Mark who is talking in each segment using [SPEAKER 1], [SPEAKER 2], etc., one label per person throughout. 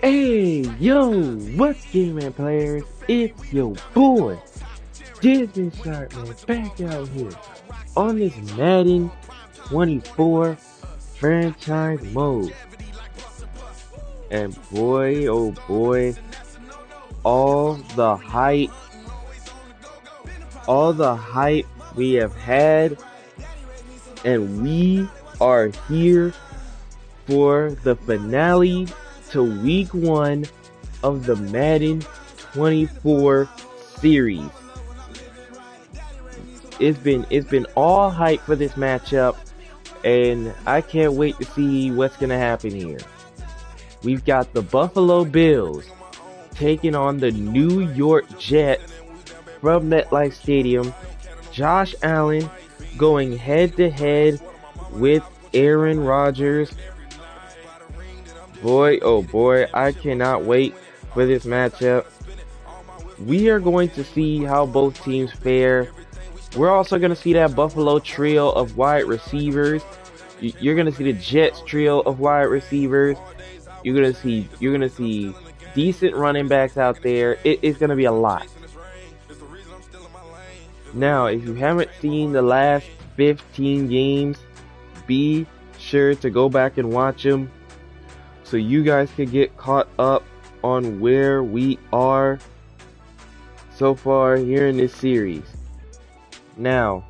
[SPEAKER 1] Hey, yo, what's game man players? It's your boy, Disney Shark Man, back out here on this Madden 24 franchise mode. And boy, oh boy, all the hype, all the hype we have had, and we are here for the finale to week 1 of the Madden 24 series. It's been all hype for this matchup, and I can't wait to see what's gonna happen here. We've got the Buffalo Bills taking on the New York Jets from MetLife Stadium. Josh Allen going head to head with Aaron Rodgers. Boy, oh boy, I cannot wait for this matchup. We are going to see how both teams fare. We're also going to see that Buffalo trio of wide receivers. You're going to see the Jets trio of wide receivers. You're going to see decent running backs out there. It's going to be a lot. Now, if you haven't seen the last 15 games, be sure to go back and watch them, so you guys can get caught up on where we are so far here in this series. Now,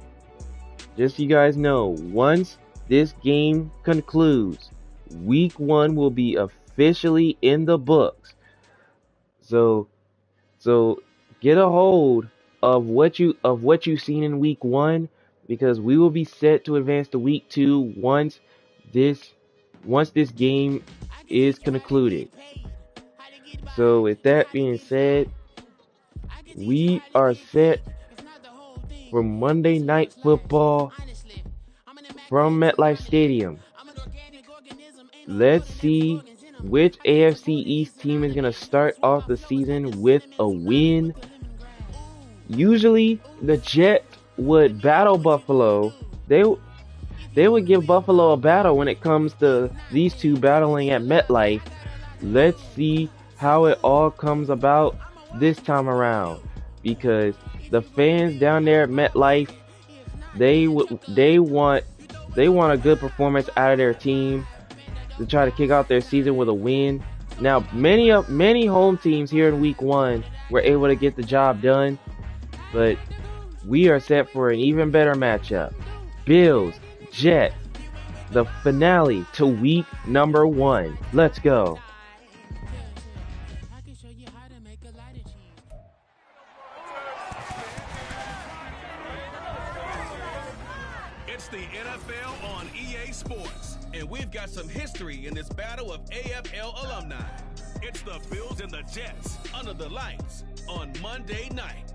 [SPEAKER 1] just so you guys know, once this game concludes, week 1 will be officially in the books. So get a hold of what you've seen in week 1, because we will be set to advance to week 2 once this game is concluded. So with that being said, we are set for Monday Night Football from MetLife Stadium. Let's see which AFC East team is going to start off the season with a win. Usually the Jets would battle Buffalo. They would give Buffalo a battle when it comes to these two battling at MetLife. Let's see how it all comes about this time around, because the fans down there at MetLife, they want a good performance out of their team to try to kick off their season with a win. Now, many home teams here in week 1 were able to get the job done, but we are set for an even better matchup. Bills, Jets, the finale to week number 1. Let's go.
[SPEAKER 2] It's the NFL on EA Sports, and we've got some history in this battle of AFL alumni. It's the Bills and the Jets under the lights on Monday night.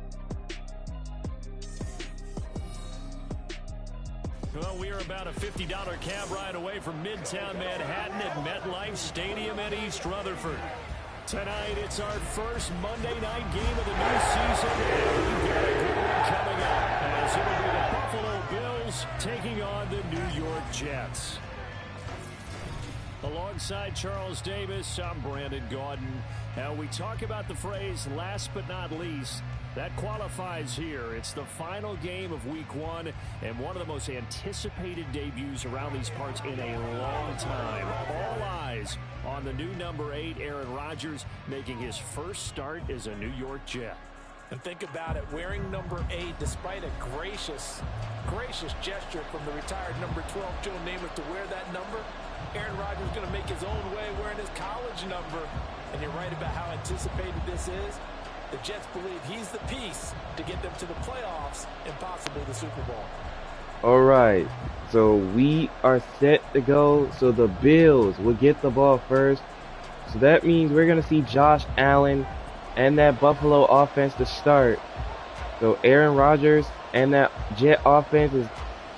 [SPEAKER 3] Well, we are about a $50 cab ride away from Midtown Manhattan at MetLife Stadium at East Rutherford. Tonight, it's our first Monday night game of the new season, and we've got a good one coming up, as it'll be the Buffalo Bills taking on the New York Jets. Alongside Charles Davis, I'm Brandon Gaudin. Now, we talk about the phrase last but not least. That qualifies here. It's the final game of week 1 and one of the most anticipated debuts around these parts in a long time. All eyes on the new number 8, Aaron Rodgers, making his first start as a New York Jet.
[SPEAKER 4] And think about it, wearing number 8, despite a gracious gesture from the retired number 12, Joe Namath, to wear that number, Aaron Rodgers is going to make his own way wearing his college number. And you're right about how anticipated this is. The Jets believe he's the piece to get them to the playoffs and possibly the Super Bowl.
[SPEAKER 1] Alright, so we are set to go. So the Bills will get the ball first. So that means we're going to see Josh Allen and that Buffalo offense to start. So Aaron Rodgers and that Jet offense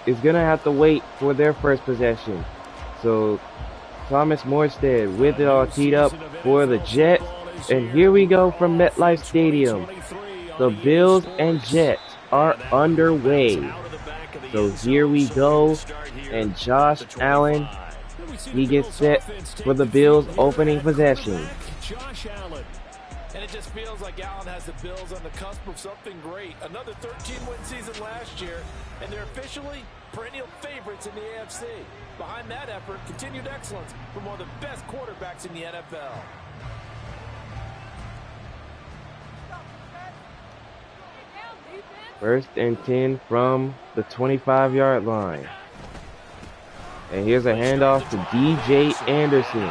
[SPEAKER 1] is going to have to wait for their first possession. So Thomas Morstead with it all teed up for the Jets. And here we go from MetLife Stadium. The Bills and Jets are underway. So here we go. And Josh Allen he gets set for the Bills' opening possession.
[SPEAKER 3] Josh Allen.
[SPEAKER 4] And it just feels like Allen has the Bills on the cusp of something great. Another 13-win season last year, and they're officially perennial favorites in the AFC. Behind that effort, continued excellence from one of the best quarterbacks in the NFL.
[SPEAKER 1] First and 10 from the 25-yard line. And here's a handoff to DJ Anderson.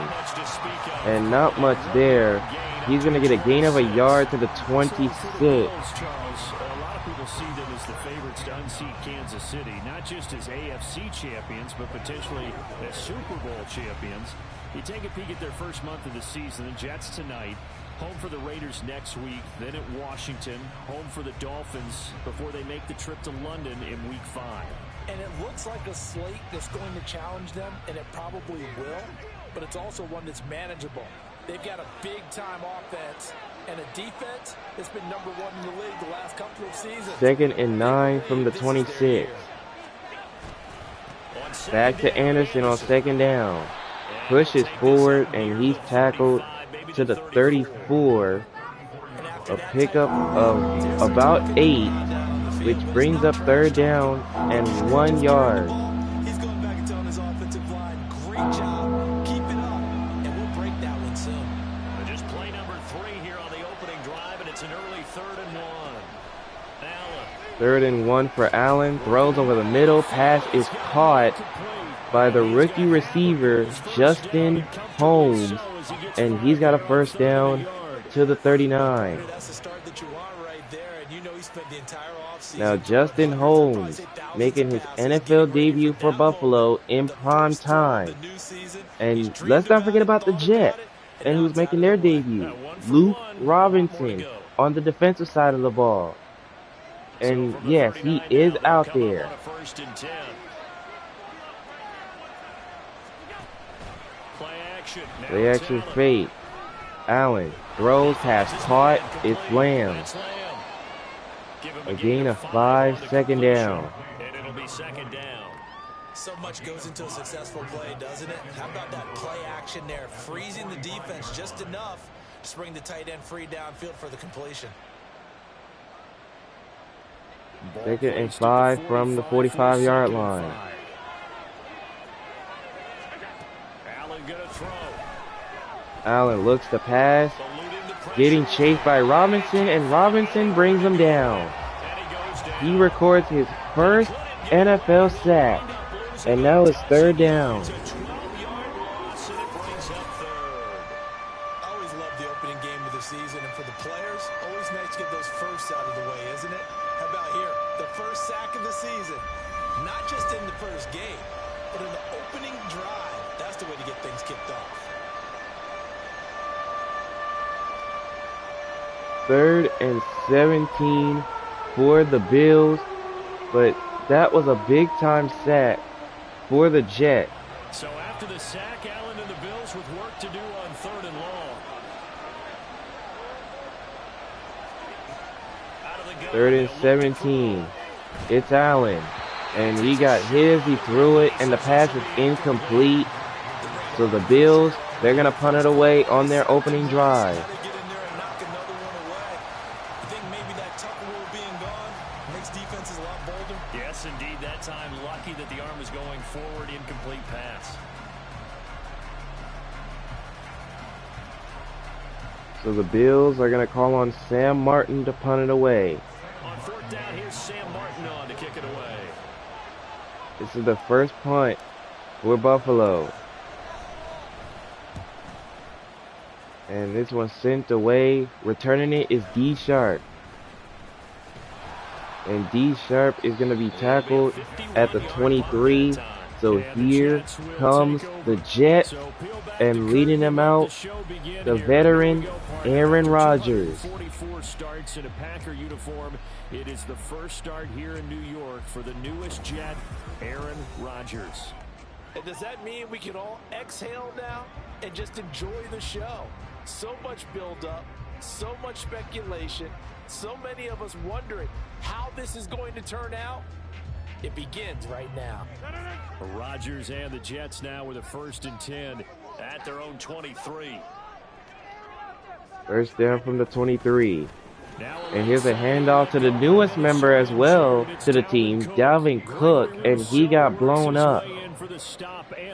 [SPEAKER 1] And not much there. He's going to get a gain of a yard to the 26.
[SPEAKER 3] Charles, a lot of people see them as the favorites to unseat Kansas City, not just as AFC champions, but potentially as Super Bowl champions. You take a peek at their first month of the season, the Jets tonight, home for the Raiders next week, then at Washington, home for the Dolphins before they make the trip to London in Week 5.
[SPEAKER 4] And it looks like a slate that's going to challenge them, and it probably will, but it's also one that's manageable. They've got a big-time offense and a defense that's been number one in the league the last couple of seasons.
[SPEAKER 1] Second and 9 from the 26. Back to Anderson on second down. Pushes forward, and he's tackled to the 34. A pickup of about 8, which brings up third down and 1 yard.
[SPEAKER 4] He's going back and telling his offensive line, great job, keep it up, and we'll break that one soon.
[SPEAKER 3] Just play number 3 here on the opening drive, and it's an early 3rd and 1. Allen.
[SPEAKER 1] 3rd and 1 for Allen. Throws over the middle. Pass is caught by the rookie receiver, Justin Holmes. And he's got a first down to the 39.
[SPEAKER 4] That's the start that you want right there, and you know he spent the entire offseason.
[SPEAKER 1] Now Justin Holmes making his NFL debut for Buffalo in prime time. And let's not forget about the Jets, and who's making their debut, Luke Robinson on the defensive side of the ball. And yes, he is out there. Play action fake. Allen throws, has caught, it's Lamb. A gain of 5, second down.
[SPEAKER 3] And it'll be second down.
[SPEAKER 4] So much goes into a successful play, doesn't it? How about that play action there, freezing the defense just enough to bring the tight end free downfield for the completion.
[SPEAKER 1] Second and 5 from the 45-yard line.
[SPEAKER 3] Allen gonna throw.
[SPEAKER 1] Allen looks to pass, getting chased by Robinson, and Robinson brings him down. He records his first NFL sack, and now it's third down.
[SPEAKER 4] I always love the opening game of the season, and for the players, always nice to get those firsts out of the way, isn't it? How about here, the first sack of the season? Not just in the first game, but in the opening drive. That's the way to get things kicked off.
[SPEAKER 1] 3rd and 17 for the Bills, but that was a big-time sack for the Jets.
[SPEAKER 3] So after the sack, Allen and the Bills with work to do on 3rd and long.
[SPEAKER 1] 3rd and 17. It's Allen, and he got his, he threw it, and the pass is incomplete. So the Bills, they're going to punt it away on their opening drive.
[SPEAKER 3] Yes, indeed, that time lucky that the arm was going forward, incomplete pass.
[SPEAKER 1] So the Bills are going to call on Sam Martin to punt it away.
[SPEAKER 3] On 4th down, here's Sam Martin on to kick it away.
[SPEAKER 1] This is the first punt for Buffalo. And this one's sent away. Returning it is D Sharp. And D Sharp is going to be tackled at the 23. So here comes the Jets, and leading them out, the veteran Aaron Rodgers.
[SPEAKER 3] 44 starts in a Packer uniform. It is the first start here in New York for the newest Jet, Aaron Rodgers.
[SPEAKER 4] And does that mean we can all exhale now and just enjoy the show? So much build-up, so much speculation, so many of us wondering how this is going to turn out. It begins right now.
[SPEAKER 3] Rodgers and the Jets now with a 1st and 10 at their own 23.
[SPEAKER 1] First down from the 23. And here's a handoff to the newest member as well to the team, Dalvin Cook, and he got blown up.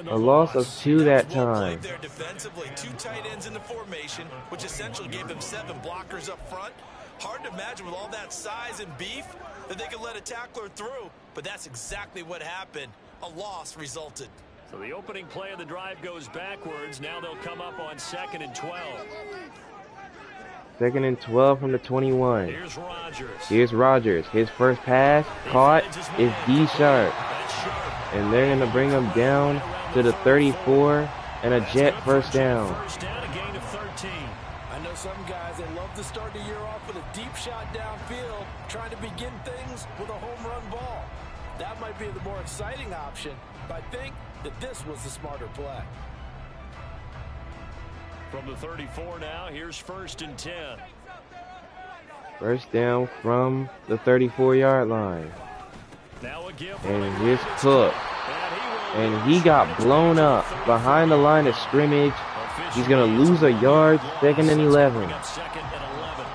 [SPEAKER 1] A loss of 2 that time.
[SPEAKER 5] There defensively, 2 tight ends in the formation, which essentially gave them 7 blockers up front. Hard to imagine with all that size and beef that they could let a tackler through, but that's exactly what happened. A loss resulted.
[SPEAKER 3] So the opening play of the drive goes backwards. Now they'll come up on 2nd and 12.
[SPEAKER 1] 2nd and 12 from the 21.
[SPEAKER 3] Here's Rodgers.
[SPEAKER 1] Here's Rodgers. His first pass caught is D Sharp. And they're going to bring him down to the 34 and a Jet first down.
[SPEAKER 3] First down, a gain of 13.
[SPEAKER 4] I know some guys, they love to start the year off with a deep shot downfield, trying to begin things with a home run ball. That might be the more exciting option, but I think that this was the smarter play.
[SPEAKER 3] From the 34 now, here's 1st and 10.
[SPEAKER 1] First down from the 34-yard line.
[SPEAKER 3] Now a give.
[SPEAKER 1] And here's Cook. And he got blown up behind the line of scrimmage. He's going to lose a yard, 2nd and 11.
[SPEAKER 3] Second and 11.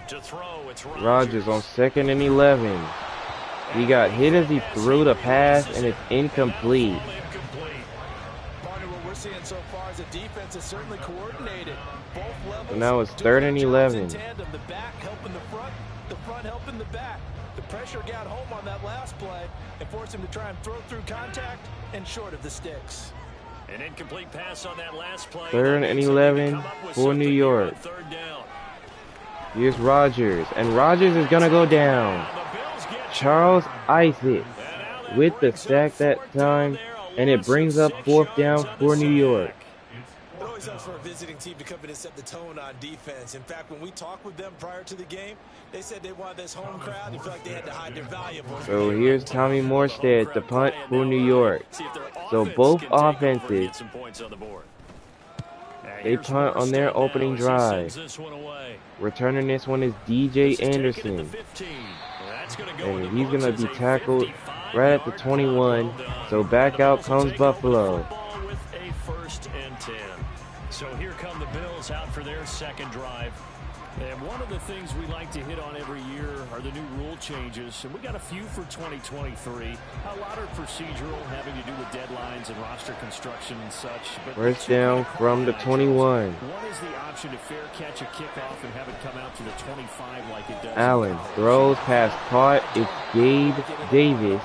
[SPEAKER 3] To throw, it's
[SPEAKER 1] Rodgers on 2nd and 11. He got hit as he threw the pass, and it's incomplete.
[SPEAKER 4] Partner, what we're seeing so far is the defense is certainly coordinated. Both levels.
[SPEAKER 1] So now it's 3rd and 11.
[SPEAKER 4] Tandem, the back helping the front helping the back. The pressure got home on that last play and forced him to try and throw through contact and short of the sticks.
[SPEAKER 3] An incomplete pass on that last play.
[SPEAKER 1] 3rd and 11 for New York.
[SPEAKER 3] Third down.
[SPEAKER 1] Here's Rodgers, and Rodgers is going to go down. Charles Isaac with the sack that time, and it brings up 4th down for New York.
[SPEAKER 5] It always helps for a visiting team to come in and set the tone on defense. In fact, when we talked with them prior to the game, they said they wanted this home crowd. They felt like they had to hide their valuables.
[SPEAKER 1] So here's Tommy Morstead to punt for New York. So both offenses, they punt on their opening drive. Returning this one is DJ Anderson. And he's going to be tackled right at the 21. So back out comes Buffalo.
[SPEAKER 3] So here come the Bills out for their second drive. And one of the things we like to hit on every year are the new rule changes. And we got a few for 2023. A lot are procedural, having to do with deadlines and roster construction and such. But
[SPEAKER 1] first down from the 21.
[SPEAKER 3] One is the option to fair catch a kickoff and have it come out to the 25 like it does.
[SPEAKER 1] Allen throws past caught. It's Gabe Davis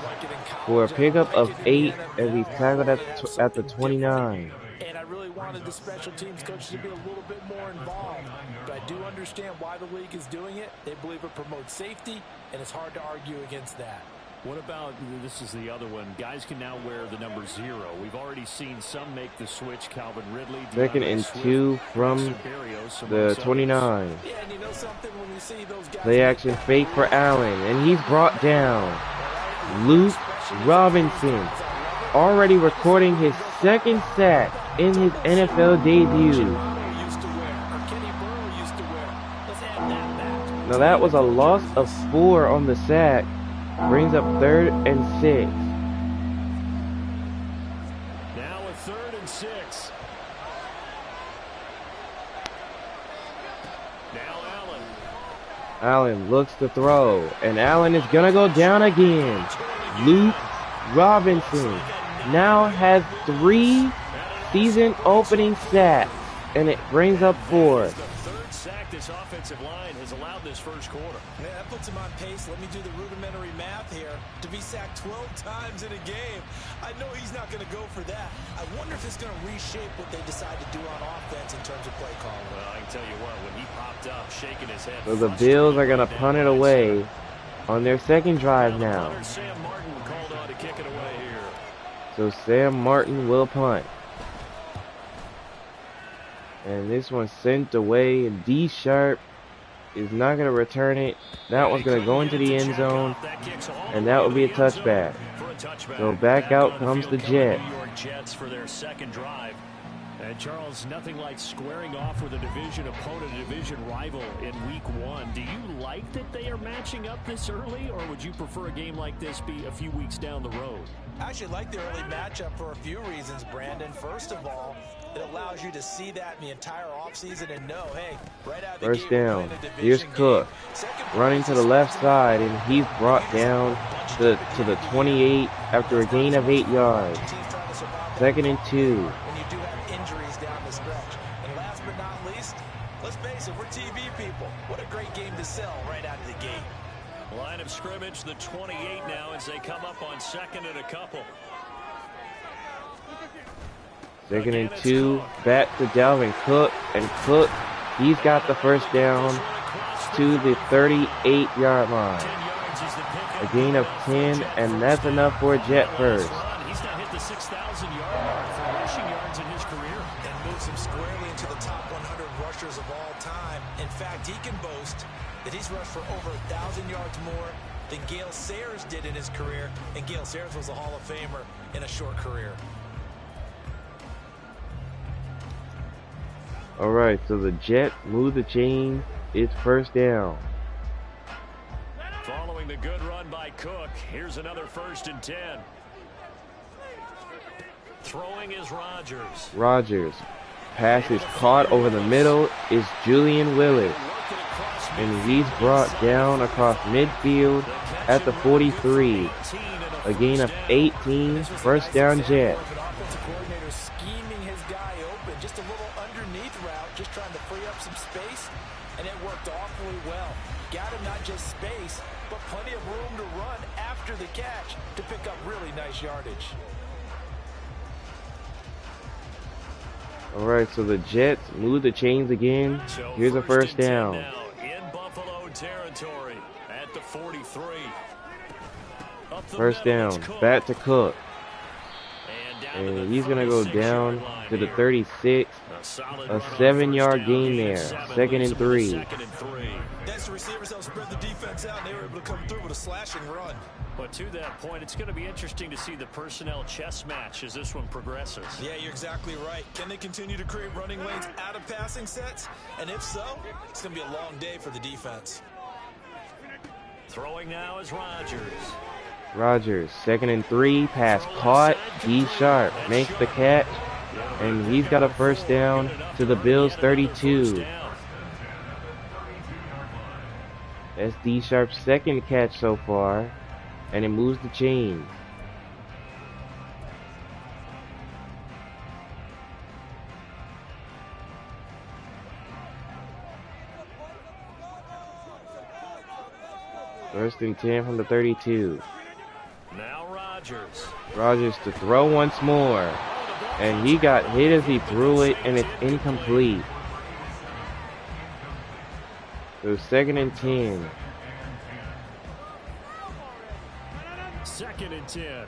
[SPEAKER 1] for a pickup of 8 as he's tackled at the 29.
[SPEAKER 4] And I really wanted the special teams coach to be a little bit more involved. But I do understand why the league is doing it. They believe it promotes safety, and it's hard to argue against that.
[SPEAKER 3] What about, this is the other one, guys can now wear the number 0. We've already seen some make the switch. Calvin Ridley.
[SPEAKER 1] 2nd and 2 from the 29.
[SPEAKER 4] Yeah, and you know something, when we see those guys
[SPEAKER 1] play action fake for Allen, and he's brought down. Luke Robinson already recording his 2nd sack in his NFL debut. Now that was a loss of 4 on the sack. Brings up 3rd and 6.
[SPEAKER 3] Now a 3rd and 6. Now Allen.
[SPEAKER 1] Allen looks to throw, and Allen is going to go down again. Luke Robinson now has 3 season opening sacks, and it brings up 4.
[SPEAKER 3] The 3rd sack this offensive line has allowed this first quarter.
[SPEAKER 5] Yeah, that puts him on pace. Let me do the rudimentary math here. To be sacked 12 times in a game, I know he's not going to go for that. I wonder if it's going to reshape what they decide to do on offense in terms of play calling.
[SPEAKER 3] Well, I can tell you what, when he popped up, shaking his head.
[SPEAKER 1] So the Bills are going to punt it away on their 2nd drive now.
[SPEAKER 3] Sam Martin called on to kick it away here.
[SPEAKER 1] So Sam Martin will punt. And this one's sent away, and D Sharp is not going to return it. That one's going to go into the end zone, and that will be a touchback.
[SPEAKER 3] For a touchback.
[SPEAKER 1] So back out comes the Jets.
[SPEAKER 3] New York Jets for their second drive. And Charles, nothing like squaring off with a division opponent, a division rival in week 1. Do you like that they are matching up this early, or would you prefer a game like this be a few weeks down the road?
[SPEAKER 5] I actually like the early matchup for a few reasons, Brandon. First of all, it allows you to see that in the entire offseason and know, hey, right out of the
[SPEAKER 1] First
[SPEAKER 5] gate,
[SPEAKER 1] down. Here's Cook running to the left side, and he's brought down to the 28 after a gain of 8 yards. 2nd and 2.
[SPEAKER 5] We're TV people. What a great game to sell right out of the gate.
[SPEAKER 3] Line of scrimmage, the 28 now as they come up on 2nd and a couple.
[SPEAKER 1] 2nd and 2. Back to Dalvin Cook. And Cook, he's got the first down to the 38-yard line. A gain of 10, and that's enough for a Jet first.
[SPEAKER 3] He's now hit the 6,000-yard mark for rushing yards in his career.
[SPEAKER 5] And moves him squarely into the top 100 rushers of all time. In fact, he can boast that he's rushed for over 1,000 yards more than Gale Sayers did in his career. And Gale Sayers was a Hall of Famer in a short career.
[SPEAKER 1] All right, so the Jets move the chains. It's first down.
[SPEAKER 3] Following the good run by Cook, here's another 1st and 10. Throwing is Rodgers.
[SPEAKER 1] Rodgers. Pass is caught over the middle. Is Julian Willis. And he's brought down across midfield at the 43. A gain of 18. First down Jets.
[SPEAKER 5] Offensive coordinator scheming his guy open. Just a little underneath route. Just trying to free up some space. And it worked awfully well. Got him not just space, but plenty of room to run after the catch to pick up really nice yardage.
[SPEAKER 1] All right, so the Jets move the chains again. Here's a first down.
[SPEAKER 3] Now in Buffalo territory at the 43.
[SPEAKER 1] First down. Back to Cook. And he's going to go down to the 36. A 7-yard gain there. 2nd and 3.
[SPEAKER 5] That's the receivers help spread the defense out, and they were able to come through with a slashing run.
[SPEAKER 3] But to that point, it's going to be interesting to see the personnel chess match as this one progresses.
[SPEAKER 5] Yeah, you're exactly right. Can they continue to create running lanes out of passing sets? And if so, it's going to be a long day for the defense.
[SPEAKER 3] Throwing now is Rodgers.
[SPEAKER 1] Rodgers, 2nd and 3. Pass caught. D Sharp makes the catch. And he's got a first down to the Bills 32. That's D Sharp's 2nd catch so far. And it moves the chains. First and 10 from the 32.
[SPEAKER 3] Now Rodgers.
[SPEAKER 1] Rodgers to throw once more. And he got hit as he threw it, and it's incomplete. So 2nd and 10.
[SPEAKER 3] 2nd and 10.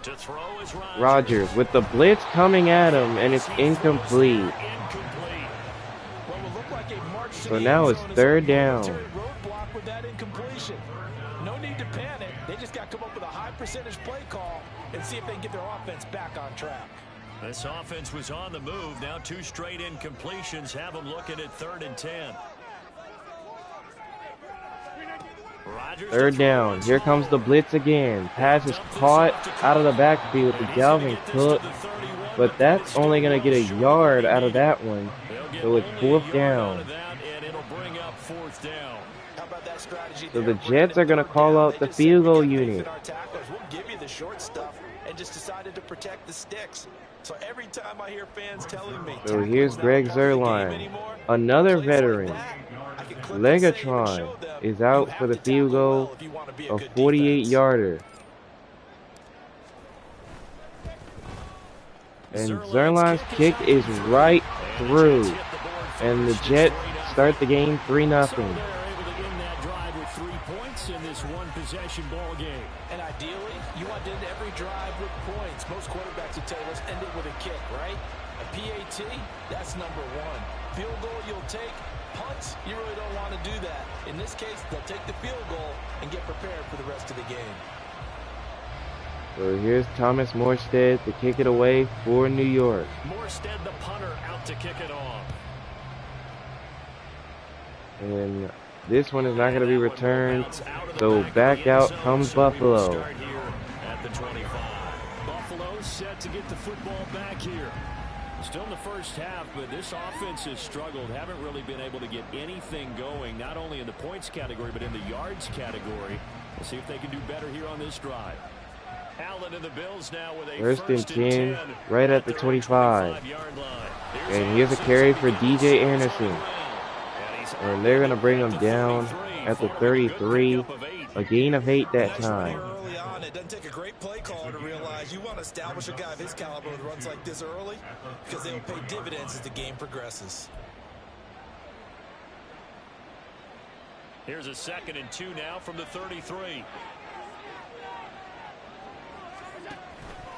[SPEAKER 3] To throw is Rodgers.
[SPEAKER 1] Rodgers with the blitz coming at him, and it's incomplete. So now it's 3rd down.
[SPEAKER 5] Roadblock with that incompletion. No need to panic. They just got to come up with a high percentage play call and see if they can get their offense back on track.
[SPEAKER 3] This offense was on the move. Now 2 straight incompletions have them looking at 3rd and 10. Rodgers
[SPEAKER 1] 3rd down. Here comes the blitz again. Pass is caught out of the backfield to Dalvin Cook. But that's only going to get a yard out of that one. So it's 4th down. So the Jets are going to call out the field goal unit.
[SPEAKER 5] We'll give you the short stuff and just decided to protect the sticks. So every time I hear fans telling me,
[SPEAKER 1] so here's Greg Zuerlein, another veteran. Legatron is out for the field goal, a 48-yarder. And Zuerlein's kick is right through. And the Jets start the game 3-0.
[SPEAKER 3] In this one-possession ball game.
[SPEAKER 5] And ideally, you want
[SPEAKER 4] to end every drive with points. Most quarterbacks would tell you, let's end it with a kick, right? A PAT, that's number one. Field goal you'll take. Punts, you really don't want to do that. In this case, they'll take the field goal and get prepared for the rest of the game.
[SPEAKER 1] So here's Thomas Morstead to kick it away for New York.
[SPEAKER 3] Morstead, the punter, out to kick it off.
[SPEAKER 1] And this one is not going to be returned. So back out comes Buffalo.
[SPEAKER 3] Start here at the 25. Buffalo set to get the football back here. Still in the first half, but this offense has struggled. Haven't really been able to get anything going, not only in the points category, but in the yards category. We'll see if they can do better here on this drive. Allen and the Bills now with a
[SPEAKER 1] First and 10, right at the 25. And here's a carry for DJ Anderson. And they're going to bring him down at the 33. A gain of 8 that time.
[SPEAKER 5] Early on, it doesn't take a great play caller to realize you want to establish a guy of his caliber with runs like this early, because they'll pay dividends as the game progresses.
[SPEAKER 3] Here's a 2nd and 2 now from the 33.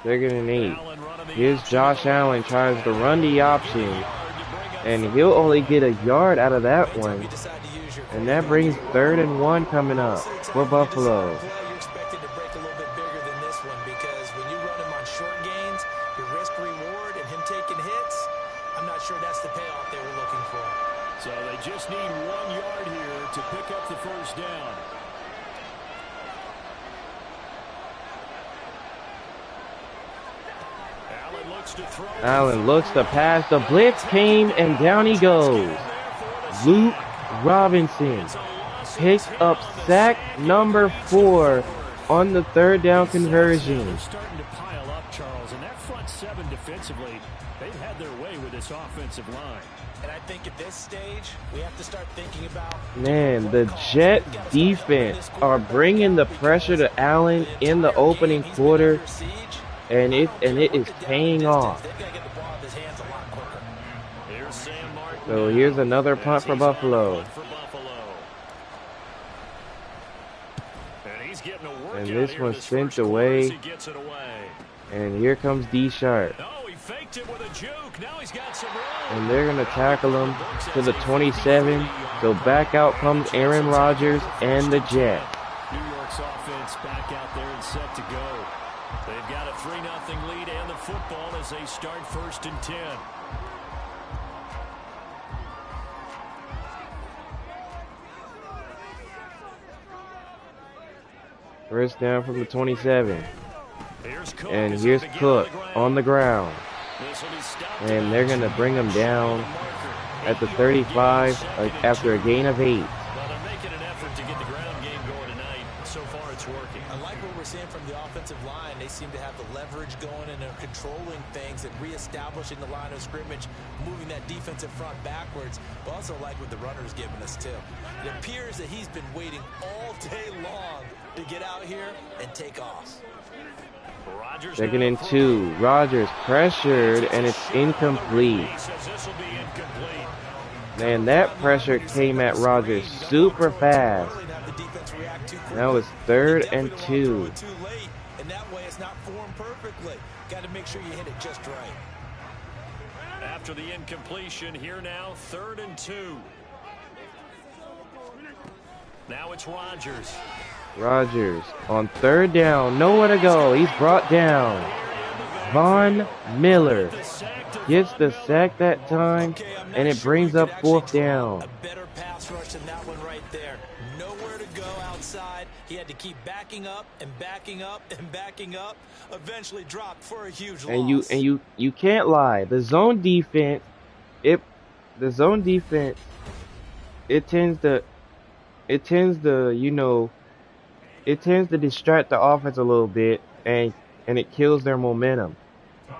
[SPEAKER 1] 2nd and 8. Here's Josh Allen, tries to run the option, and he'll only get a yard out of that one. And that brings 3rd and 1 coming up for Buffalo.
[SPEAKER 5] You're expected to break a little bit bigger than this one, because when you run him on short gains, your risk reward and him taking hits, I'm not sure that's the payoff they were looking for.
[SPEAKER 3] So they just need 1 yard here to pick up the first down.
[SPEAKER 1] Allen looks to pass. The blitz came, and down he goes. Luke Robinson picks up sack number 4 on the 3rd down conversion.
[SPEAKER 3] Starting to pile up, Charles, and that front 7 defensively, they've had their way with this offensive line.
[SPEAKER 5] And I think at this stage, we have to start thinking about...
[SPEAKER 1] Man, the Jet defense are bringing the pressure to Allen in the opening quarter, and it is paying off. So here's another punt for Buffalo. And this one's sent away. And here comes D Sharp. And they're going to tackle him to the 27. So back out comes Aaron Rodgers and the Jets.
[SPEAKER 3] New York's offense back out there and set to go. They've got a 3-0 lead and the football as they start 1st and 10.
[SPEAKER 1] First down from the 27. And here's Cook on the ground. And they're going to bring him down at the 35 after a gain of 8.
[SPEAKER 3] Well, they're making an effort to get the ground game going tonight. So far, it's working.
[SPEAKER 5] I like what we're seeing from the offensive line. They seem to have the leverage going and are controlling things and reestablishing the line of scrimmage, moving that defensive front backwards. But also like what the runner's giving us, too. It appears that he's been waiting all day long to get out here and take off.
[SPEAKER 1] 2nd and 2. Rodgers pressured, and it's incomplete. Man, that pressure came at Rodgers super fast. Now it's 3rd and 2.
[SPEAKER 5] And that way it's not formed perfectly. Got to make sure you hit it just right.
[SPEAKER 3] After the incompletion, here now, 3rd and 2. Now it's Rodgers.
[SPEAKER 1] Rodgers on 3rd down, nowhere to go. He's brought down. Von Miller gets the sack that time, and it brings up 4th down.
[SPEAKER 5] A better pass rush than that one right there. Nowhere to go outside. He had to keep backing up and backing up and backing up. Eventually dropped for a huge loss.
[SPEAKER 1] And you can't lie. The zone defense, it tends to distract the offense a little bit, and it kills their momentum.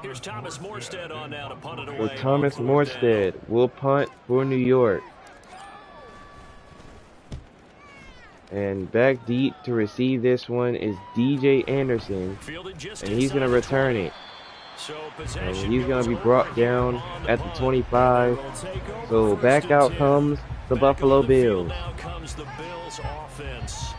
[SPEAKER 3] Here's Thomas Morstead on now to punt it away.
[SPEAKER 1] So Thomas Morstead will punt for New York. And back deep to receive this one is DJ Anderson, and he's going to return it. And he's going to be brought down at the 25. So back out comes the Buffalo Bills.
[SPEAKER 3] Now comes the Bills offense.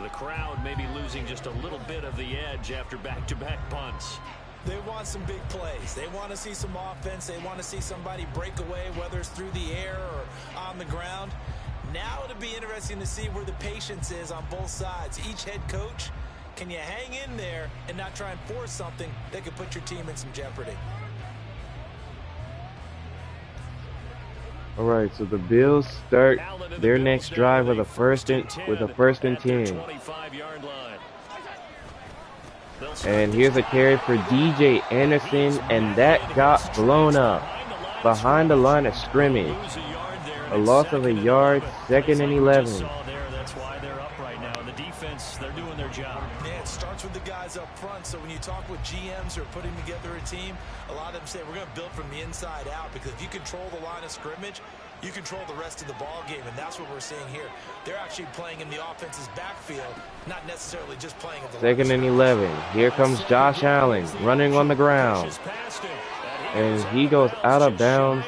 [SPEAKER 3] The crowd may be losing just a little bit of the edge after back-to-back punts.
[SPEAKER 4] They want some big plays. They want to see some offense. They want to see somebody break away, whether it's through the air or on the ground. Now it'll be interesting to see where the patience is on both sides. Each head coach, can you hang in there and not try and force something that could put your team in some jeopardy?
[SPEAKER 1] All right, so the Bills start their next drive with a first and 10. And here's a carry for DJ Anderson, and that got blown up behind the line of scrimmage. A loss of a yard, 2nd and 11.
[SPEAKER 3] That's why they're up right now. The defense, they're doing their job.
[SPEAKER 4] Yeah, it starts with the guys up front. So when you talk with GMs who are putting together a team, a lot of them say we're going to build from the inside out, because if you control the line of scrimmage, you control the rest of the ball game, and that's what we're seeing here. They're actually playing in the offense's backfield, not necessarily just playing at the
[SPEAKER 1] 2nd and 11. Here comes Josh Allen running on the ground, and he goes out of bounds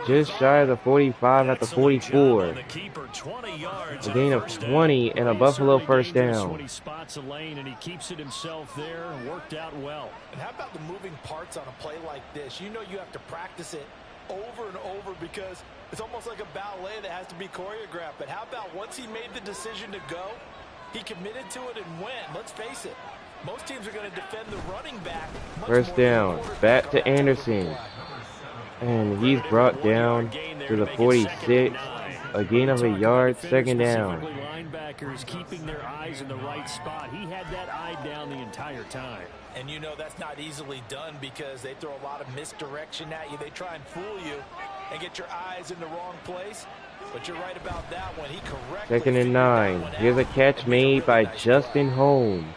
[SPEAKER 1] just shy of the 45 at the 44. A gain of 20 and a Buffalo first down.
[SPEAKER 3] He spots a lane and he keeps it himself there and worked out well.
[SPEAKER 4] And how about the moving parts on a play like this? You know you have to practice it over and over, because it's almost like a ballet that has to be choreographed. But how about once he made the decision to go, he committed to it and went. Let's face it, most teams are going to defend the running back.
[SPEAKER 1] First down, back to Anderson. And he's brought down to the 46. A gain of a yard, 2nd down.
[SPEAKER 3] Linebackers keeping their eyes in the right spot. He had that eye down the entire time.
[SPEAKER 4] And you know that's not easily done, because they throw a lot of misdirection at you. They try and fool you and get your eyes in the wrong place. But you're right about that one. He correctly
[SPEAKER 1] 2nd and 9. Here's a catch made by Justin Holmes.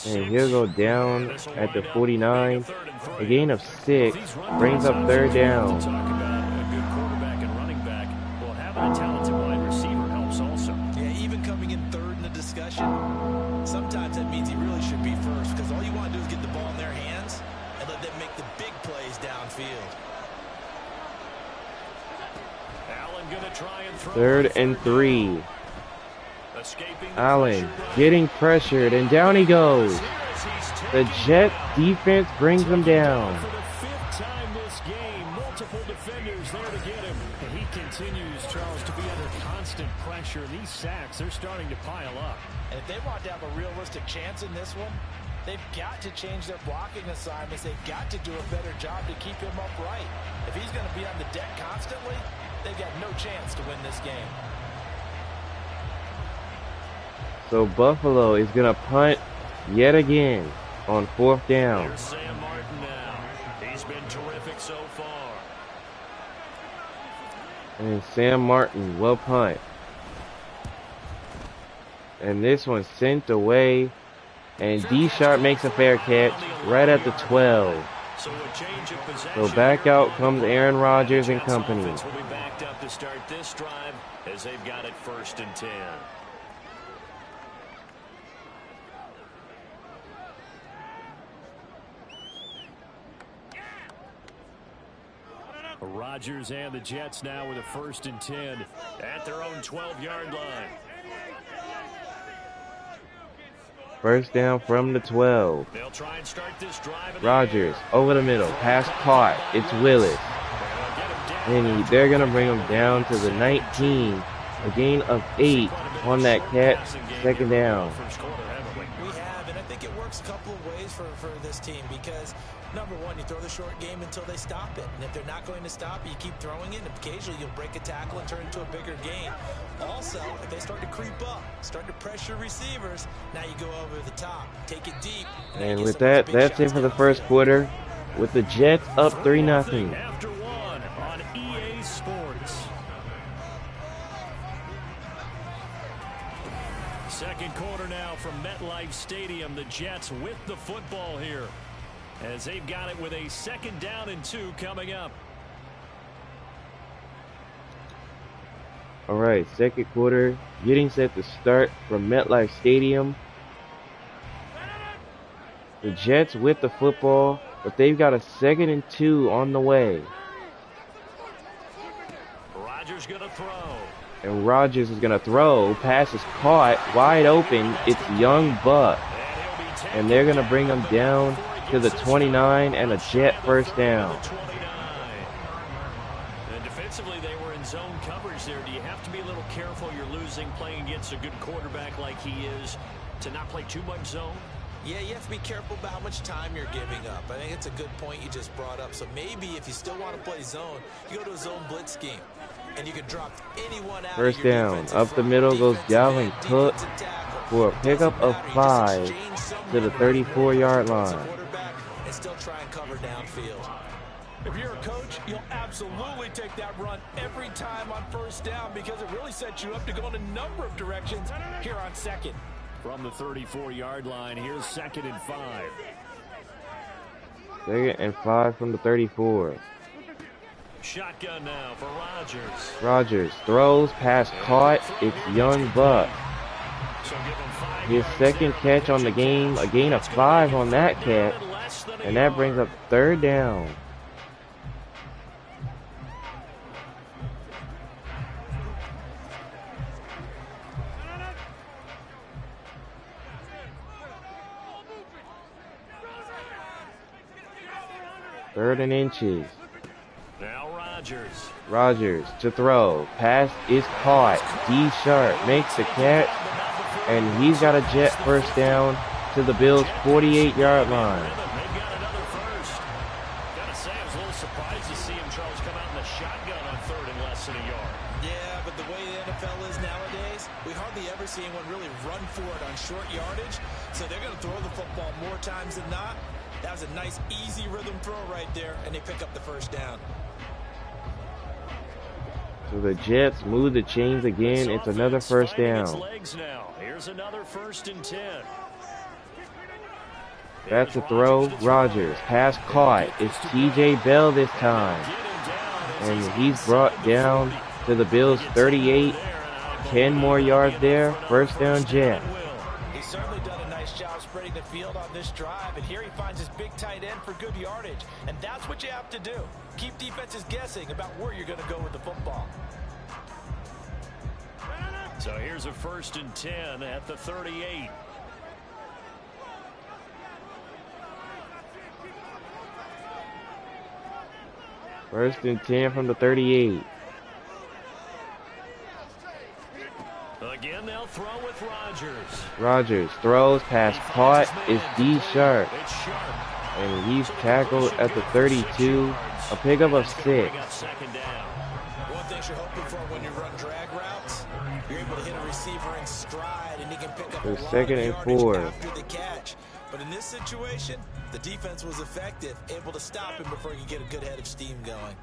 [SPEAKER 1] And he'll go down at the 49. A gain of 6 brings up 3rd down.
[SPEAKER 3] Talk about a good quarterback and running back. Well, having a talented wide receiver helps also.
[SPEAKER 4] Yeah, even coming in 3rd in the discussion, sometimes that means he really should be first, because all you want to do is get the ball in their hands and let them make the big plays downfield.
[SPEAKER 3] Allen gonna try and throw.
[SPEAKER 1] 3rd and 3. Allen getting pressured, and down he goes. The Jets defense brings him down.
[SPEAKER 3] For the 5th time this game, multiple defenders there to get him. And he continues, Charles, to be under constant pressure. These sacks, they're starting to pile up.
[SPEAKER 4] And if they want to have a realistic chance in this one, they've got to change their blocking assignments. They've got to do a better job to keep him upright. If he's going to be on the deck constantly, they've got no chance to win this game.
[SPEAKER 1] So Buffalo is going to punt yet again on 4th down.
[SPEAKER 3] Here's Sam Martin now. He's been terrific so far.
[SPEAKER 1] And Sam Martin will punt. And this one's sent away. And D-Sharp makes a fair catch right at the 12. So back out comes Aaron Rodgers and company.
[SPEAKER 3] Will be backed up to start this drive as they've got it 1st and 10. Rodgers and the Jets now with a 1st and 10 at their own 12-yard line.
[SPEAKER 1] First down from the 12.
[SPEAKER 3] They'll try and start this drive.
[SPEAKER 1] Rodgers over the middle, pass caught. It's Willis, and they're gonna bring him down to the 19. A gain of 8 on that catch. 2nd down.
[SPEAKER 4] We have, and I think it works a couple of ways for this team, because number one, you throw the short game until they stop it. And if they're not going to stop it, you keep throwing it. And occasionally you'll break a tackle and turn it into a bigger gain. Also, if they start to creep up, start to pressure receivers, now you go over the top. Take it deep.
[SPEAKER 1] And with that, that's it for the first quarter, with the Jets up 3-0.
[SPEAKER 3] After one on EA Sports. Second quarter now from MetLife Stadium. The Jets with the football here, as they've got it with a 2nd down and 2 coming up.
[SPEAKER 1] All right, second quarter getting set to start from MetLife Stadium. The Jets with the football, but they've got a 2nd and 2 on the way.
[SPEAKER 3] Rodgers gonna throw.
[SPEAKER 1] And Rodgers is going to throw. Pass is caught. Wide open. It's Young Buck. And they're going to bring him down to the 29 and a Jet first down.
[SPEAKER 3] And defensively, they were in zone coverage there. Do you have to be a little careful? You're losing playing against a good quarterback like he is to not play too much zone?
[SPEAKER 5] Yeah, you have to be careful about how much time you're giving up. I think it's a good point you just brought up. So maybe if you still want to play zone, you go to a zone blitz scheme. And you can drop anyone out.
[SPEAKER 1] First down. Up the middle goes Dalvin Cook for a pickup of 5 to the 34-yard line.
[SPEAKER 5] And still try and cover downfield.
[SPEAKER 4] If you're a coach, you'll absolutely take that run every time on first down because it really sets you up to go in a number of directions here on second.
[SPEAKER 3] From the 34-yard line, here's 2nd and 5.
[SPEAKER 1] 2nd and 5 from the 34.
[SPEAKER 3] Shotgun now for Rodgers.
[SPEAKER 1] Rodgers throws, pass caught. It's Young Buck. His 2nd catch on the game, a gain of 5 on that catch, and that brings up 3rd down. Third and inches.
[SPEAKER 3] Now Rodgers.
[SPEAKER 1] Rodgers to throw. Pass is caught. D Sharp makes the catch, and he's got a Jet first down to the Bills' 48-yard line.
[SPEAKER 3] They've got another first. Gotta say, I was a little surprised to see him, Charles, come out in the shotgun on 3rd and less than a yard.
[SPEAKER 5] Yeah, but the way the NFL is nowadays, we hardly ever see anyone really run for it on short yardage. So they're going to throw the football more times than not. That was a nice, easy rhythm throw right there, and they pick up the first down.
[SPEAKER 1] So the Jets move the chains again. It's another first down.
[SPEAKER 3] Here's another 1st and 10.
[SPEAKER 1] That's a throw. Rodgers. Pass caught. It's T.J. Bell this time. And he's brought down to the Bills' 38. 10 more yards there. First down, Jets.
[SPEAKER 5] He's certainly done a nice job spreading the field on this drive. And here he finds his big tight end for good yardage. And that's what you have to do. Keep defenses guessing about where you're going to go with the football.
[SPEAKER 3] So here's a 1st and 10 at the 38.
[SPEAKER 1] First and 10 from the 38.
[SPEAKER 3] Again, they'll throw with Rodgers.
[SPEAKER 1] Rodgers throws, pass caught. It's D Sharp. And he's tackled at the 32. A pickup of 6.
[SPEAKER 5] One thing you're hoping for when you run drag routes, you're able to hit a receiver in stride and he can pick up a lot of yardage after the catch. But in this situation, the defense was effective, able to stop him before he could get a good head of steam going.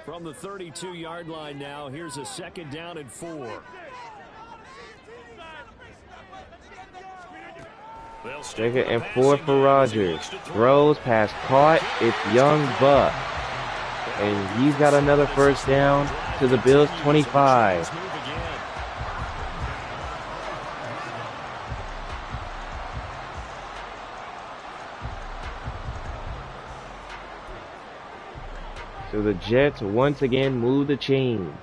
[SPEAKER 3] From the 32-yard line now, here's a 2nd down and 4.
[SPEAKER 1] 2nd and 4 for Rodgers. Throws, pass caught. It's Young Buck. And he's got another first down to the Bills' 25. So the Jets once again move the chains.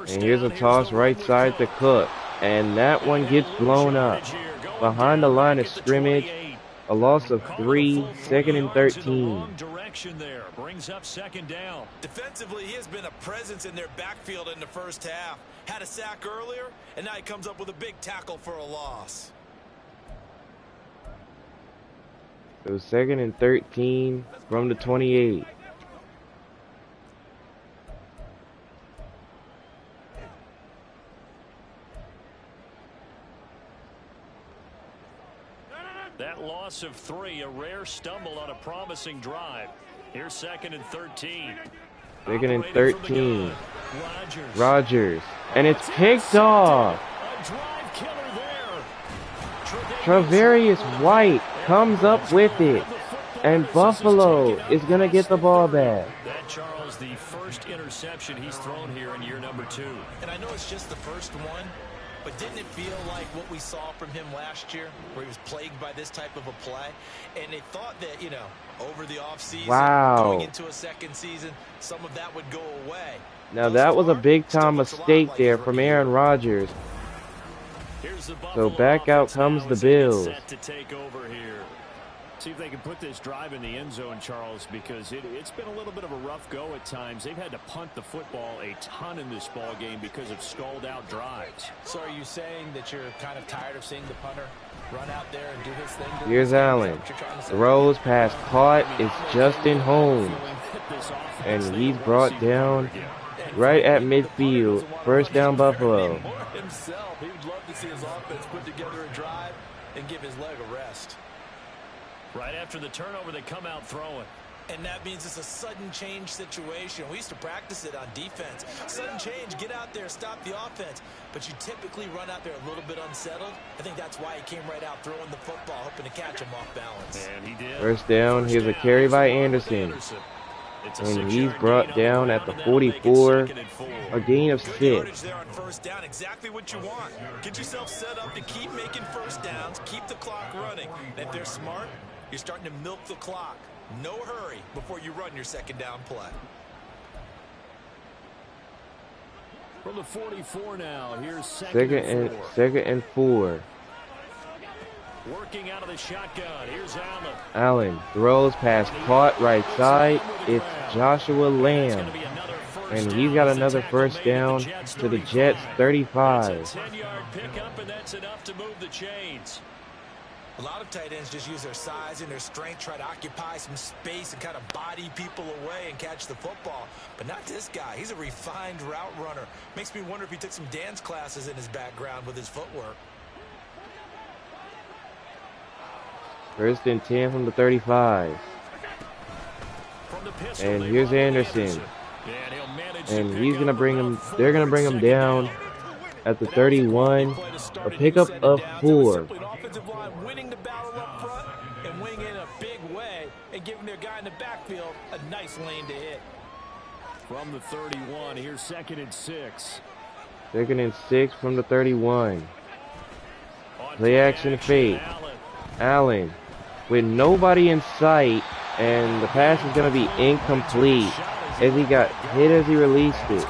[SPEAKER 1] And here's a toss right side to Cook. And that one gets blown up. Behind the line of scrimmage, a loss of 3, 2nd and 13.
[SPEAKER 3] Brings up 2nd down.
[SPEAKER 5] Defensively, he has been a presence in their backfield in the first half. Had a sack earlier, and now he comes up with a big tackle for a loss.
[SPEAKER 1] So 2nd and 13 from the 28.
[SPEAKER 3] That loss of 3, a rare stumble on a promising drive. Here's 2nd and 13.
[SPEAKER 1] 2nd and 13. Rodgers. And it's picked off. Travarius White comes up with it. And Buffalo is going to get the ball back.
[SPEAKER 3] That, Charles, the first interception he's thrown here in year number 2.
[SPEAKER 5] And I know it's just the first one, But didn't it feel like what we saw from him last year, where he was plagued by this type of a play? And they thought that, you know, over the offseason, going into a second season, some of that would go away.
[SPEAKER 1] Now that was a big-time mistake there from Aaron Rodgers. So back out comes the Bills.
[SPEAKER 3] To take over here. See if they can put this drive in the end zone, Charles, because it's been a little bit of a rough go at times. They've had to punt the football a ton in this ball game because of stalled-out drives.
[SPEAKER 4] So are you saying that you're kind of tired of seeing the punter run out there and do his thing?
[SPEAKER 1] Here's Allen. Throws past caught. It's Justin Holmes. And he's brought down right at midfield. First down, Buffalo.
[SPEAKER 4] Himself, he would love to see his offense put together a drive and give his leg a rest.
[SPEAKER 3] Right after the turnover, they come out throwing.
[SPEAKER 5] And that means it's a sudden change situation. We used to practice it on defense. Sudden change, get out there, stop the offense. But you typically run out there a little bit unsettled. I think that's why he came right out throwing the football, hoping to catch him off balance.
[SPEAKER 3] And he did.
[SPEAKER 1] First down, here's a carry by Anderson. And he's brought down at the 44, a gain of 6.
[SPEAKER 5] There on first down, exactly what you want. Get yourself set up to keep making first downs, keep the clock running. And if they're smart, you're starting to milk the clock. No hurry before you run your second down play.
[SPEAKER 3] From the 44 now, here's
[SPEAKER 1] second and 4.
[SPEAKER 3] Working out of the shotgun. Here's Allen.
[SPEAKER 1] Allen throws past caught right side. It's Joshua Lamb. And he's got another first down to the Jets 35.
[SPEAKER 3] 10-yard pickup, and that's enough to move the chains.
[SPEAKER 5] A lot of tight ends just use their size and their strength, try to occupy some space and kind of body people away and catch the football. But not this guy. He's a refined route runner. Makes me wonder if he took some dance classes in his background with his footwork.
[SPEAKER 1] First and 10 from the 35. And here's Anderson. And he's gonna bring him. They're gonna bring him down at the 31. A pickup of 4.
[SPEAKER 4] Offensive line winning the battle up front and winning in a big way and giving their guy in the backfield a nice lane to hit.
[SPEAKER 3] From the 31, here's 2nd and 6.
[SPEAKER 1] 2nd and 6 from the 31. Play action fake. Allen with nobody in sight, and the pass is going to be incomplete as he got hit as he released it.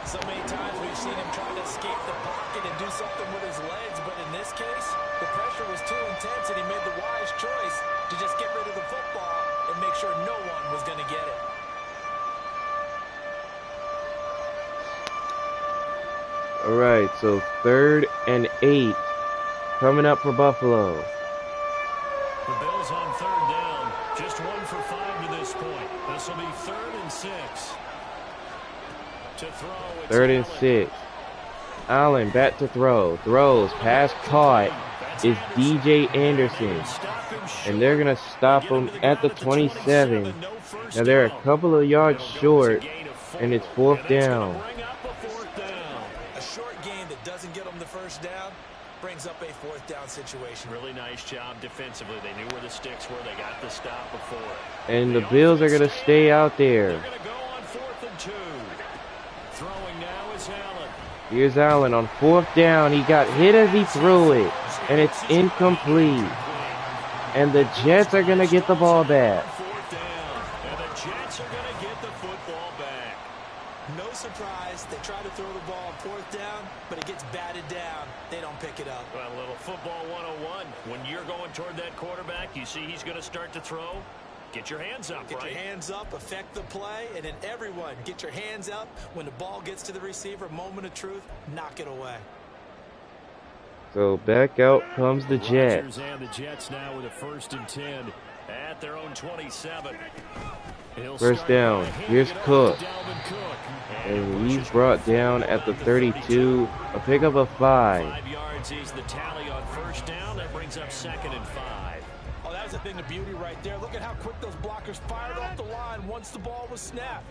[SPEAKER 4] So many times we've seen him trying to escape the pocket and do something with his legs, but in this case, the pressure was too intense and he made the wise choice to just get rid of the football and make sure no one was going to get it.
[SPEAKER 1] All right, so 3rd and 8 coming up for Buffalo.
[SPEAKER 3] The Bills on 3rd down. Just 1 for 5 to this point. This will be 3rd and 6. To throw.
[SPEAKER 1] 3rd and 6. Allen back to throw. Throws. Pass caught is DJ Anderson. And they're going to stop him at the 27. Now they're a couple of yards short, and it's 4th down.
[SPEAKER 5] A short game that doesn't get them the first down brings up a 4th down situation.
[SPEAKER 3] Really nice job defensively. They knew where the sticks were. They got the stop before.
[SPEAKER 1] And the Bills are going to stay out there.
[SPEAKER 3] They're going to go on 4th and 2. Throwing now is Allen.
[SPEAKER 1] Here's Allen on 4th down. He got hit as he threw it, and it's incomplete. And the Jets are going to get the ball back.
[SPEAKER 3] 4th down. And the Jets are going to get the football back.
[SPEAKER 5] No surprise, they try to throw the ball on 4th down, but it gets batted down. They don't pick it up.
[SPEAKER 3] Well, a little football 101. When you're going toward that quarterback, you see he's going to start to throw. Get your hands up,
[SPEAKER 5] Get
[SPEAKER 3] right?
[SPEAKER 5] your hands up, affect the play, and then everyone get your hands up. When the ball gets to the receiver, moment of truth, knock it away.
[SPEAKER 1] So back out comes the Jets.
[SPEAKER 3] Rodgers and the Jets now with a 1st and 10 at their own 27.
[SPEAKER 1] First down. Here's Cook. And he's brought down at the 32. A pickup of 5.
[SPEAKER 3] 5 yards is the tally on 1st down. That brings up 2nd and 5.
[SPEAKER 4] Oh, that was a thing of beauty right there. Look at how quick those blockers fired off the line once the ball was snapped.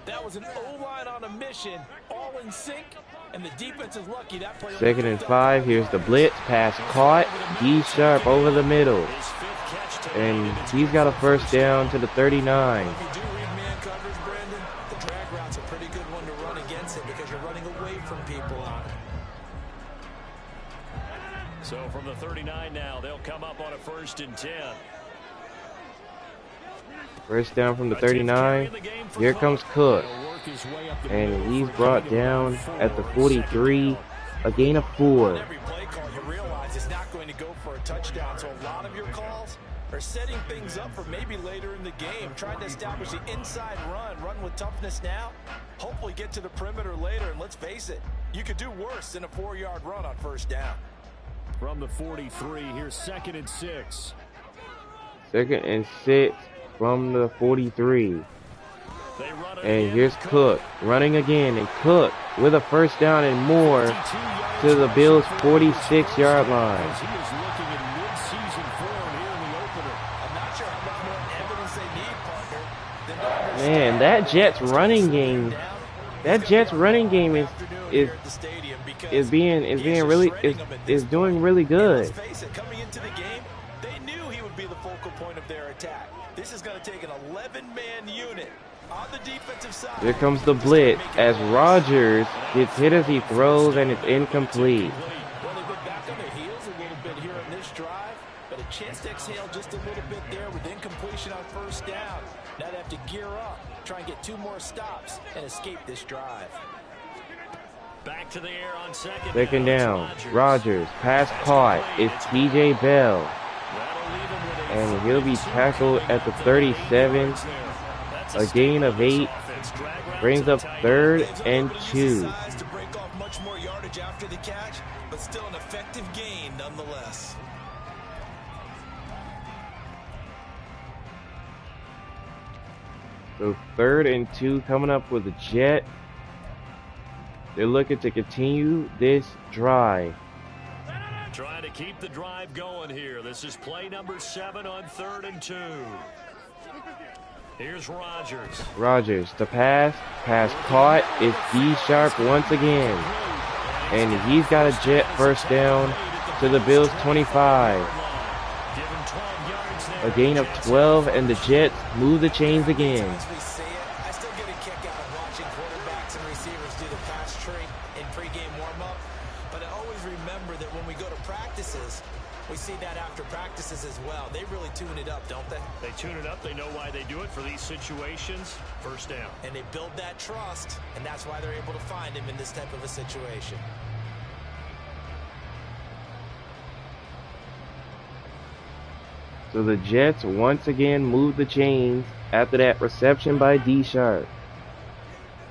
[SPEAKER 4] That was an O-line on a mission, all in sync, and the defense is lucky that play.
[SPEAKER 1] 2nd and 5. Here's the blitz. Pass caught. D Sharp over the middle. And he's got a first down to the 39.
[SPEAKER 5] If you do read man coverage, Brandon, the drag route's a pretty good one to run against it because you're running away from people on it.
[SPEAKER 3] So from the 39 now, they'll come up on a 1st and 10.
[SPEAKER 1] First down from the 39. Here comes Cook. And he's brought down at the 43. A gain of 4.
[SPEAKER 5] Every play call, you realize it's not going to go for a touchdown. So a lot of your calls are setting things up for maybe later in the game, trying to establish the inside run with toughness now, hopefully get to the perimeter later. And let's face it, you could do worse than a 4-yard run on 1st down.
[SPEAKER 3] From the 43, here's 2nd and 6.
[SPEAKER 1] 2nd and 6 from the 43. And here's Cook running again, and Cook with a 1st down and more to the Bills' 46-yard line.
[SPEAKER 3] He is looking in mid-season form here in the opener.
[SPEAKER 5] I'm not sure how much more evidence they need, partner, than to understand
[SPEAKER 1] Man, that Jets running game, is doing really good.
[SPEAKER 5] Let's face it, coming into the game, they knew he would be the focal point of their attack. This is going to take an 11-man unit on the defensive side.
[SPEAKER 1] Here comes the blitz as Rodgers gets hit as he throws, and it's incomplete.
[SPEAKER 5] Well, they've been back on their heels a little bit here on this drive, but a chance to exhale just a little bit there with incompletion on 1st down. Now they have to gear up, try and get 2 more stops, and escape this drive.
[SPEAKER 3] Back to the air on 2nd.
[SPEAKER 1] 2nd down. Rodgers, pass caught. It's T.J. Bell. And he'll be tackled at the 37. A gain of 8. Brings up 3rd and 2.
[SPEAKER 5] To break off much more yardage after the catch, but still an effective gain nonetheless.
[SPEAKER 1] So 3rd and 2 coming up with the Jet. They're looking to continue this drive.
[SPEAKER 3] Trying to keep the drive going here. This is play number 7 on 3rd and 2. Here's Rodgers.
[SPEAKER 1] Rodgers, the pass caught. It's D Sharp once again. And he's got a Jet 1st down to the Bills' 25. A gain of 12, and the Jets move the chains again.
[SPEAKER 5] I still get a kick out of watching quarterbacks and receivers do the pass tree in pregame warm-up, but I always remember that when we go to practices, we see that after practices as well. They really tune it up, don't they?
[SPEAKER 3] They tune it up. They know why they do it for these situations. 1st down.
[SPEAKER 5] And they build that trust, and that's why they're able to find him in this type of a situation.
[SPEAKER 1] So the Jets once again move the chains after that reception by D Sharp.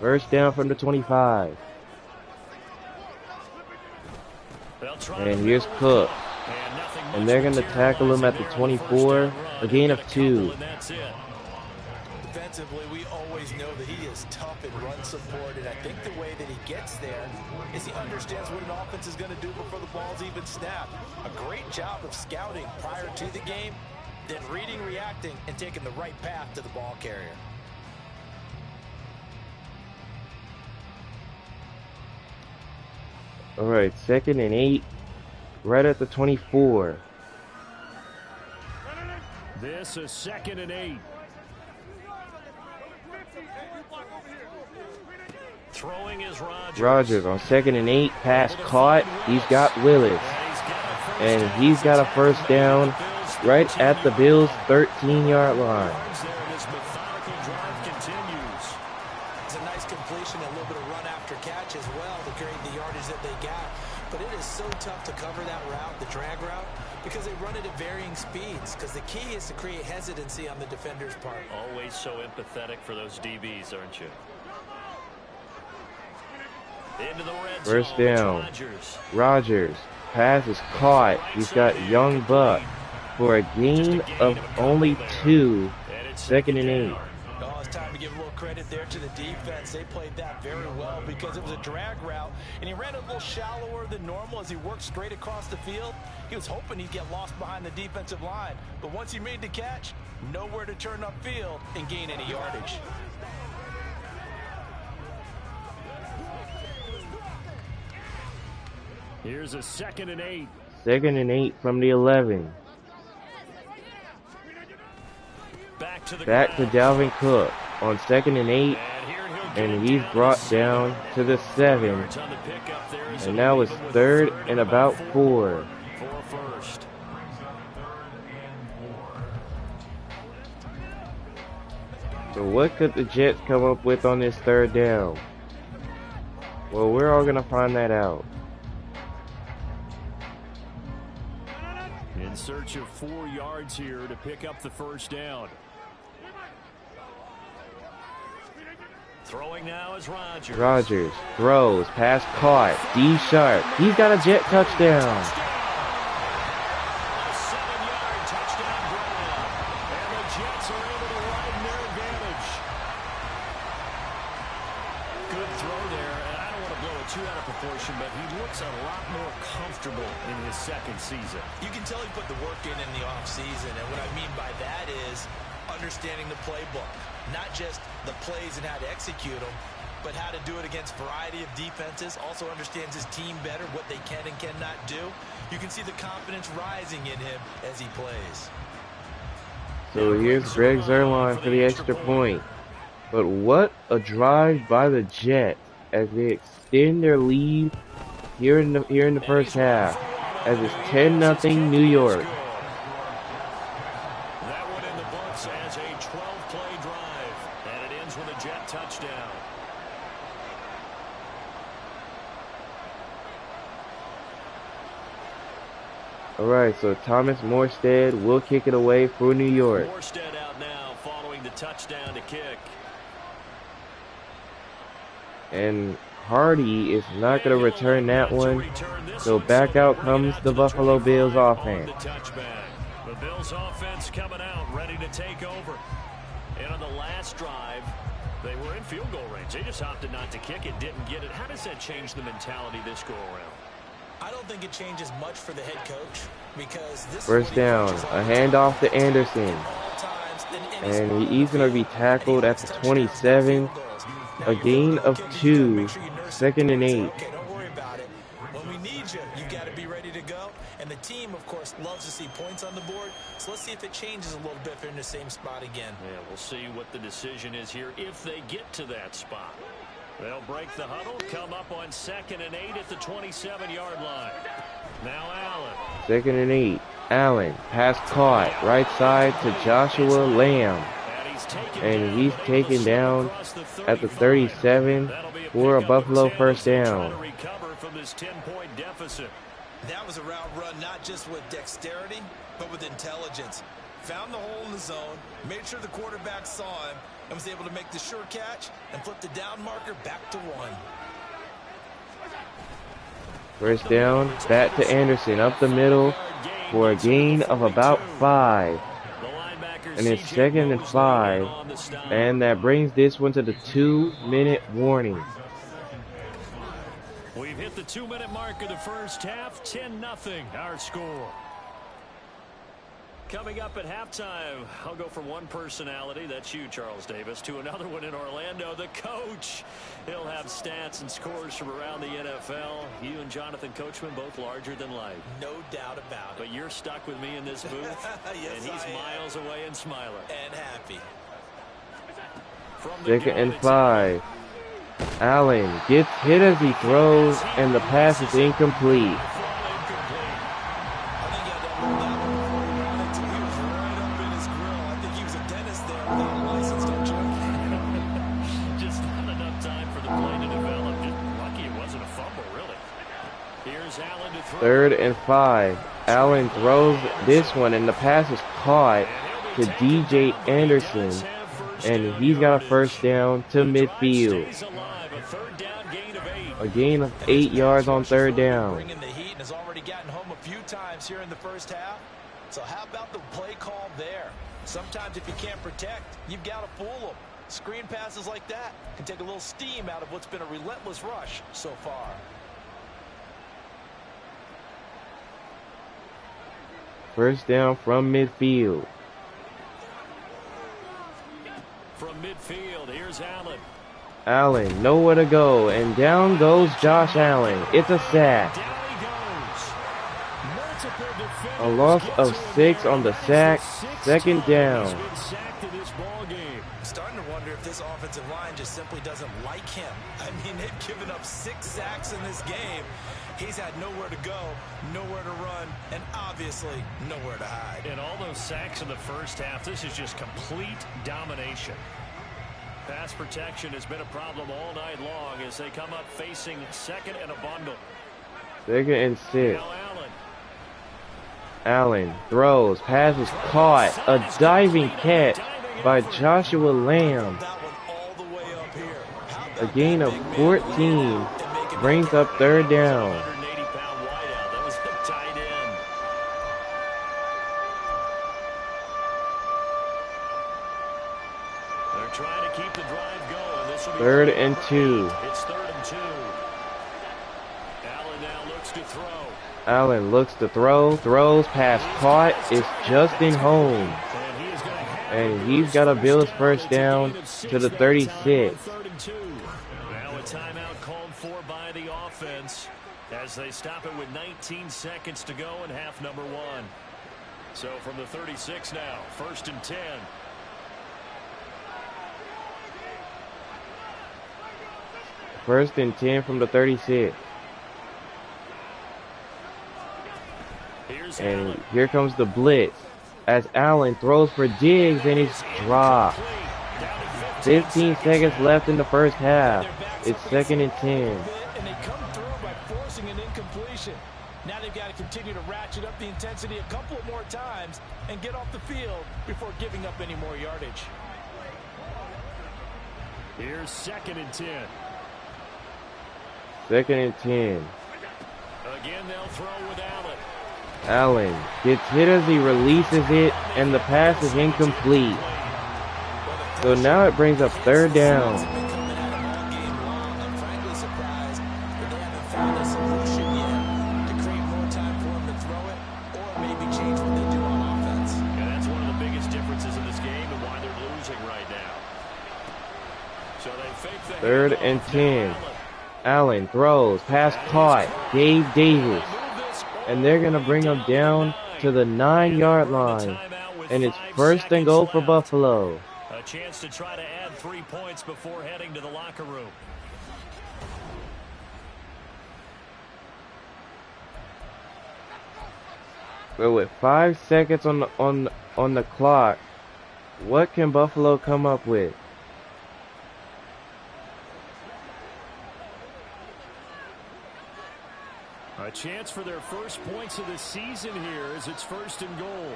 [SPEAKER 1] 1st down from the 25. And here's Cook. And they're going to tackle him at the 24. A gain of 2.
[SPEAKER 5] Defensively, we always know that he is tough in run support, and I think the way that he gets there is he understands what an offense is going to do before the ball's even snapped. A great job of scouting prior to the game, then reading, reacting, and taking the right path to the ball carrier.
[SPEAKER 1] All right, 2nd and 8, right at the 24.
[SPEAKER 3] This is 2nd and 8. Throwing is Rodgers.
[SPEAKER 1] Rodgers on 2nd and 8, pass caught. He's got Willis. And he's got a 1st down right at the Bills' 13-yard line.
[SPEAKER 5] It's a nice completion, a little bit of run after catch as well to create the yardage that they got. But it is so tough to cover that route, the drag route, because they run it at varying speeds, because the key is to create hesitancy on the defender's part.
[SPEAKER 3] Always so empathetic for those DBs, aren't you? Into the red
[SPEAKER 1] 1st
[SPEAKER 3] zone.
[SPEAKER 1] down. Rodgers. Pass is caught. He's got Young Buck for a gain of only 2. 2nd and 8.
[SPEAKER 5] Oh, it's time to give a little credit there to the defense. They played that very well because it was a drag route, and he ran a little shallower than normal as he worked straight across the field. He was hoping he'd get lost behind the defensive line, but once he made the catch, nowhere to turn upfield and gain any yardage.
[SPEAKER 3] Here's a 2nd and 8.
[SPEAKER 1] 2nd and 8 from the 11.
[SPEAKER 3] Back to
[SPEAKER 1] Dalvin Cook on 2nd and 8. And he's brought down to the 7. And now it's 3rd and about 4.
[SPEAKER 3] first.
[SPEAKER 1] So what could the Jets come up with on this third down? Well, we're all going to find that out.
[SPEAKER 3] In search of 4 yards here to pick up the first down. Throwing now is Rodgers.
[SPEAKER 1] Rodgers throws, pass caught, D Sharp. He's got a Jet touchdown.
[SPEAKER 3] A 7-yard touchdown grab. And the Jets are able to widen their advantage. Good throw there. And I don't want to blow it too out of proportion, but he looks a lot more comfortable in his second season.
[SPEAKER 5] You can tell he put the work in the offseason, and what I mean by that is understanding the playbook. Not just the plays and how to execute them, but how to do it against a variety of defenses. Also understands his team better, what they can and cannot do. You can see the confidence rising in him as he plays.
[SPEAKER 1] So here's Greg Zuerlein for the extra point. But what a drive by the Jets as they extend their lead here in the first half, as it's 10-0 New York.
[SPEAKER 3] That one in the books as a 12-play drive, and it ends with a Jet touchdown.
[SPEAKER 1] Alright, so Thomas Morstead will kick it away for New York.
[SPEAKER 3] Morstead out now following the touchdown to kick.
[SPEAKER 1] And Hardy is not going to return that one. So back out comes the Buffalo Bills offense.
[SPEAKER 3] The Bills offense coming out, ready to take over. And on the last drive, they were in field goal range. They just opted not to kick it, didn't get it. How does that change the mentality this go around?
[SPEAKER 5] I don't think it changes much for the head coach because this
[SPEAKER 1] first down, a handoff to Anderson. And he's going to be tackled at the 27. A gain of 2, 2nd and 8.
[SPEAKER 5] Okay, don't worry about it. When we need you, you got to be ready to go. And the team, of course, loves to see points on the board. So let's see if it changes a little bit if they're in the same spot again.
[SPEAKER 3] Yeah, we'll see what the decision is here if they get to that spot. They'll break the huddle, come up on 2nd and 8 at the 27-yard line. Now Allen.
[SPEAKER 1] 2nd and 8. Allen, pass caught, right side to Joshua Lamb. And he's taken down at the 37 for a Buffalo first down.
[SPEAKER 5] That was a route run not just with dexterity, but with intelligence. Found the hole in the zone, made sure the quarterback saw him, and was able to make the sure catch and flip the down marker back to 1.
[SPEAKER 1] First down, back to Anderson up the middle for a gain of about 5. And it's 2nd and 5. And that brings this one to the 2-minute warning.
[SPEAKER 3] We've hit the 2-minute mark of the first half. 10-0 our score. Coming up at halftime, I'll go from one personality, that's you, Charles Davis, to another one in Orlando, the coach. He'll have stats and scores from around the NFL. You and Jonathan Coachman, both larger than life.
[SPEAKER 5] No doubt about it.
[SPEAKER 3] But you're stuck with me in this booth,
[SPEAKER 5] yes,
[SPEAKER 3] and he's miles away and smiling.
[SPEAKER 5] And happy.
[SPEAKER 1] 2nd and 5. Allen gets hit as he throws, and the pass is incomplete.
[SPEAKER 3] Just not enough time for the play to develop. Just lucky it wasn't a fumble, really. Here's Allen to throw.
[SPEAKER 1] 3rd and 5. Allen throws this one, and the pass is caught to DJ Anderson. And he's got a first down to midfield. A gain of 8 yards on 3rd down.
[SPEAKER 5] Bringing the heat and has already gotten home a few times here in the first half. So how about the play call there? Sometimes if you can't protect, you've got to fool them. Screen passes like that can take a little steam out of what's been a relentless rush so far.
[SPEAKER 1] First down from midfield.
[SPEAKER 3] From midfield, here's Allen.
[SPEAKER 1] Allen, nowhere to go, and down goes Josh Allen. It's a sack. A loss of 6 on the sack. 2nd down.
[SPEAKER 5] I'm starting to wonder if this offensive line just simply doesn't like him. I mean, they've given up 6 6 sacks in this game. He's had nowhere to go, nowhere to run, and obviously nowhere to hide.
[SPEAKER 3] And all those sacks in the first half, this is just complete domination. Pass protection has been a problem all night long as they come up facing second and a bundle.
[SPEAKER 1] 2nd and 6.
[SPEAKER 3] Now Allen.
[SPEAKER 1] Allen throws, pass is caught, a diving catch by Joshua Lamb.
[SPEAKER 5] That one all the way up here. How
[SPEAKER 1] A
[SPEAKER 5] about
[SPEAKER 1] gain
[SPEAKER 5] that
[SPEAKER 1] of
[SPEAKER 5] big man
[SPEAKER 1] 14
[SPEAKER 5] and make it
[SPEAKER 1] brings up 3rd down.
[SPEAKER 3] 180-pound wideout. That was the tight end. They're trying to keep the drive going. This will be
[SPEAKER 1] 3rd and 2.
[SPEAKER 3] It's 3rd and 2. Allen now looks to throw.
[SPEAKER 1] Allen looks to throw, throws, pass caught, it's Justin Holmes.
[SPEAKER 3] And he is going to have
[SPEAKER 1] And he's got to build his first down to the 36.
[SPEAKER 3] 3rd and 2. Now a timeout called for by the offense as they stop it with 19 seconds to go in half number 1. So from the 36 now, 1st and 10.
[SPEAKER 1] First and 10 from the 36.
[SPEAKER 3] Here's
[SPEAKER 1] And
[SPEAKER 3] Allen.
[SPEAKER 1] here comes the blitz as Allen throws for Diggs and it's dropped. 15 seconds left in the first half. It's 2nd and 10.
[SPEAKER 4] And they come through by forcing an incompletion. Now they've got to continue to ratchet up the intensity a couple of more times and get off the field before giving up any more yardage.
[SPEAKER 3] Here's 2nd and 10.
[SPEAKER 1] 2nd and 10.
[SPEAKER 3] Again, they'll throw with Allen.
[SPEAKER 1] Allen gets hit as he releases it, and the pass is incomplete. So now it brings up 3rd down.
[SPEAKER 5] been coming at him all game long. I'm frankly surprised that they haven't found a solution yet to create more time for him to throw it or maybe change what they do on offense.
[SPEAKER 3] And that's one of the biggest differences in this game and why they're losing right now. So they fake the
[SPEAKER 1] 3rd
[SPEAKER 3] handoff.
[SPEAKER 1] and 10.
[SPEAKER 3] Now
[SPEAKER 1] Allen throws, pass caught, Gabe Davis. And they're going to bring him down to the 9-yard line. And it's 1st and goal for Buffalo.
[SPEAKER 3] A chance to try to add 3 points before heading to the locker room.
[SPEAKER 1] Well, with 5 seconds on the clock, what can Buffalo come up with?
[SPEAKER 3] A chance for their first points of the season here as it's 1st and goal.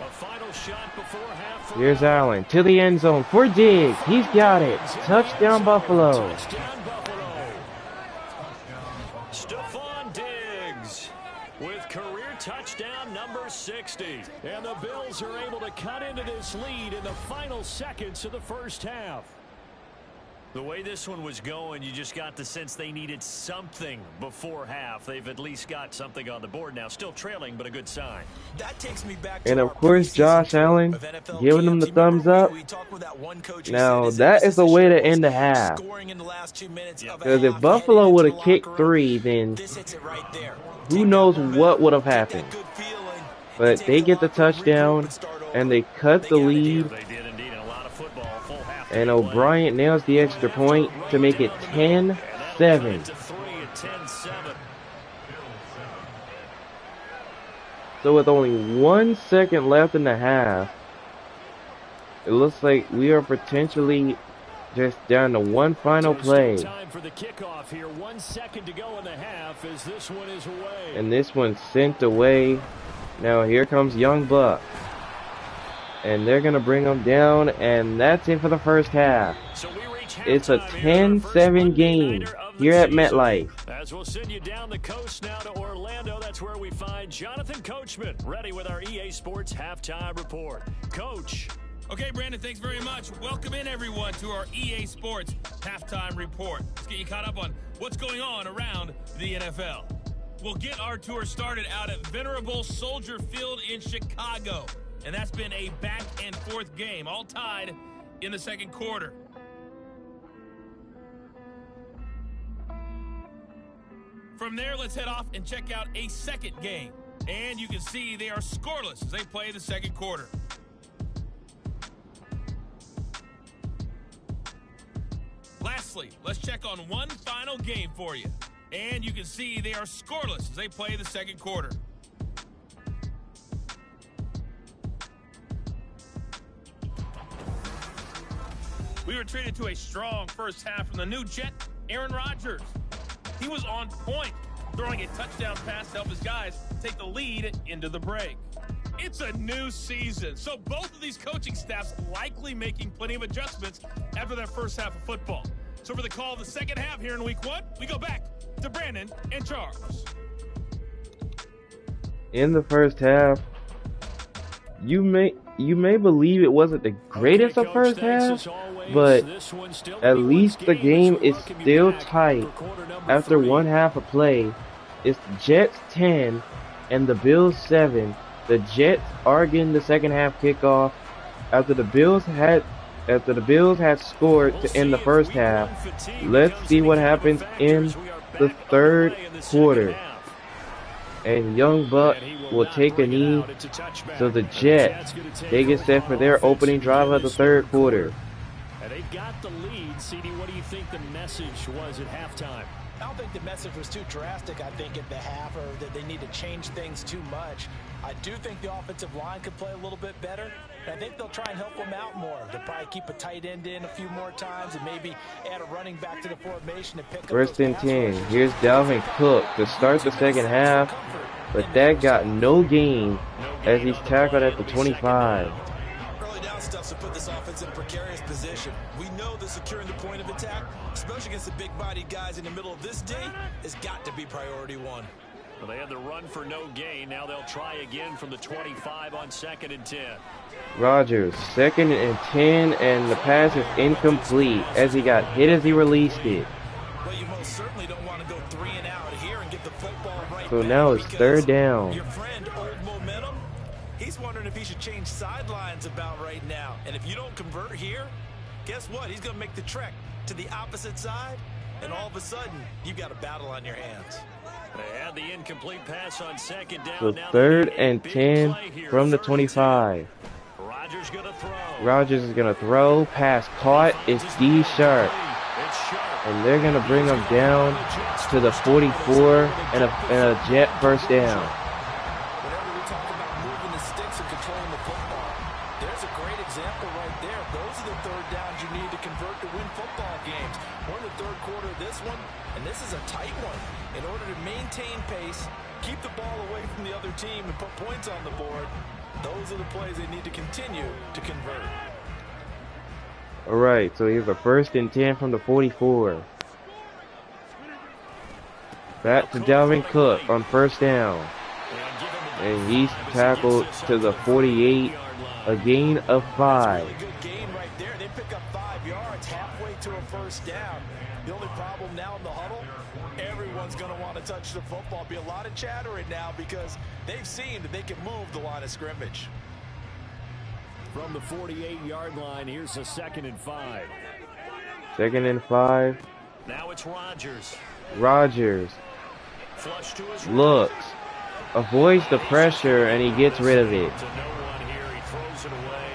[SPEAKER 3] A final shot before half.
[SPEAKER 1] Here's Allen to the end zone for Diggs. He's got it. Touchdown Buffalo.
[SPEAKER 3] Touchdown Buffalo. Stephon Diggs with career touchdown number 60. And the Bills are able to cut into this lead in the final seconds of the first half. The way this one was going, you just got the sense they needed something before half. They've at least got something on the board now. Still trailing, but a good sign.
[SPEAKER 5] That takes me back to
[SPEAKER 1] And of
[SPEAKER 5] our
[SPEAKER 1] course,
[SPEAKER 5] preseason
[SPEAKER 1] Josh
[SPEAKER 5] tour
[SPEAKER 1] Allen
[SPEAKER 5] of NFL
[SPEAKER 1] giving them the
[SPEAKER 5] games. You remember
[SPEAKER 1] thumbs up.
[SPEAKER 5] we talked with that one coach who
[SPEAKER 1] Now,
[SPEAKER 5] said
[SPEAKER 1] that is the way to end the
[SPEAKER 5] was
[SPEAKER 1] half.
[SPEAKER 5] scoring in the last 2 minutes of a
[SPEAKER 1] Because if
[SPEAKER 5] half,
[SPEAKER 1] Buffalo
[SPEAKER 5] heading
[SPEAKER 1] would
[SPEAKER 5] into
[SPEAKER 1] have
[SPEAKER 5] the
[SPEAKER 1] kicked
[SPEAKER 5] locker room.
[SPEAKER 1] 3, then
[SPEAKER 5] This hits it right there.
[SPEAKER 1] who
[SPEAKER 5] Take
[SPEAKER 1] knows
[SPEAKER 5] that
[SPEAKER 1] what
[SPEAKER 5] momentum,
[SPEAKER 1] would have
[SPEAKER 5] get that
[SPEAKER 1] happened.
[SPEAKER 5] good feeling,
[SPEAKER 1] But
[SPEAKER 5] and take
[SPEAKER 1] they get the
[SPEAKER 5] locker room, regroup,
[SPEAKER 1] touchdown,
[SPEAKER 5] and start over.
[SPEAKER 1] and they cut the
[SPEAKER 5] They got it
[SPEAKER 1] lead.
[SPEAKER 5] here.
[SPEAKER 3] They did indeed, and a lot of football, full half.
[SPEAKER 1] And O'Brien nails the extra point to make it 10-7.
[SPEAKER 3] To 3 at 10-7.
[SPEAKER 1] So with only 1 second left in the half, it looks like we are potentially just down to one final play.
[SPEAKER 3] Time for the kickoff here. 1 second to go in the half as this one is away.
[SPEAKER 1] And this one's sent away. Now here comes Young Buck. And they're going to bring them down, and that's it for the first half.
[SPEAKER 3] So we reach
[SPEAKER 1] It's a
[SPEAKER 3] halftime here on the first
[SPEAKER 1] 10-7
[SPEAKER 3] Monday
[SPEAKER 1] game
[SPEAKER 3] nighter of the
[SPEAKER 1] here at
[SPEAKER 3] season.
[SPEAKER 1] MetLife.
[SPEAKER 3] As we'll send you down the coast now to Orlando, that's where we find Jonathan Coachman, ready with our EA Sports Halftime Report. Coach.
[SPEAKER 2] Okay, Brandon, thanks very much. Welcome in, everyone, to our EA Sports Halftime Report. Let's get you caught up on what's going on around the NFL. We'll get our tour started out at Venerable Soldier Field in Chicago. And that's been a back-and-forth game, all tied in the second quarter. From there, let's head off and check out a second game. And you can see they are scoreless as they play the second quarter. Lastly, closely. Let's check on one final game for you. And you can see they are scoreless as they play the second quarter. We were treated to a strong first half from the new Jet, Aaron Rodgers. He was on point, throwing a touchdown pass to help his guys take the lead into the break. It's a new season, so both of these coaching staffs likely making plenty of adjustments after that first half of football. So for the call of the second half here in week 1, we go back to Brandon and Charles.
[SPEAKER 1] In the first half, you may believe it wasn't the greatest of first half, but at least the game is still tight after one half of play. It's the Jets 10 and the Bills 7. The Jets are getting the second half kickoff after the Bills had scored to end the first half. Let's see what happens in the third quarter. And Young Buck will take a knee. So the Jets, they get set for their opening drive of the third quarter.
[SPEAKER 3] And they've got the lead. CD, what do you think the message was at halftime?
[SPEAKER 4] I don't think the message was too drastic, I think, at the half, or that they need to change things too much. I do think the offensive line could play a little bit better. And I think they'll try and help them out more. They'll probably keep a tight end in a few more times and maybe add a running back to the formation to pick up.
[SPEAKER 1] First and 10. Here's Dalvin Cook to start the second half, but that got no gain as he's tackled at the 25.
[SPEAKER 5] Early down stuff to put this offense in a precarious position. We know that securing the point of attack, especially against the big-bodied guys in the middle of this day, has got to be priority one.
[SPEAKER 3] Well, they had the run for no gain. Now they'll try again from the 25 on 2nd and 10.
[SPEAKER 1] Rodgers, 2nd and 10, and the pass is incomplete as he got hit as he released it.
[SPEAKER 5] Well, you most certainly don't want to go 3 and out here and get the football right
[SPEAKER 1] So
[SPEAKER 5] back,
[SPEAKER 1] now it's third down.
[SPEAKER 5] Your friend, Old Momentum, he's wondering if he should change sidelines about right now. And if you don't convert here, guess what? He's going to make the trek to the opposite side, and all of a sudden, you've got a battle on your hands.
[SPEAKER 3] They had the incomplete pass on 2nd down.
[SPEAKER 1] So
[SPEAKER 3] Now
[SPEAKER 1] 3rd and 10 from the 25.
[SPEAKER 3] Rodgers gonna throw.
[SPEAKER 1] Rodgers is going to throw. Pass caught. It's D Sharp. And they're going to bring him down to the 44 and a Jet first down.
[SPEAKER 4] Whenever we talk about moving the sticks and controlling the football, there's a great example right there. Those are the third downs you need to convert to win football games. We're in the third quarter of this one, and this is a tight one. In order to maintain pace, keep the ball away from the other team, and put points on the board, those are the plays they need to continue to convert.
[SPEAKER 1] Alright, so here's a 1st and 10 from the 44. Back to Dalvin Cook on 1st down. And he's tackled to the 48, a gain of 5.
[SPEAKER 4] Really good gain right there. They pick up 5 yards halfway to a first down. The only problem now in the huddle, everyone's going to want to touch the football. Be a lot of chattering now because they've seen that they can move the line of scrimmage.
[SPEAKER 3] From the 48-yard line, here's a 2nd and 5.
[SPEAKER 1] 2nd and 5.
[SPEAKER 3] Now it's Rodgers.
[SPEAKER 1] Rodgers
[SPEAKER 3] Flush to his
[SPEAKER 1] looks, avoids the pressure, and he gets rid of it.
[SPEAKER 3] To no one here. He throws it away,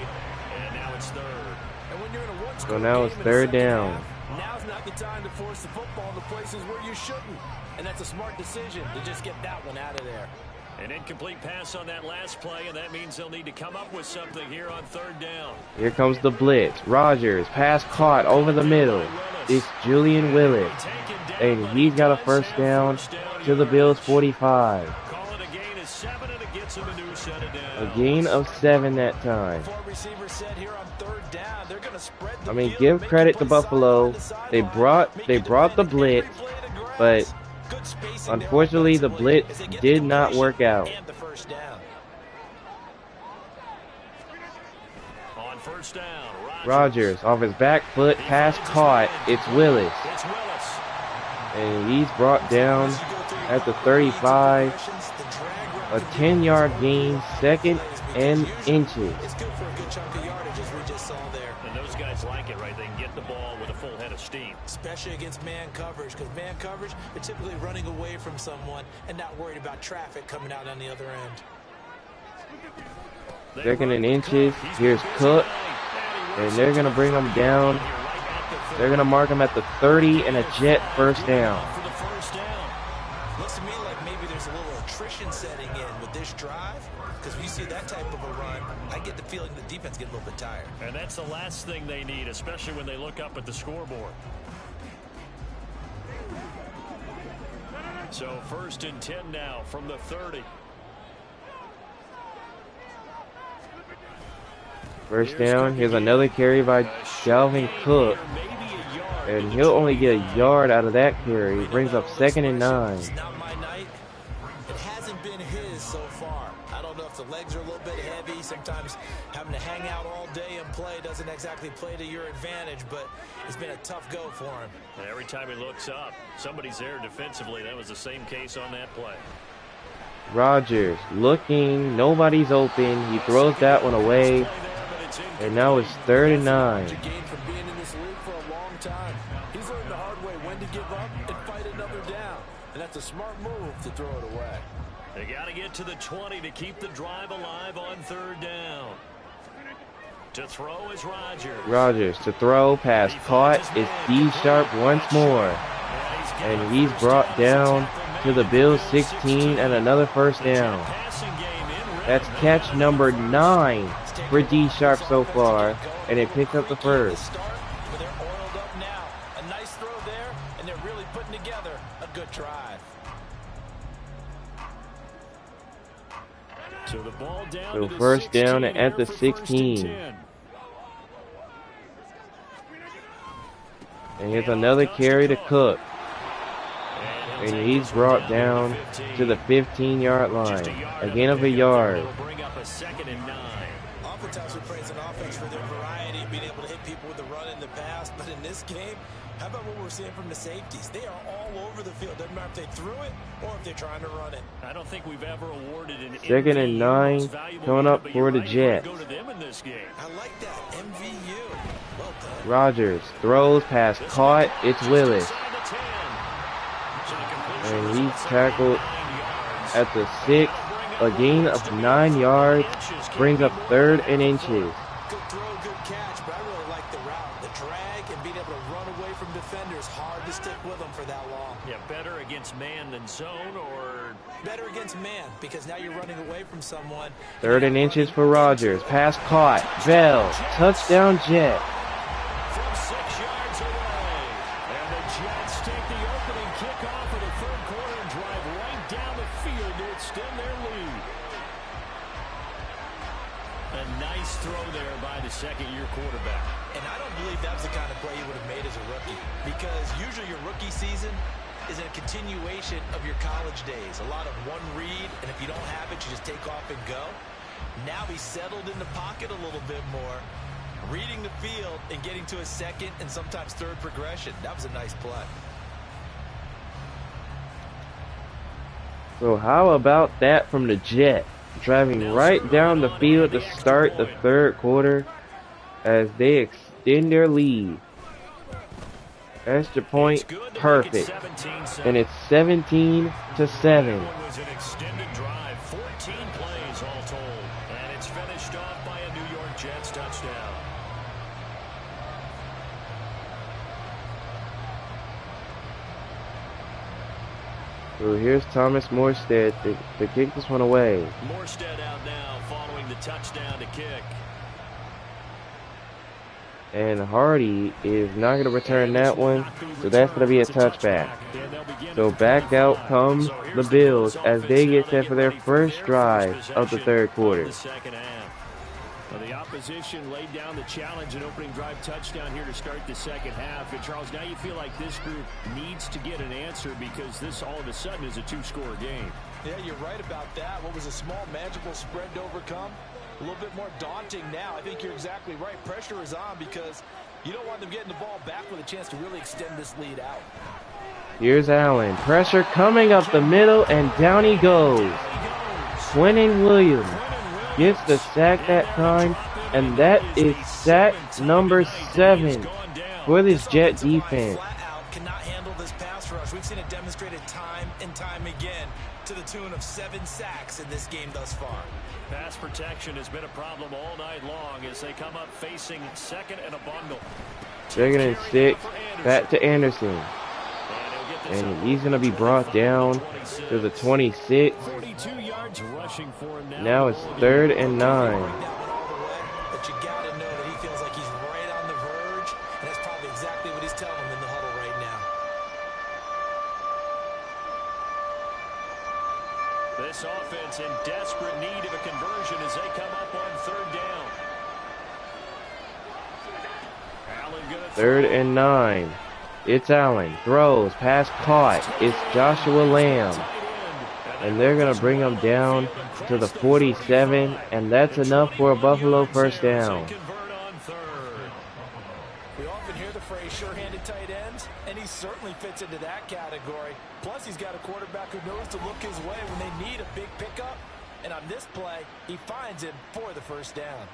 [SPEAKER 3] and now it's 3rd.
[SPEAKER 4] And when you're in a one-score
[SPEAKER 1] So now
[SPEAKER 4] game
[SPEAKER 1] it's
[SPEAKER 4] in the
[SPEAKER 1] 3rd
[SPEAKER 4] second
[SPEAKER 1] down.
[SPEAKER 4] half, now's not the time to force the football in the places where you shouldn't. And that's a smart decision to just get that one out of there.
[SPEAKER 3] An incomplete pass on that last play, and that means they'll need to come up with something here on 3rd down.
[SPEAKER 1] Here comes the blitz. Rodgers, pass caught over the middle. It's Julian Willis. And he's got a first down to the Bills 45.
[SPEAKER 3] Call it a gain of 7, and it gets him a new set of downs.
[SPEAKER 1] A gain of 7 that time.
[SPEAKER 4] Four receivers set here on 3rd down. They're going to spread the
[SPEAKER 1] I mean,
[SPEAKER 4] field,
[SPEAKER 1] give
[SPEAKER 4] make
[SPEAKER 1] credit
[SPEAKER 4] you
[SPEAKER 1] to
[SPEAKER 4] play
[SPEAKER 1] Buffalo.
[SPEAKER 4] sideline to
[SPEAKER 1] They
[SPEAKER 4] sideline,
[SPEAKER 1] brought the
[SPEAKER 4] make it
[SPEAKER 1] blitz,
[SPEAKER 4] every play to grass.
[SPEAKER 1] but
[SPEAKER 4] Good spacing
[SPEAKER 1] unfortunately the
[SPEAKER 4] there
[SPEAKER 1] blitz
[SPEAKER 4] as they get
[SPEAKER 1] did
[SPEAKER 4] the
[SPEAKER 1] not
[SPEAKER 4] conversion
[SPEAKER 1] work out.
[SPEAKER 4] and the first down.
[SPEAKER 3] On 1st down,
[SPEAKER 1] Rodgers off his back foot, pass caught. It's Willis.
[SPEAKER 3] It's Willis.
[SPEAKER 1] And he's brought down at the 35. A 10-yard gain, 2nd and inches.
[SPEAKER 4] It's good for a good chunk of yardage, as we just saw there.
[SPEAKER 3] And those guys like it, right? They can get the ball with a full head of steam.
[SPEAKER 4] Especially against man coverage, because man coverage, they're typically running away from someone and not worried about traffic coming out on the other end.
[SPEAKER 1] 2nd and inches. Here's Cook. And they're going to bring him down They're going to mark him at the 30 and a Jet first down.
[SPEAKER 5] Looks to me like maybe there's a little attrition setting in with this drive, because when you see that type of a run, I get the feeling the defense get a little bit tired.
[SPEAKER 3] And that's the last thing they need, especially when they look up at the scoreboard. So 1st and 10 now from the 30.
[SPEAKER 1] First down. Here's another carry by Dalvin Cook. And he'll only get a yard out of that carry. He brings up 2nd and 9.
[SPEAKER 5] It's not my night. It hasn't been his so far. I don't know if the legs are a little bit heavy. Sometimes having to hang out all day and play doesn't exactly play to your advantage, but it's been a tough go for him.
[SPEAKER 3] And every time he looks up, somebody's there defensively. That was the same case on that play.
[SPEAKER 1] Rodgers looking. Nobody's open. He throws that one away. And now it's 3rd and 9.
[SPEAKER 4] He's learned the hard way when to give up and fight another down. And that's a smart move to throw it away.
[SPEAKER 3] They got to get to the 20 to keep the drive alive on 3rd down. To throw is Rodgers.
[SPEAKER 1] Rodgers to throw. Pass caught. It's D Sharp once more. And he's brought down to the Bills 16 and another first down. That's catch number 9 for D Sharp so far. And it picks up the first.
[SPEAKER 3] So the ball down
[SPEAKER 1] So
[SPEAKER 3] to the
[SPEAKER 1] first down
[SPEAKER 3] 16
[SPEAKER 1] at the
[SPEAKER 3] here for
[SPEAKER 1] 16.
[SPEAKER 3] 1st and 10.
[SPEAKER 1] And here's another carry to Cook. And he's brought down to the 15-yard line. A gain of a yard.
[SPEAKER 3] Bring up a 2nd and 9.
[SPEAKER 5] Oftentimes we praise an offense for their variety, being able to hit people with the run in the pass. But in this game, how about what we're seeing from the safeties? They are all over the field. Doesn't matter if they threw it or if they're trying to run it.
[SPEAKER 3] I don't think we've ever awarded an
[SPEAKER 1] 2nd and 9 coming up for the Jets.
[SPEAKER 3] Go to them in this game.
[SPEAKER 5] I like that. MVU. Well done.
[SPEAKER 1] Rodgers throws, pass caught. It's Willis. And he's tackled at the 6. A gain of 9 yards. Brings up 3rd and inches.
[SPEAKER 5] Good throw, good catch, but I really like the route. The drag and being able to run away from defenders. Hard to stick with them for that long.
[SPEAKER 3] Yeah, better against man than zone, or
[SPEAKER 5] better against man, because now you're running away from someone.
[SPEAKER 1] 3rd and inches for Rodgers. Pass caught. Bell. Touchdown Jet.
[SPEAKER 3] from 6 yards away. And the Jets take the opening kickoff of the 3rd quarter and drive right down the field to extend their lead. A nice throw there by the 2nd-year quarterback.
[SPEAKER 5] And I don't believe that was the kind of play he would have made as a rookie, because usually your rookie season is a continuation of your college days. A lot of one read, and if you don't have it, you just take off and go. Now he's settled in the pocket a little bit more, reading the field and getting to a 2nd and sometimes 3rd progression. That was a nice play.
[SPEAKER 1] So how about that from the Jets? Driving right down the field to start the 3rd quarter as they extend their lead. Extra point, perfect. And it's 17-7.
[SPEAKER 3] Was an extended drive, 14 plays all told, and it's finished off by a New York Jets touchdown.
[SPEAKER 1] So here's Thomas Morstead to kick this one away.
[SPEAKER 3] Morstead out now following the touchdown to kick.
[SPEAKER 1] And Hardy is not going to return that one, so that's going to be a touchback. So back out come the Bills as they get set for their first drive of the 3rd quarter.
[SPEAKER 3] The opposition laid down the challenge and opening drive touchdown here to start the 2nd half. And Charles, now you feel like this group needs to get an answer because this all of a sudden is a 2-score game.
[SPEAKER 4] Yeah, you're right about that. What was a small, manageable spread to overcome? A little bit more daunting now. I think you're exactly right. Pressure is on because you don't want them getting the ball back with a chance to really extend this lead out.
[SPEAKER 1] Here's Allen. Pressure coming up the middle, and down he goes. Quinnen Williams gets the sack that time, and that is sack number 7 for this Jet defense.
[SPEAKER 5] Flat out cannot handle this pass rush. We've seen it demonstrated time and time again to the tune of 7 sacks in this game thus far.
[SPEAKER 3] Pass protection has been a problem all night long as they come up facing 2nd and a bundle.
[SPEAKER 1] Second and 6. Back to Anderson. And he's going to be brought down to the 26. Now it's 3rd and 9.
[SPEAKER 5] But you got to know that he feels like he's right on the verge, and that's probably exactly what he's telling him in the huddle right now.
[SPEAKER 3] This offense in desperate need of a conversion as they come up on 3rd down.
[SPEAKER 1] 3rd and 9. It's Allen. Throws. Pass caught. It's Joshua Lamb. And they're going to bring him down to the 47. And that's enough for a Buffalo first down.
[SPEAKER 4] We often hear the phrase sure-handed tight ends, and he certainly fits into that category. Plus, he's got a quarterback who knows to look his way when they need a big pickup. And on this play, he finds him for the first down.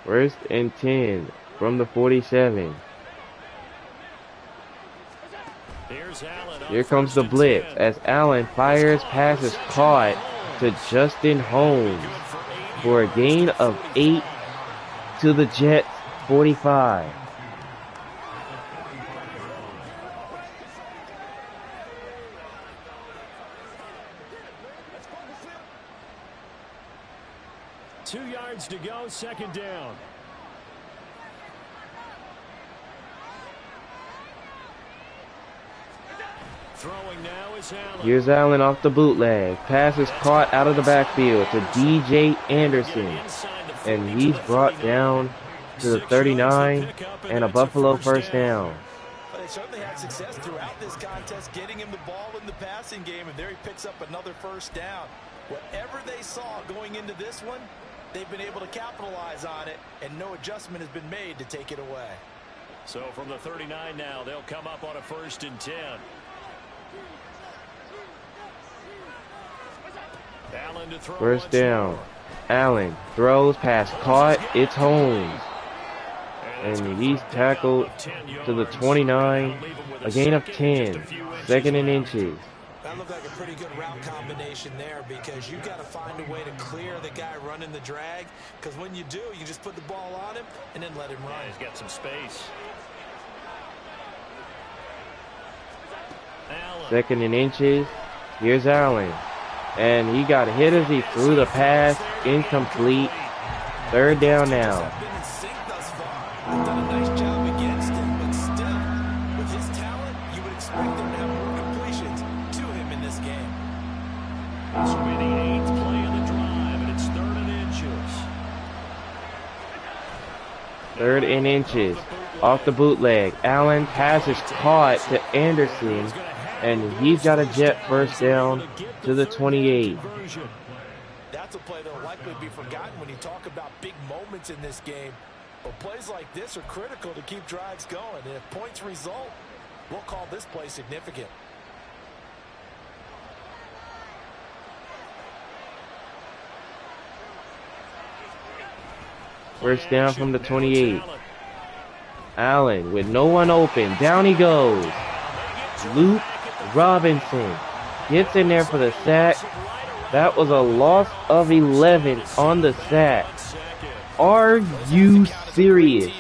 [SPEAKER 1] First and 10 from the 47. Here comes the blitz as Allen fires, passes caught to Justin Holmes for a gain of 8 to the Jets 45.
[SPEAKER 3] To go, 2nd down. Throwing now is Allen.
[SPEAKER 1] Here's Allen off the bootleg. Pass is caught out of the backfield to DJ Anderson. And he's brought down to the 39 and a Buffalo first down.
[SPEAKER 5] They certainly had success throughout this contest, getting him the ball in the passing game, and there he picks up another first down. Whatever they saw going into this one, they've been able to capitalize on it, and no adjustment has been made to take it away.
[SPEAKER 3] So from the 39 now, they'll come up on a 1st and 10. Allen to throw.
[SPEAKER 1] First down. Allen throws, pass caught. It's Holmes. And he's tackled to the 29. A gain of 10. 2nd and inches.
[SPEAKER 5] That looked like a pretty good route combination there because you've got to find a way to clear the guy running the drag, because when you do, you just put the ball on him and then let him run.
[SPEAKER 3] Yeah, he's got some space. Allen.
[SPEAKER 1] 2nd and inches. Here's Allen. And he got hit as he threw the pass. Incomplete. 3rd down now.
[SPEAKER 5] Been in sync thus far. Done a nice job against him, but still, with his talent, you would expect him to have more completions to him in this game.
[SPEAKER 3] This will be the 8th play of the drive, and it's 3rd and inches.
[SPEAKER 1] 3rd and inches. Off the bootleg. Allen passes caught to Anderson. And he's got a Jet first down to the 28.
[SPEAKER 5] That's a play that will likely be forgotten when you talk about big moments in this game. But plays like this are critical to keep drives going. And if points result, we'll call this play significant.
[SPEAKER 1] First down from the 28. Allen with no one open. Down he goes. Luke Robinson gets in there for the sack. That was a loss of 11 on the sack. Are you serious?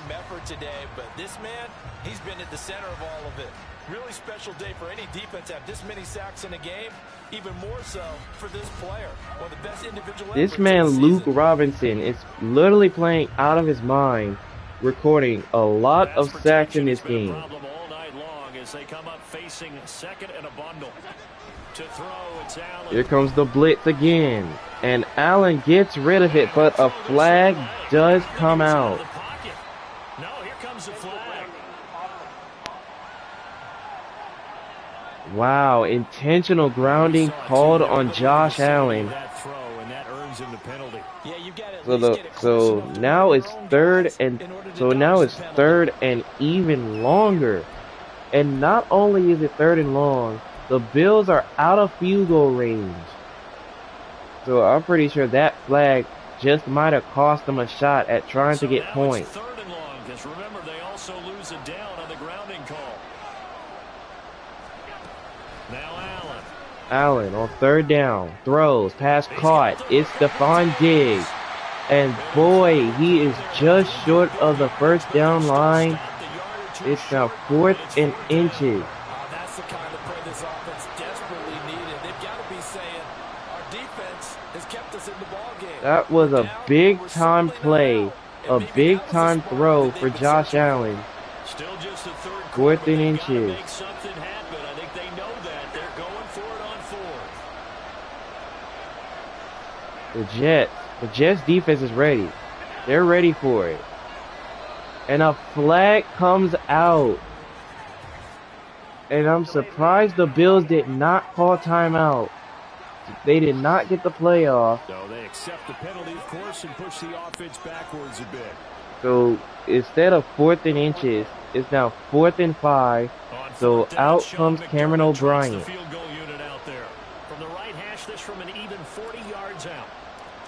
[SPEAKER 5] But this man, he's been at the center of all of it. Really special day for any defense to have this many sacks in a game. Even more so for this player. One of the best individual
[SPEAKER 1] This man, Luke Robinson, is literally playing out of his mind, recording a lot of sacks in this game.
[SPEAKER 3] They come up facing 2nd and a bundle. To throw, it's Allen.
[SPEAKER 1] Here comes the blitz again. And Allen gets rid of it, but a flag does come out.
[SPEAKER 3] No, here comes the flag.
[SPEAKER 1] Wow, intentional grounding called on Josh Allen.
[SPEAKER 3] That throw, and that earns him the penalty.
[SPEAKER 5] Yeah, you got
[SPEAKER 1] So now it's 3rd and even longer. And not only is it 3rd and long, the Bills are out of field goal range. So I'm pretty sure that flag just might have cost them a shot at trying to get points.
[SPEAKER 3] 3rd and long, because remember, they also lose a down on the grounding call. Now
[SPEAKER 1] Allen on third down. Throws. Pass caught. It's Stephon Diggs. And boy, he is just short of the first down line. It's now 4th and inches.
[SPEAKER 4] That's the kind of play this offense desperately needed. They've got to be saying, our defense has kept us in the ballgame.
[SPEAKER 1] That was a big-time play. A big-time throw for Josh Allen.
[SPEAKER 3] Still just the third
[SPEAKER 1] 4th
[SPEAKER 3] quarter.
[SPEAKER 1] and
[SPEAKER 3] They've gotta
[SPEAKER 1] inches.
[SPEAKER 3] make something happen. I think they know that. They're going for it on 4th.
[SPEAKER 1] The Jets defense is ready. They're ready for it. And a flag comes out. And I'm surprised the Bills did not call timeout. They did not get the play off.
[SPEAKER 3] So they accept the penalty, of course, and push the offense backwards a bit.
[SPEAKER 1] So instead of 4th and inches, it's now 4th and 5.
[SPEAKER 3] On
[SPEAKER 1] So
[SPEAKER 3] 4th down,
[SPEAKER 1] out
[SPEAKER 3] Sean
[SPEAKER 1] comes Cameron
[SPEAKER 3] McDermott tries
[SPEAKER 1] O'Brien.
[SPEAKER 3] the field goal unit out there. From the right hash, this from an even 40 yards out.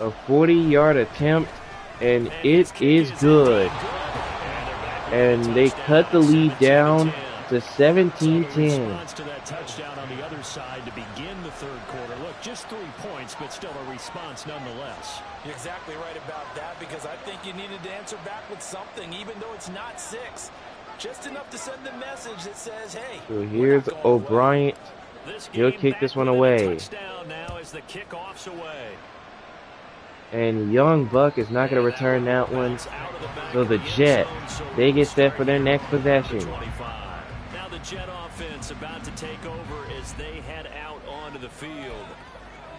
[SPEAKER 1] A 40-yard attempt, and it is good. And they cut the lead down to 17-10.
[SPEAKER 3] Response to that touchdown on the other side to begin the third quarter. Look, just 3 points, but still a response nonetheless.
[SPEAKER 4] You're exactly right about that, because I think you needed to answer back with something, even though it's not 6. Just enough to send the message that says, hey.
[SPEAKER 1] So here's O'Brien. He'll kick this one away.
[SPEAKER 3] Touchdown now as the kickoff's away.
[SPEAKER 1] And Young Buck is not going to return that one. So the Jets, they get set for their next possession.
[SPEAKER 3] Now the Jet offense about to take over as they head out onto the field.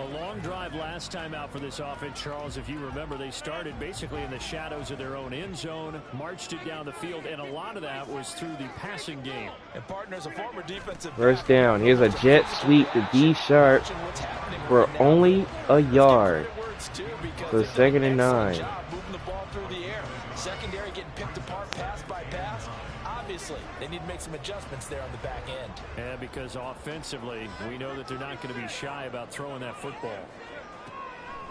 [SPEAKER 3] A long drive last time out for this offense, Charles. If you remember, they started basically in the shadows of their own end zone, marched it down the field, and a lot of that was through the passing game.
[SPEAKER 4] And partners, a former defensive
[SPEAKER 1] First down. Here's a jet sweep to D Sharp for only a yard. So 2nd and 9.
[SPEAKER 4] Moving the ball through the air. Secondary getting picked apart pass by pass. Obviously, they need to make some adjustments there on the back end.
[SPEAKER 3] And because offensively, we know that they're not going to be shy about throwing that football.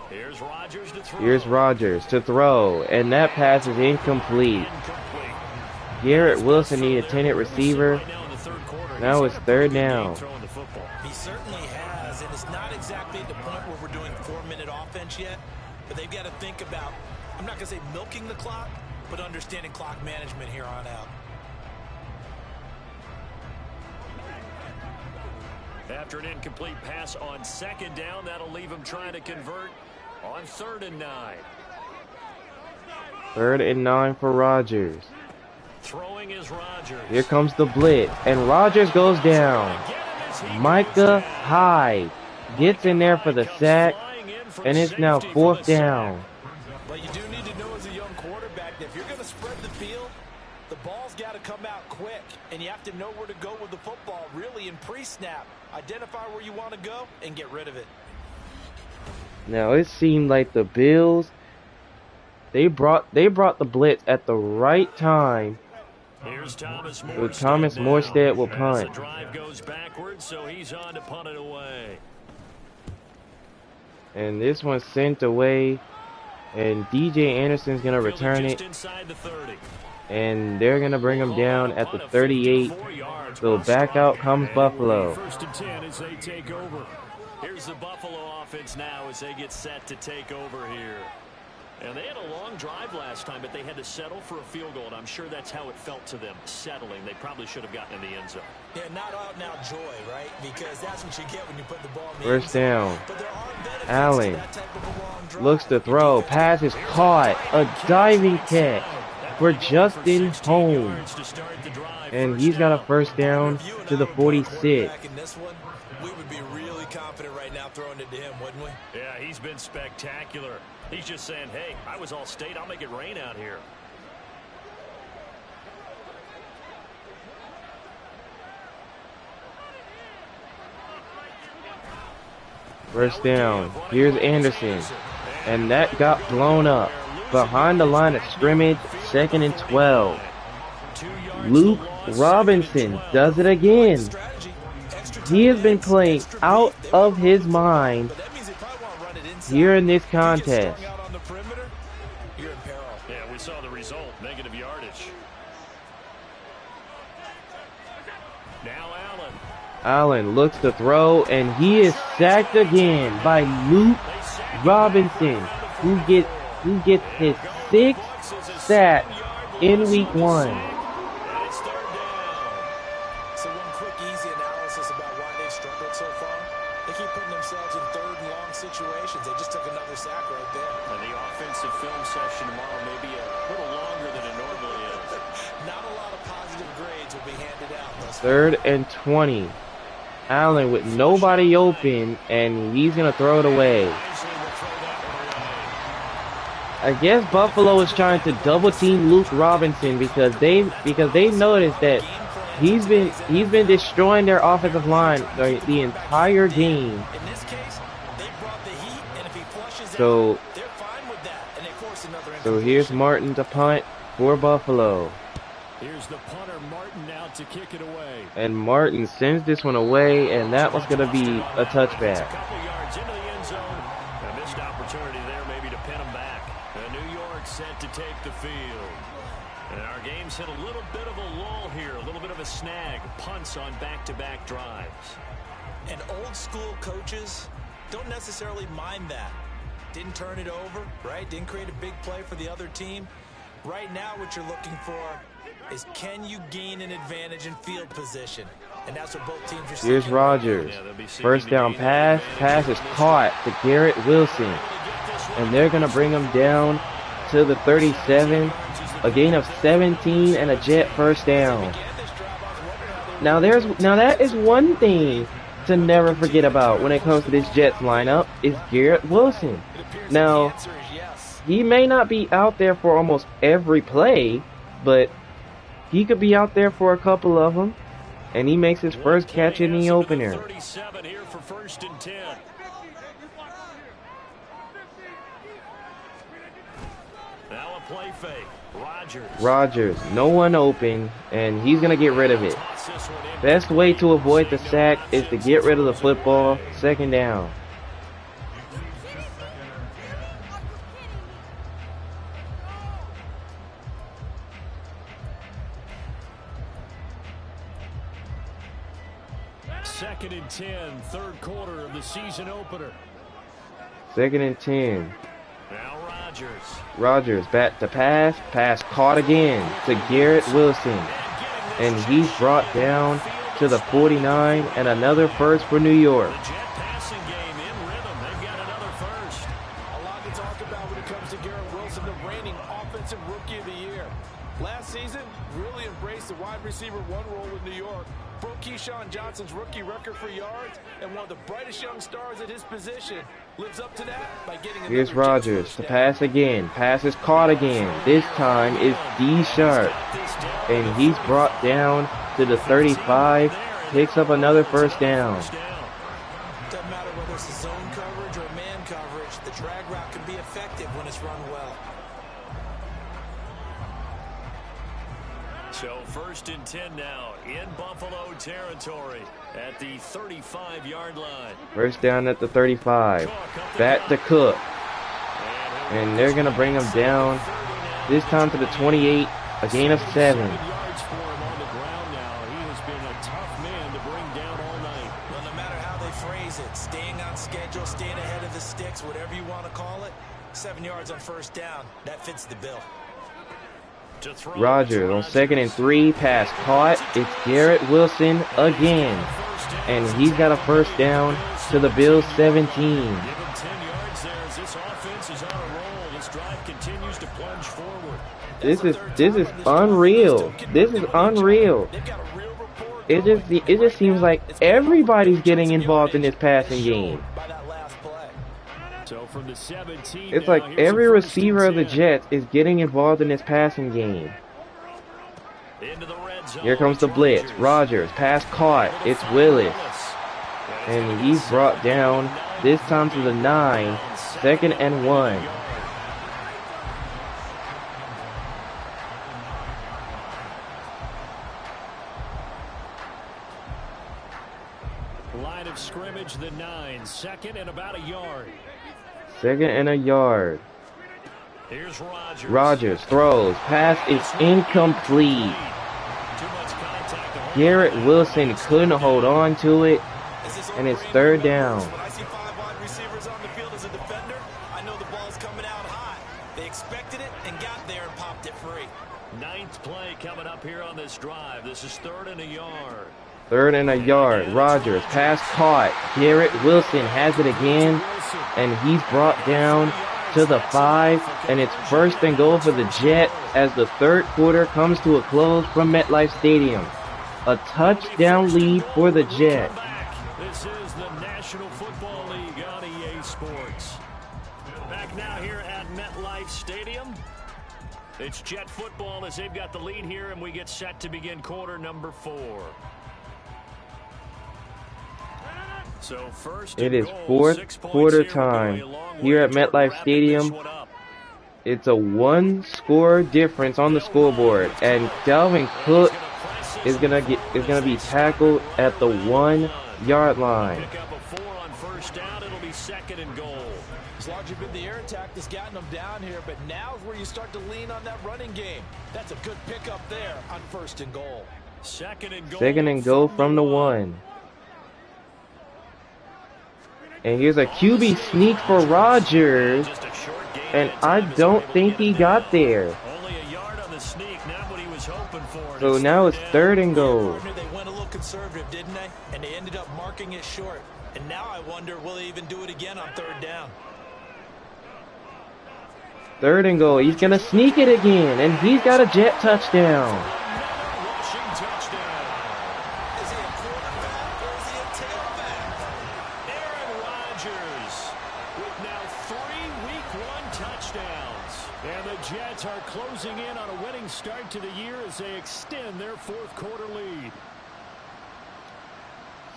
[SPEAKER 3] Here's Rodgers to throw.
[SPEAKER 1] Here's Rodgers to throw, and that pass is incomplete. Garrett Wilson, the intended receiver. Now it's 3rd down.
[SPEAKER 5] He certainly has, and it's not exactly at the point where we're doing 4-minute offense yet, but they've got to think about, I'm not going to say milking the clock, but understanding clock management here on out.
[SPEAKER 3] After an incomplete pass on 2nd down, that'll leave him trying to convert on 3rd and 9.
[SPEAKER 1] 3rd and 9 for Rodgers.
[SPEAKER 3] Throwing is Rodgers.
[SPEAKER 1] Here comes the blitz, and Rodgers goes down. Micah Hyde gets in there for the sack, and it's now 4th down.
[SPEAKER 4] But you do need to know as a young quarterback that if you're going to spread the field, the ball's got to come out quick, and you have to know where to go with the football, really in pre-snap. Identify where you want to go and get rid of it.
[SPEAKER 1] Now it seemed like the Bills, they brought the blitz at the right time.
[SPEAKER 3] Here's Thomas
[SPEAKER 1] So
[SPEAKER 3] Morstead.
[SPEAKER 1] Thomas Morstead will
[SPEAKER 3] As
[SPEAKER 1] punt.
[SPEAKER 3] the drive goes backwards, so he's on to punt it away.
[SPEAKER 1] And this one's sent away, and DJ Anderson's going to return
[SPEAKER 3] Just
[SPEAKER 1] it,
[SPEAKER 3] inside the 30.
[SPEAKER 1] and they're going to bring him down at the 38. So back out comes Buffalo.
[SPEAKER 3] 1st and 10 as they take over. Here's the Buffalo offense now as they get set to take over here. And they had a long drive last time, but they had to settle for a field goal, and I'm sure that's how it felt to them, settling. They probably should have gotten in the end zone.
[SPEAKER 5] Yeah, not out now joy, right? Because that's what you get when you put the ball in the
[SPEAKER 1] First
[SPEAKER 5] end zone.
[SPEAKER 1] down.
[SPEAKER 5] But there are benefits
[SPEAKER 1] Allen
[SPEAKER 5] to that type of a long drive.
[SPEAKER 1] looks to throw. Pass is caught. A diving catch for Justin Holmes. And he's got a first down to the 46.
[SPEAKER 5] Back in this one, we would be really confident right now throwing it to him, wouldn't we?
[SPEAKER 3] Yeah, he's been spectacular. He's just saying, hey, I was all state. I'll make it rain out here.
[SPEAKER 1] First down. Here's Anderson. And that got blown up. Behind the line of scrimmage, 2nd and 12. Luke Robinson does it again. He has been playing out of his mind here in this contest.
[SPEAKER 3] Yeah, we saw the result. Negative yardage. Now Allen
[SPEAKER 1] Allen looks to throw, and he is sacked again by Luke Robinson, who gets his 6th sack in week 1.
[SPEAKER 4] So one quick, easy analysis about why they've struggled so far. They keep putting themselves in 3rd and long situations. They just took another sack right there.
[SPEAKER 3] And the offensive film session tomorrow may be a little longer than it normally is.
[SPEAKER 4] Not a lot of positive grades will be handed out.
[SPEAKER 1] 3rd and 20. Allen with nobody open, and he's going to throw it away. I guess Buffalo is trying to double team Luke Robinson because they noticed that he's been destroying their offensive line the entire game.
[SPEAKER 4] In this case, they brought the heat, and if he flushes
[SPEAKER 1] So
[SPEAKER 4] out, they're fine with that, and they force another
[SPEAKER 1] so here's Martin to punt for Buffalo.
[SPEAKER 3] Here's the punter Martin out to kick it away.
[SPEAKER 1] And Martin sends this one away, and that was going to be a touchback.
[SPEAKER 3] A couple yards into the end zone. A missed opportunity there maybe to pin him back. New York set to take the field. And our game's hit a little bit of a lull here, a little bit of a snag. Punts on back-to-back drives.
[SPEAKER 4] And old school coaches don't necessarily mind that. Didn't turn it over, right? Didn't create a big play for the other team. Right now what you're looking for is, can you gain an advantage in field position? And that's what both teams are seeking.
[SPEAKER 1] Here's Rodgers. First down pass. Pass is caught to Garrett Wilson. And they're going to bring him down to the 37. A gain of 17 and a Jet first down. Now that is one thing to never forget about when it comes to this Jets lineup is Garrett Wilson. Now, he may not be out there for almost every play, but he could be out there for a couple of them, and he makes his first catch in the opener.
[SPEAKER 3] 37 here for 1st and 10. Now a play fake.
[SPEAKER 1] Rodgers, no one open, and he's going to get rid of it. Best way to avoid the sack is to get rid of the football. 2nd down.
[SPEAKER 3] Second and 10, 3rd quarter of the season opener.
[SPEAKER 1] 2nd and 10.
[SPEAKER 3] Now
[SPEAKER 1] Rodgers back to pass. Pass caught again to Garrett Wilson. And he's brought down to the 49, and another first for New York.
[SPEAKER 3] The Jet passing game in rhythm. They've got another first.
[SPEAKER 4] A lot to talk about when it comes to Garrett Wilson, the reigning offensive rookie of the year. Last season, really embraced the wide receiver 1 role in New York. Broke Keyshawn Johnson's rookie record for yards, and one of the brightest young stars at his position lives up to that by getting another.
[SPEAKER 1] Here's Rodgers to pass again. Pass is caught again. This time it's D Sharp, and he's brought down to the 35. Picks up another first down.
[SPEAKER 4] Doesn't matter whether it's a zone coverage or man coverage, the drag route can be effective when it's run well.
[SPEAKER 3] So 1st and 10 now in Buffalo territory at the 35-yard line.
[SPEAKER 1] First down at the 35. Back to Cook. And they're going to bring him down, this time to the 28, a gain of 7.
[SPEAKER 3] Yards for him on the ground now. He has been a tough man to bring down all night.
[SPEAKER 4] Well, no matter how they phrase it, staying on schedule, staying ahead of the sticks, whatever you want to call it, 7 yards on first down, that fits the bill.
[SPEAKER 1] Rodgers on 2nd and 3, pass caught. It's Garrett Wilson again, and he's got a first down to the Bills 17.
[SPEAKER 3] Give him 10 yards there as this offense is on a roll. This drive continues to plunge forward.
[SPEAKER 1] This is unreal. This is unreal. It just seems like everybody's getting involved in this passing game.
[SPEAKER 3] So from the 17,
[SPEAKER 1] it's like every receiver of the Jets is getting involved in this passing game. Here comes the blitz. Rodgers, pass caught. It's Willis. And he's brought down, this time to the 9, 2nd and 1.
[SPEAKER 3] Line of scrimmage, the 9, 2nd and about a yard.
[SPEAKER 1] 2nd and a yard.
[SPEAKER 3] Here's Rodgers.
[SPEAKER 1] Rodgers throws. Pass is incomplete.
[SPEAKER 3] Too much contact to hold
[SPEAKER 1] Garrett Wilson couldn't hold on to it, and it's third down.
[SPEAKER 5] When I see 5 wide receivers on the field as a defender, I know the ball's coming out high. They expected it and got there and popped it free.
[SPEAKER 3] 9th play coming up here on this drive. This is 3rd and a yard.
[SPEAKER 1] 3rd and a yard. Rodgers, pass caught. Garrett Wilson has it again, and he's brought down to the 5, and it's 1st and goal for the Jets as the 3rd quarter comes to a close from MetLife Stadium. A touchdown lead for the Jets.
[SPEAKER 3] This is the National Football League on EA Sports. Back now here at MetLife Stadium. It's Jet football as they've got the lead here, and we get set to begin quarter number 4. So first
[SPEAKER 1] it is 4th quarter time here at MetLife Stadium. It's a 1-score difference on the scoreboard, and Dalvin Cook is gonna be tackled at the 1-yard line.
[SPEAKER 3] Pick up a 4 on first down. It'll be 2nd and goal.
[SPEAKER 4] It's largely been the air attack that's gotten them down here, but now's where you start to lean on that running game. That's a good pickup there on 1st and goal.
[SPEAKER 3] 2nd and goal.
[SPEAKER 1] 2nd and goal from the 1. And here's a QB sneak for Rodgers, and I don't think he got there.
[SPEAKER 3] Only a yard on the sneak, not what he was hoping for.
[SPEAKER 1] So now it's 3rd and goal.
[SPEAKER 5] They went a little conservative, didn't they? And they ended up marking it short. And now I wonder, will they even do it again on 3rd down?
[SPEAKER 1] 3rd and goal. He's gonna sneak it again, and he's got a Jet touchdown.
[SPEAKER 3] Rushing touchdown.
[SPEAKER 5] Is he a quarterback or is he a tailback?
[SPEAKER 3] Aaron Rodgers with now 3 Week 1 touchdowns. And the Jets are closing in on a winning start to the year as they extend their 4th quarter lead.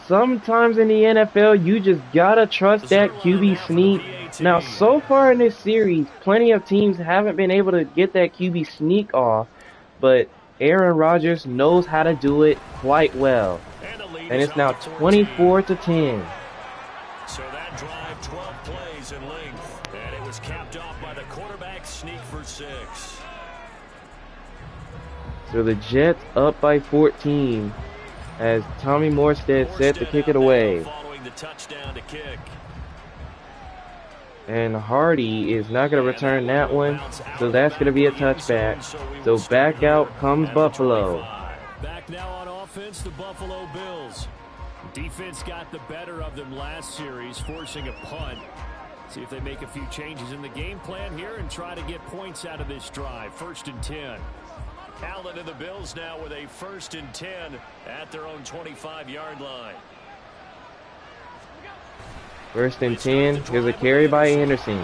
[SPEAKER 1] Sometimes in the NFL, you just gotta trust that QB sneak. Now, so far in this series, plenty of teams haven't been able to get that QB sneak off, but Aaron Rodgers knows how to do it quite well. And it's now 24-10.
[SPEAKER 3] So that drive, 12 plays in length, and it was capped off by the quarterback sneak for 6.
[SPEAKER 1] So the Jets up by 14 as Tommy Morstead set to kick it away.
[SPEAKER 3] Following the touchdown to kick.
[SPEAKER 1] And Hardy is not going to return that one, so that's going to be a touchback. So back out comes Buffalo.
[SPEAKER 3] Back now on offense, the Buffalo Bills. Defense got the better of them last series, forcing a punt. See if they make a few changes in the game plan here and try to get points out of this drive. 1st and 10. Allen and the Bills now with a 1st and 10 at their own 25-yard line.
[SPEAKER 1] 1st and 10. Here's a carry by Anderson.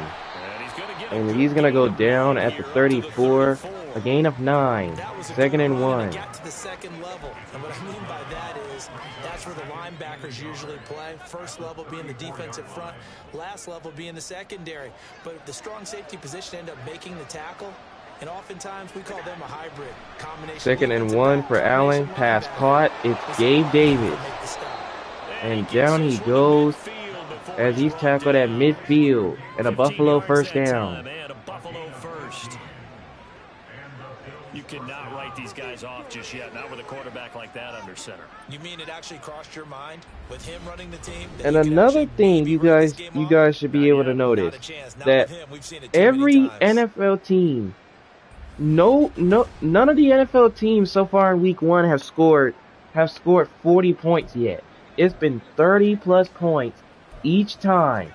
[SPEAKER 1] And he's going to go down at the 34. A gain of 9. 2nd and 1.
[SPEAKER 5] Got to the 2nd level. And what I mean by that is that's where the linebackers usually play. 1st level being the defensive front. Last level being the secondary. But the strong safety position end up making the tackle. And oftentimes we call them a hybrid combination.
[SPEAKER 1] 2nd and 1 for Allen. Pass caught. It's Gabe Davis. And down he goes as he's tackled at midfield. And a Buffalo 1st down.
[SPEAKER 3] You cannot write these guys off just yet, not with a quarterback like that under center.
[SPEAKER 5] You mean it actually crossed your mind with him running the team?
[SPEAKER 1] And another thing you guys should be able to notice that every NFL team, none of the NFL teams so far in week 1 have scored 40 points yet. It's been 30 plus points each time.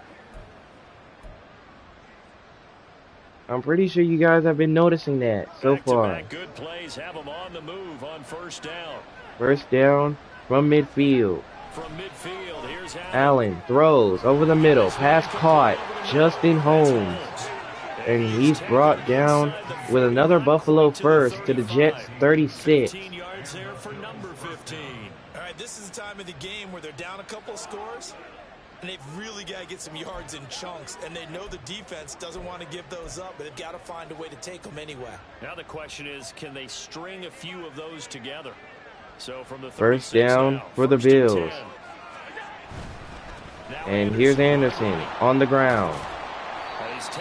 [SPEAKER 1] I'm pretty sure you guys have been noticing that so far.
[SPEAKER 3] Good plays have them on the move on 1st down.
[SPEAKER 1] 1st down from midfield.
[SPEAKER 3] Here's
[SPEAKER 1] Allen throws over the middle. Pass caught. Justin Holmes. And he's brought down with another Buffalo 1st to the Jets 36.
[SPEAKER 3] 15 yards there for number 15.
[SPEAKER 5] All right, this is the time of the game where they're down a couple of scores. And they've really got to get some yards in chunks. And they know the defense doesn't want to give those up, but they've got to find a way to take them anyway.
[SPEAKER 3] Now the question is, can they string a few of those together? So from the
[SPEAKER 1] 1st down for the Bills. And here's Anderson on the ground.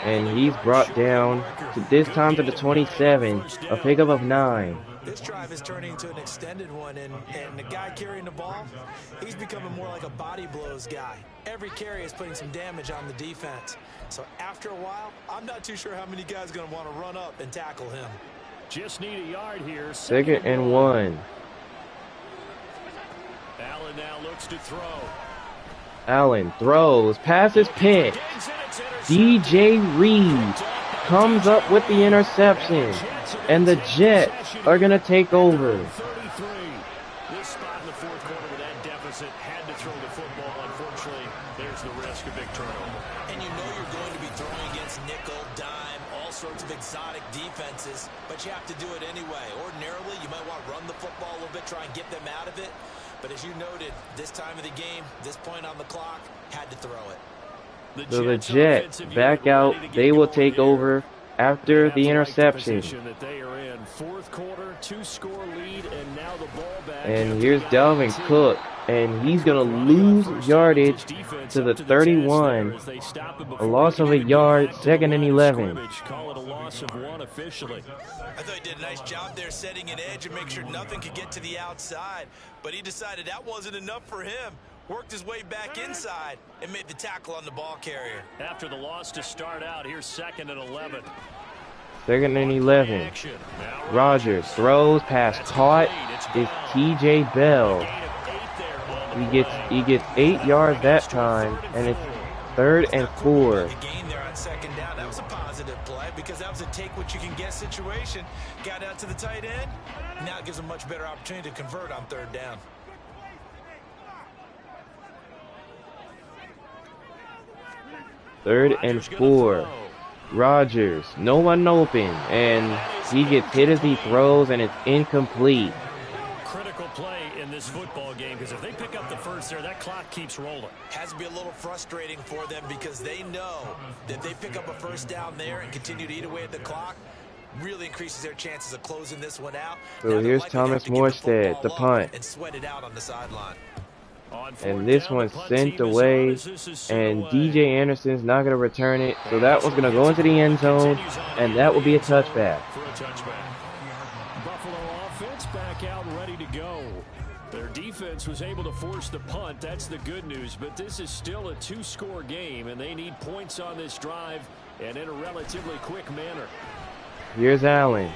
[SPEAKER 1] And he's brought down, this time to the 27, a pickup of 9.
[SPEAKER 4] This drive is turning into an extended one, and the guy carrying the ball, he's becoming more like a body blows guy. Every carry is putting some damage on the defense. So after a while, I'm not too sure how many guys are going to want to run up and tackle him.
[SPEAKER 3] Just need a yard here.
[SPEAKER 1] 2nd and 1.
[SPEAKER 3] Allen now looks to throw.
[SPEAKER 1] Allen throws, passes picked. DJ Reed comes up with the interception, and the Jets are going to take over.
[SPEAKER 3] 33. This spot in the fourth quarter with that deficit had to throw the football. Unfortunately, there's the risk of big turnover.
[SPEAKER 5] And you know you're going to be throwing against nickel, dime, all sorts of exotic defenses, but you have to do it anyway. Ordinarily, you might want to run the football a little bit, try and get them out of it. But as you noted, this time of the game, this point on the clock, had to throw it.
[SPEAKER 1] So the Jets back out. They will take over after the interception.
[SPEAKER 3] Fourth quarter, 2-score lead, and now the ball back.
[SPEAKER 1] And here's Dalvin Cook, and he's going to lose yardage to the 31. A loss of a yard, 2nd and 11.
[SPEAKER 3] Call it a loss of 1 officially.
[SPEAKER 5] I thought he did a nice job there setting an edge and make sure nothing could get to the outside. But he decided that wasn't enough for him. Worked his way back inside and made the tackle on the ball carrier.
[SPEAKER 3] After the loss to start out, here's 2nd and 11.
[SPEAKER 1] 2nd and 11. Rodgers throws, pass caught. It's TJ Bell. He gets 8 yards that time, and it's 3rd and 4.
[SPEAKER 5] The gain there on 2nd down, that was a positive play because that was a take what you can get situation. Got out to the tight end. Now it gives a much better opportunity to convert on 3rd down.
[SPEAKER 1] Third and 4. Rodgers, no one open, and he gets hit as he throws, and it's incomplete.
[SPEAKER 3] Critical play in this football game, because if they pick up the first there, that clock keeps rolling.
[SPEAKER 5] Has to be a little frustrating for them because they know that if they pick up a first down there and continue to eat away at the clock, really increases their chances of closing this one out.
[SPEAKER 1] So here's Thomas Morstead to punt.
[SPEAKER 5] And sweat it out on the sideline.
[SPEAKER 1] And this one's sent away, and DJ Anderson's not going to return it. So that one's going to go into the end zone, and that will be a touchback.
[SPEAKER 3] Buffalo offense back out ready to go. Their defense was able to force the punt. That's the good news. But this is still a 2-score game, and they need points on this drive and in a relatively quick manner.
[SPEAKER 1] Here's Allen.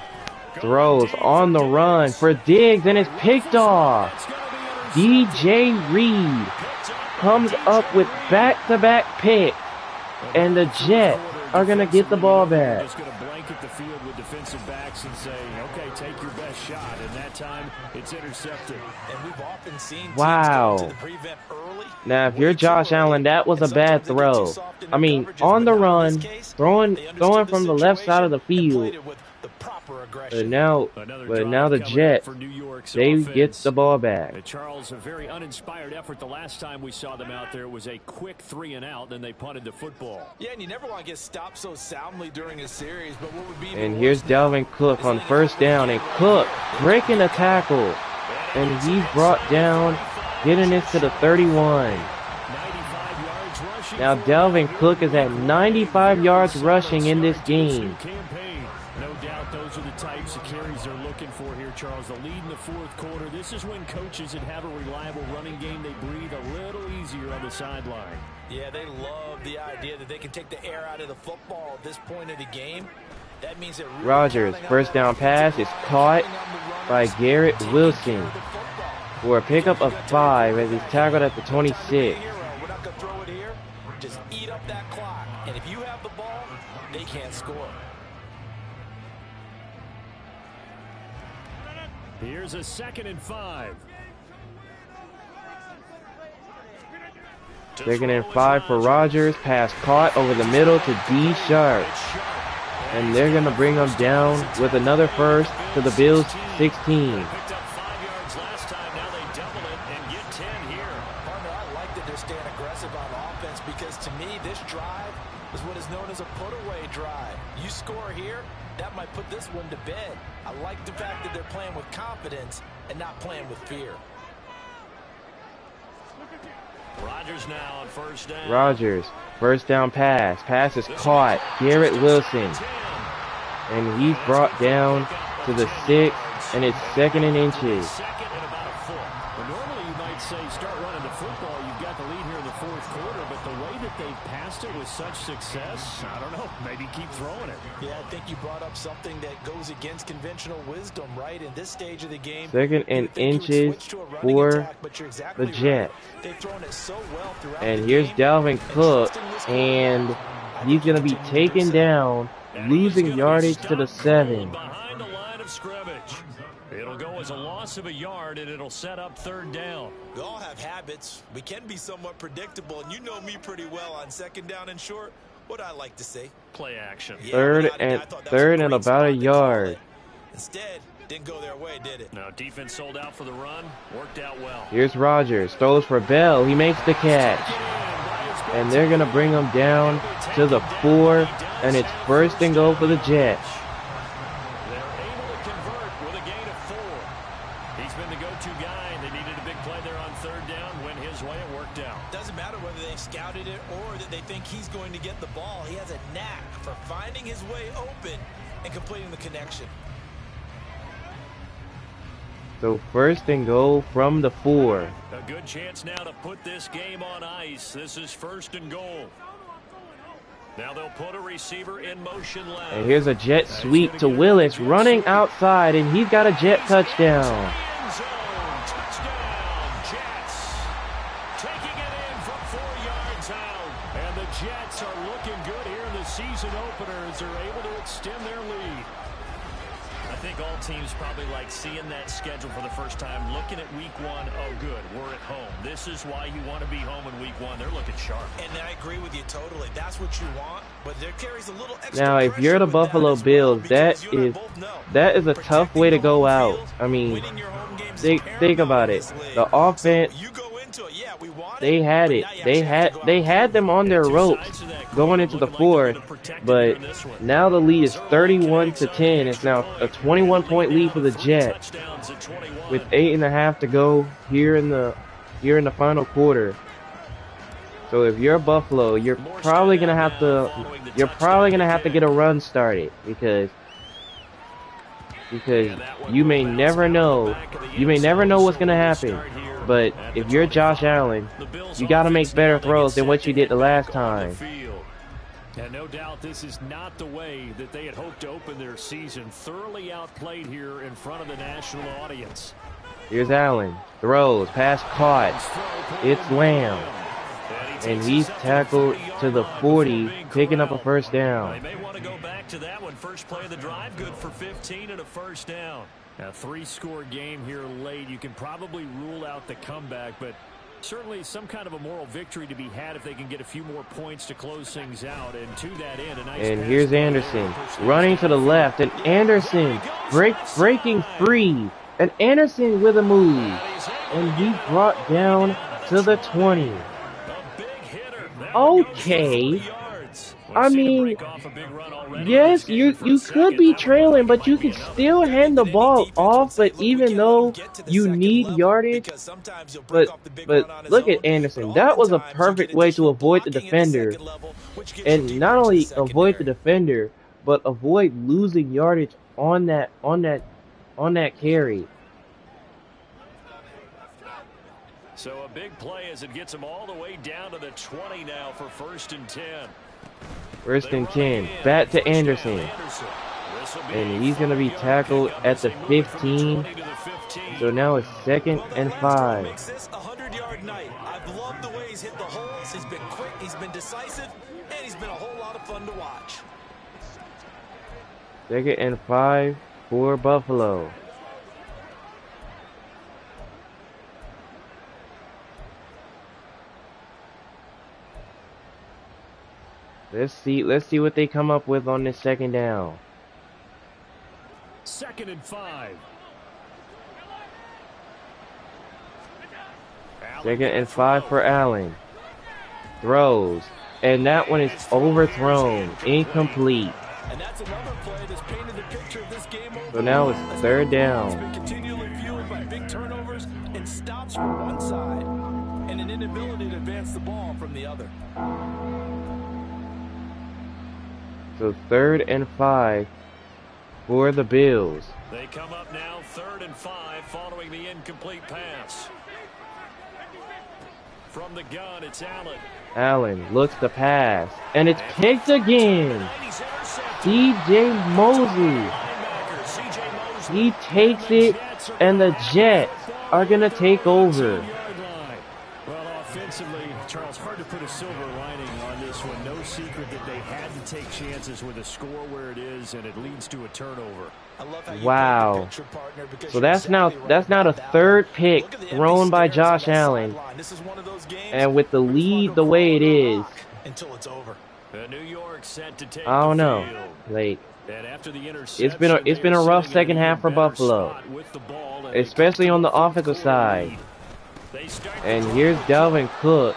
[SPEAKER 1] Throws on the run for Diggs, and it's picked off. DJ Reed comes up with back-to-back picks, and the Jets are going to get the ball back.
[SPEAKER 3] Just going to blanket the field with defensive backs and say, okay, take your best shot. And that time, it's intercepted.
[SPEAKER 5] And we've often seen
[SPEAKER 1] wow.
[SPEAKER 5] teams go to the prevent early.
[SPEAKER 1] Now, if you're Josh Allen, that was a bad throw. I mean, on the run, throwing from the left side of the field. But now the Jets, they get the ball back.
[SPEAKER 3] Charles, a very uninspired effort. The last time we saw them out there was a quick 3 and out, then they punted the football.
[SPEAKER 5] Yeah, and you never want to get stopped so soundly during a series. But what would be
[SPEAKER 1] and here's Dalvin Cook on 1st down, and Cook breaking the tackle, and he's brought down, getting this to the 31. Now Dalvin Cook is at 95 yards rushing in this game.
[SPEAKER 3] No doubt those are the types of carries they're looking for here, Charles. The lead in the fourth quarter. This is when coaches that have a reliable running game, they breathe a little easier on the sideline.
[SPEAKER 5] Yeah, they love the idea that they can take the air out of the football at this point of the game. That means that really
[SPEAKER 1] Rodgers' 1st down pass is caught by Garrett Wilson for a pickup of 5 as he's tackled at the 26.
[SPEAKER 5] We're not going to throw it here. Just eat up that clock. And if you have the ball, they can't score.
[SPEAKER 3] Here's a 2nd and 5.
[SPEAKER 1] 2nd and 5 for Rodgers. Pass caught over the middle to D Sharp. And they're going to bring him down with another first to the Bills 16.
[SPEAKER 3] Picked up 5 yards last time. Now they double it and get 10 here.
[SPEAKER 4] Partner, I like that they're staying aggressive on offense because to me, this drive is what is known as a put-away drive. You score here, that might put this one to bed. I like the fact that they're playing with confidence and not playing with fear.
[SPEAKER 3] Rodgers now on 1st down.
[SPEAKER 1] Rodgers, 1st down pass. Pass is caught. Garrett Wilson. And he's brought down to the 6. and it's 2nd and inches.
[SPEAKER 3] Second and about a foot. Well, normally you might say start running the football. You've got the lead here in the 4th quarter, but the way that they've passed it with such success, I don't know, maybe keep throwing it.
[SPEAKER 4] Yeah, I think you brought up something that goes against conventional wisdom, right? In this stage of the game,
[SPEAKER 1] 2nd and inches for the Jets. And here's Dalvin Cook, and he's going to be taken down, losing yardage to the 7.
[SPEAKER 3] Behind the line of scrimmage. It'll go as a loss of a yard, and it'll set up 3rd down.
[SPEAKER 5] We all have habits. We can be somewhat predictable, and you know me pretty well on 2nd down and short. What I like to say,
[SPEAKER 3] Play action.
[SPEAKER 5] Yeah,
[SPEAKER 1] 3rd and about a yard.
[SPEAKER 5] Instead, didn't go their way, did it?
[SPEAKER 3] Now defense sold out for the run. Worked out well.
[SPEAKER 1] Here's Rodgers, throws for Bell. He makes the catch. And they're going to bring him down to the 4, and it's 1st and goal for the Jets.
[SPEAKER 3] They're able to convert with a gain of 4. He's been the go-to guy, and they needed a big play there on 3rd down. Went his way, it worked out.
[SPEAKER 5] Doesn't matter whether they've scouted it or that they think he's going to get the ball. He has a knack for finding his way open and completing the connection.
[SPEAKER 1] So 1st and goal from the 4.
[SPEAKER 3] A good chance now to put this game on ice. This is 1st and goal. Now they'll put a receiver in motion left.
[SPEAKER 1] And here's a jet sweep to Willis, running outside, and he's got a jet touchdown.
[SPEAKER 3] End zone. Touchdown, Jets. Taking it in from 4 yards out. And the Jets are looking good here in the season opener as they're able to extend their lead. I think all teams probably like seeing that schedule for the first time, looking at week 1. Oh, good, we're at home. This is why you want to be home in week 1. They're looking sharp.
[SPEAKER 5] And I agree with you totally. That's what you want, but there carries a little extra
[SPEAKER 1] Now, if you're the Buffalo Bills, that is a tough way to go out. I mean, think about it. The offense, they had it. They had them on their ropes going into the 4th, but now the lead is 31-10. It's now a 21-point lead for the Jets with 8.5 to go here in the final quarter. So if you're Buffalo, you're probably gonna have to get a run started because you may never know what's gonna happen. But if you're Josh Allen, you got to make better throws than what you did the last time.
[SPEAKER 3] And no doubt this is not the way that they had hoped to open their season. Thoroughly outplayed here in front of the national audience.
[SPEAKER 1] Here's Allen. Throws. Pass caught. It's Lamb. And he's tackled to the 40, picking up a 1st down.
[SPEAKER 3] They may want to go back to that one. First play of the drive, good for 15 and a 1st down. A 3-score game here late. You can probably rule out the comeback, but certainly some kind of a moral victory to be had if they can get a few more points to close things out. And to that end, a nice
[SPEAKER 1] and here's Anderson running to the left, and Anderson breaking free, and Anderson with a move, and he brought down to the 20. Okay. I mean, yes, you could be trailing, but you could still hand the ball off. But even though you need yardage, but look at Anderson. That was a perfect way to avoid the defender, and not only avoid the defender, but avoid losing yardage on that carry.
[SPEAKER 3] So a big play as it gets him all the way down to the 20 now for 1st and 10.
[SPEAKER 1] 1st and 10. Back to Anderson. And he's going to be tackled at the 15. So now it's 2nd and 5.
[SPEAKER 5] Makes this a 100-yard night. I've loved the way he's hit the holes. He's been quick, he's been decisive, and he's been a whole lot of fun to watch.
[SPEAKER 1] 2nd and 5 for Buffalo. Let's see what they come up with on this 2nd down.
[SPEAKER 3] 2nd and 5.
[SPEAKER 1] 2nd and 5 for Allen. Throws. And that one is overthrown. Incomplete.
[SPEAKER 4] And that's another play that's painted the picture of this game over.
[SPEAKER 1] So now it's 3rd down.
[SPEAKER 4] It's been continually fueled by big turnovers and stops from one side and an inability to advance the ball from the other.
[SPEAKER 1] So 3rd and 5 for the Bills.
[SPEAKER 3] They come up now 3rd and 5 following the incomplete pass. From the gun, it's Allen.
[SPEAKER 1] Allen looks to pass, and it's picked again. C.J. Mosley. He takes it, and the Jets are going to take over.
[SPEAKER 3] Well, offensively, Charles, hard to put a silver lining on this one. No secret that they had to take chances with a score where it is, and it leads to a turnover.
[SPEAKER 5] I love how you
[SPEAKER 1] Wow.
[SPEAKER 5] paint the picture, partner, because
[SPEAKER 1] So
[SPEAKER 5] you're
[SPEAKER 1] that's now
[SPEAKER 5] exactly right
[SPEAKER 1] a
[SPEAKER 5] about that.
[SPEAKER 1] third pick
[SPEAKER 5] Look at the
[SPEAKER 1] thrown
[SPEAKER 5] empty
[SPEAKER 1] by
[SPEAKER 5] stairs on
[SPEAKER 1] Josh
[SPEAKER 5] that
[SPEAKER 1] Allen.
[SPEAKER 5] sideline. This is one of those games
[SPEAKER 1] And with the
[SPEAKER 5] where it's
[SPEAKER 1] lead
[SPEAKER 5] fun
[SPEAKER 1] the
[SPEAKER 5] to
[SPEAKER 1] way it
[SPEAKER 5] crawl on the
[SPEAKER 1] is,
[SPEAKER 5] rock until it's over.
[SPEAKER 3] New York set to take
[SPEAKER 1] I don't
[SPEAKER 3] the
[SPEAKER 1] know.
[SPEAKER 3] field.
[SPEAKER 1] Like,
[SPEAKER 3] And after the
[SPEAKER 1] it's
[SPEAKER 3] interception,
[SPEAKER 1] been a
[SPEAKER 3] they are
[SPEAKER 1] rough
[SPEAKER 3] sitting
[SPEAKER 1] second
[SPEAKER 3] in an
[SPEAKER 1] half for
[SPEAKER 3] even better
[SPEAKER 1] Buffalo,
[SPEAKER 3] spot with the ball, and
[SPEAKER 1] especially on the
[SPEAKER 3] they come to
[SPEAKER 1] offensive
[SPEAKER 3] fourth
[SPEAKER 1] side.
[SPEAKER 3] quarter lead. They start
[SPEAKER 1] And
[SPEAKER 3] the
[SPEAKER 1] here's
[SPEAKER 3] drive.
[SPEAKER 1] Dalvin Cook,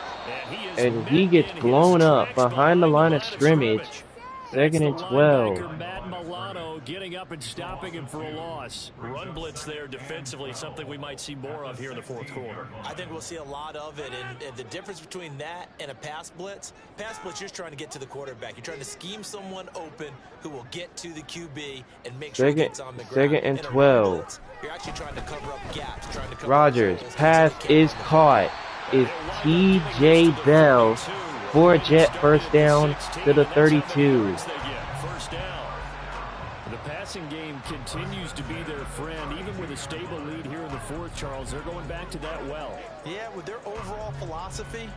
[SPEAKER 3] is
[SPEAKER 1] and he
[SPEAKER 3] met
[SPEAKER 1] gets
[SPEAKER 3] in his
[SPEAKER 1] blown up
[SPEAKER 3] tracks
[SPEAKER 1] behind the line of scrimmage.
[SPEAKER 3] That's
[SPEAKER 1] 2nd
[SPEAKER 3] the
[SPEAKER 1] and 12.
[SPEAKER 3] linebacker, Matt Milano, getting up and stopping him for a loss. Run blitz there defensively, something we might see more of here in the 4th quarter.
[SPEAKER 5] I think we'll see a lot of it, and the difference between that and a pass blitz, you're just trying to get to the quarterback. You're trying to scheme someone open who will get to the QB and make sure he gets on the ground.
[SPEAKER 1] 2nd and
[SPEAKER 5] In a run
[SPEAKER 1] 12.
[SPEAKER 5] blitz, you're actually trying to cover up gaps, trying to cover
[SPEAKER 1] Rogers,
[SPEAKER 5] up
[SPEAKER 1] pass is caught. Is T.J. Bell for a Jet first down to the 32.
[SPEAKER 3] First down. The passing game continues to be their friend, even with a stable lead here in the 4th, Charles. They're going back to that well.
[SPEAKER 5] Yeah, with their overall philosophy,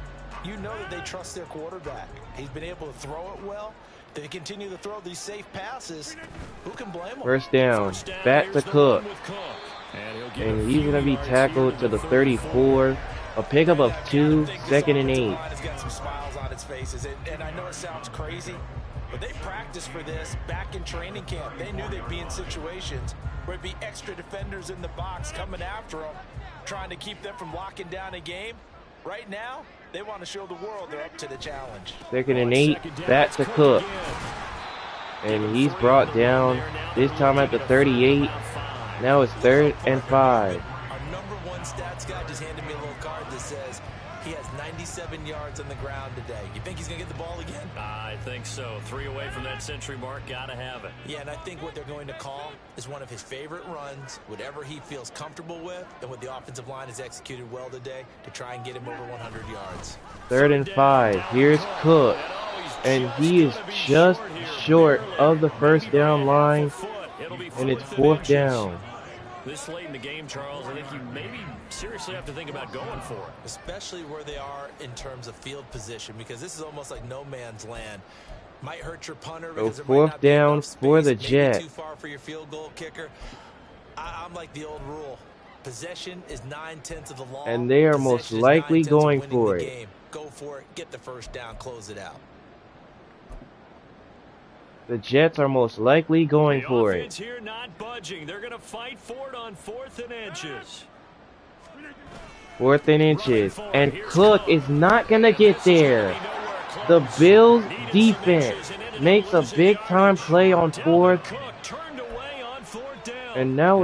[SPEAKER 5] you know that they trust their quarterback. He's been able to throw it well. They continue to throw these safe passes. Who can blame them?
[SPEAKER 1] First down, back to Cook. And he's going to be tackled to the 34. A pickup of 2, 2nd and 8.
[SPEAKER 5] He's got some smiles on his faces, and I know it sounds crazy, but they practiced for this back in training camp. They knew they'd be in situations where it'd be extra defenders in the box coming after them, trying to keep them from locking down a game. Right now, they want to show the world they're up to the challenge.
[SPEAKER 1] 2nd and 8, back to Cook. And he's brought down, this time at the 38. Now it's 3rd and 5.
[SPEAKER 5] Our number one stats guy just handed me a little card that says he has 97 yards on the ground today. You think he's going to get the ball again?
[SPEAKER 3] I think so. 3 away from that century mark. Got to have it.
[SPEAKER 5] Yeah, and I think what they're going to call is one of his favorite runs, whatever he feels comfortable with, and what the offensive line has executed well today to try and get him over 100 yards.
[SPEAKER 1] 3rd and 5. Here's Cook. And he is just short of the first down line. And it's 4th down.
[SPEAKER 3] This late in the game, Charles, I think you maybe seriously have to think about going for it.
[SPEAKER 5] Especially where they are in terms of field position, because this is almost like no man's land. Might hurt your punter because
[SPEAKER 1] So
[SPEAKER 5] there might
[SPEAKER 1] 4th
[SPEAKER 5] not be
[SPEAKER 1] down
[SPEAKER 5] enough
[SPEAKER 1] for
[SPEAKER 5] space,
[SPEAKER 1] the
[SPEAKER 5] maybe
[SPEAKER 1] Jets.
[SPEAKER 5] too far for your field goal kicker. I'm like the old rule. Possession is 9/10 of the law.
[SPEAKER 1] And they are most
[SPEAKER 5] Possession is
[SPEAKER 1] likely
[SPEAKER 5] 9/10 of
[SPEAKER 1] going
[SPEAKER 5] winning
[SPEAKER 1] for
[SPEAKER 5] the
[SPEAKER 1] it.
[SPEAKER 5] game. Go for it. Get the first down. Close it out.
[SPEAKER 1] The Jets are most likely going
[SPEAKER 3] The
[SPEAKER 1] for
[SPEAKER 3] offense
[SPEAKER 1] it.
[SPEAKER 3] here not budging. They're going to fight for it on 4th and inches.
[SPEAKER 1] 4th and inches. And Cook is not going to get there. The Bills defense makes a big time play on 4th. And now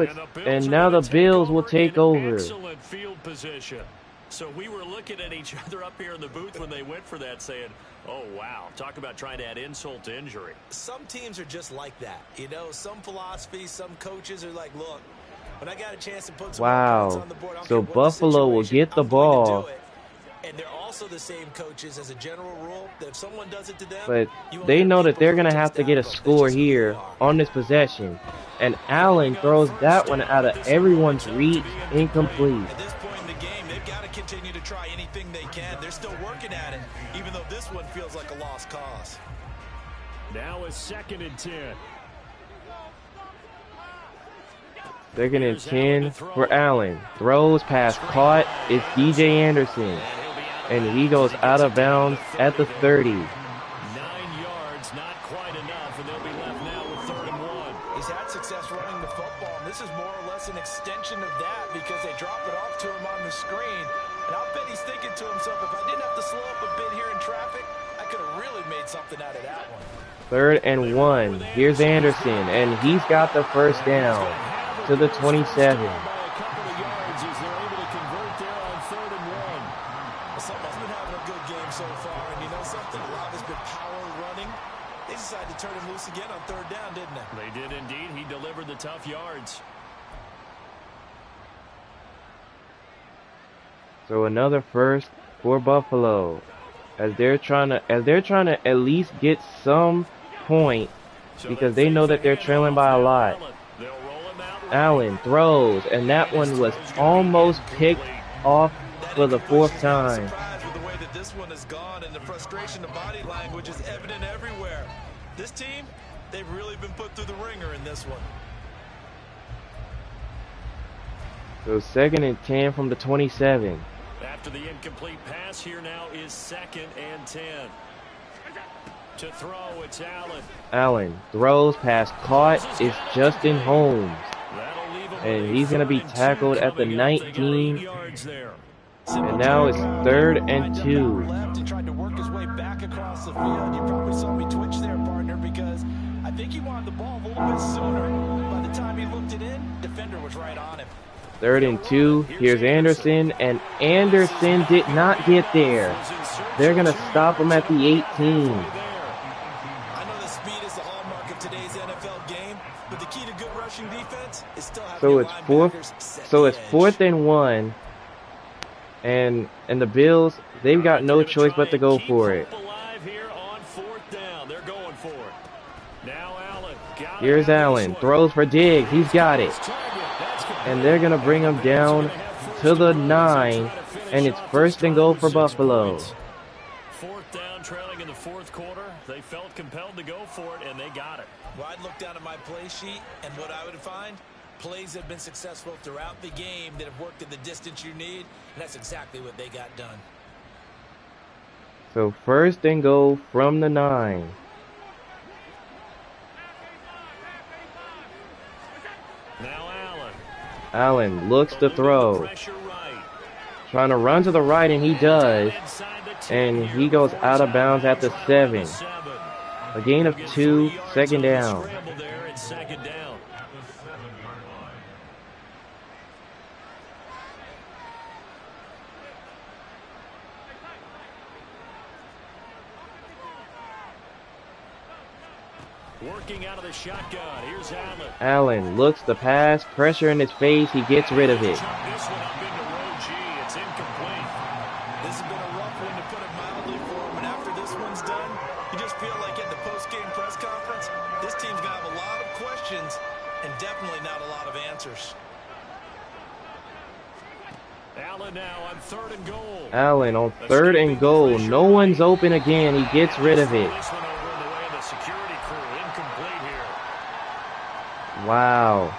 [SPEAKER 1] the Bills will take over.
[SPEAKER 3] Excellent field position. So we were looking at each other up here in the booth when they went for that, saying, oh, wow, talk about trying to add insult to injury.
[SPEAKER 5] Some teams are just like that. You know, some philosophies, some coaches are like, look, when I got a chance to put some points on the board, I don't
[SPEAKER 1] So
[SPEAKER 5] care what the
[SPEAKER 1] Buffalo will
[SPEAKER 5] situation,
[SPEAKER 1] get the
[SPEAKER 5] I'm going to
[SPEAKER 1] ball.
[SPEAKER 5] do it. And they're also the same coaches as a general rule that if someone does it to them,
[SPEAKER 1] But
[SPEAKER 5] you won't
[SPEAKER 1] they
[SPEAKER 5] hear
[SPEAKER 1] know that
[SPEAKER 5] people
[SPEAKER 1] they're going to
[SPEAKER 5] protest
[SPEAKER 1] have to get a
[SPEAKER 5] down from them.
[SPEAKER 1] score
[SPEAKER 5] That's just who
[SPEAKER 1] here
[SPEAKER 5] they are.
[SPEAKER 1] on this possession. And Allen throws that one out of everyone's reach, incomplete.
[SPEAKER 5] At this point in the game, they've got to continue to try anything they can. They're still working at it, even though this one feels like a lost cause.
[SPEAKER 3] Now a 2nd and 10.
[SPEAKER 1] 2nd and 10 for Allen. Throws pass caught. It's DJ Anderson. And he goes out of bounds at the 30.
[SPEAKER 3] 9 yards, not quite enough, and they'll be left now with 3rd and 1.
[SPEAKER 5] He's had success running the football, and this is more or less an extension of that because they drop it off to him on the screen. And I'll bet he's thinking to himself, if I didn't have to slow up a bit here in traffic, I could have really made something out of that one.
[SPEAKER 1] 3rd and 1. Here's Anderson. And he's got the first down to the 27.
[SPEAKER 3] By a couple of yards as they're able to convert there on 3rd and 1.
[SPEAKER 5] Someone's been having a good game so far, and you know something? A lot has been power running. They decided to turn him loose again on 3rd down, didn't they?
[SPEAKER 3] They did indeed. indeed, he delivered the tough yards.
[SPEAKER 1] So another first for Buffalo, as they're trying to at least get some point, because they know that they're trailing by a lot. Allen throws, and that one was almost picked off for the 4th time.
[SPEAKER 5] With the way that this one has gone, and the frustration of body language is evident everywhere. This team, they've really been put through the ringer in this one.
[SPEAKER 1] So 2nd and 10 from the 27.
[SPEAKER 3] After the incomplete pass, here now is 2nd and 10. To throw, it's Allen.
[SPEAKER 1] Allen throws, pass caught. It's Justin Holmes. And he's going to be tackled at the 19. And now it's 3rd and 2.
[SPEAKER 4] Left and tried to work his way back across the field. You probably saw me twitch there, partner, because I think he wanted the ball a little bit sooner. By the time he looked it in, defender was right on him.
[SPEAKER 1] 3rd and 2. Here's Anderson, and Anderson did not get there. They're going to stop him at the 18.
[SPEAKER 5] I know the speed is the hallmark of today's NFL game, but the key to good rushing defense is still having
[SPEAKER 1] So it's 4th and 1. And the Bills, they've got no choice but to go for it. Here's Allen, throws for Diggs, he's got it. And they're going to bring him down to the 9, and it's 1st and goal for Buffalo.
[SPEAKER 3] 4th down, trailing in the 4th quarter. They felt compelled to go for it, and they got it.
[SPEAKER 5] Well, I'd look down at my play sheet, and what I would find, plays have been successful throughout the game that have worked at the distance you need, and that's exactly what they got done.
[SPEAKER 1] So 1st and goal from the 9.
[SPEAKER 3] Now
[SPEAKER 1] Allen looks to throw. Trying to run to the right, and he does. And he goes out of bounds at the 7. A gain of 2, 2nd down.
[SPEAKER 3] Working out of the shotgun. Here's Allen.
[SPEAKER 1] Allen looks to pass, pressure in his face. He gets rid of it.
[SPEAKER 3] This one up into row G. It's incomplete.
[SPEAKER 5] This has been a rough one, to put it mildly, for him. And after this one's done, you just feel like at the post-game press conference, this team's going to have a lot of questions and definitely not a lot of answers.
[SPEAKER 3] Allen now on 3rd and goal.
[SPEAKER 1] Allen on 3rd and goal. No one's open again. He gets rid of it.
[SPEAKER 3] This one over in the way of the security crew. Incomplete here.
[SPEAKER 1] Wow.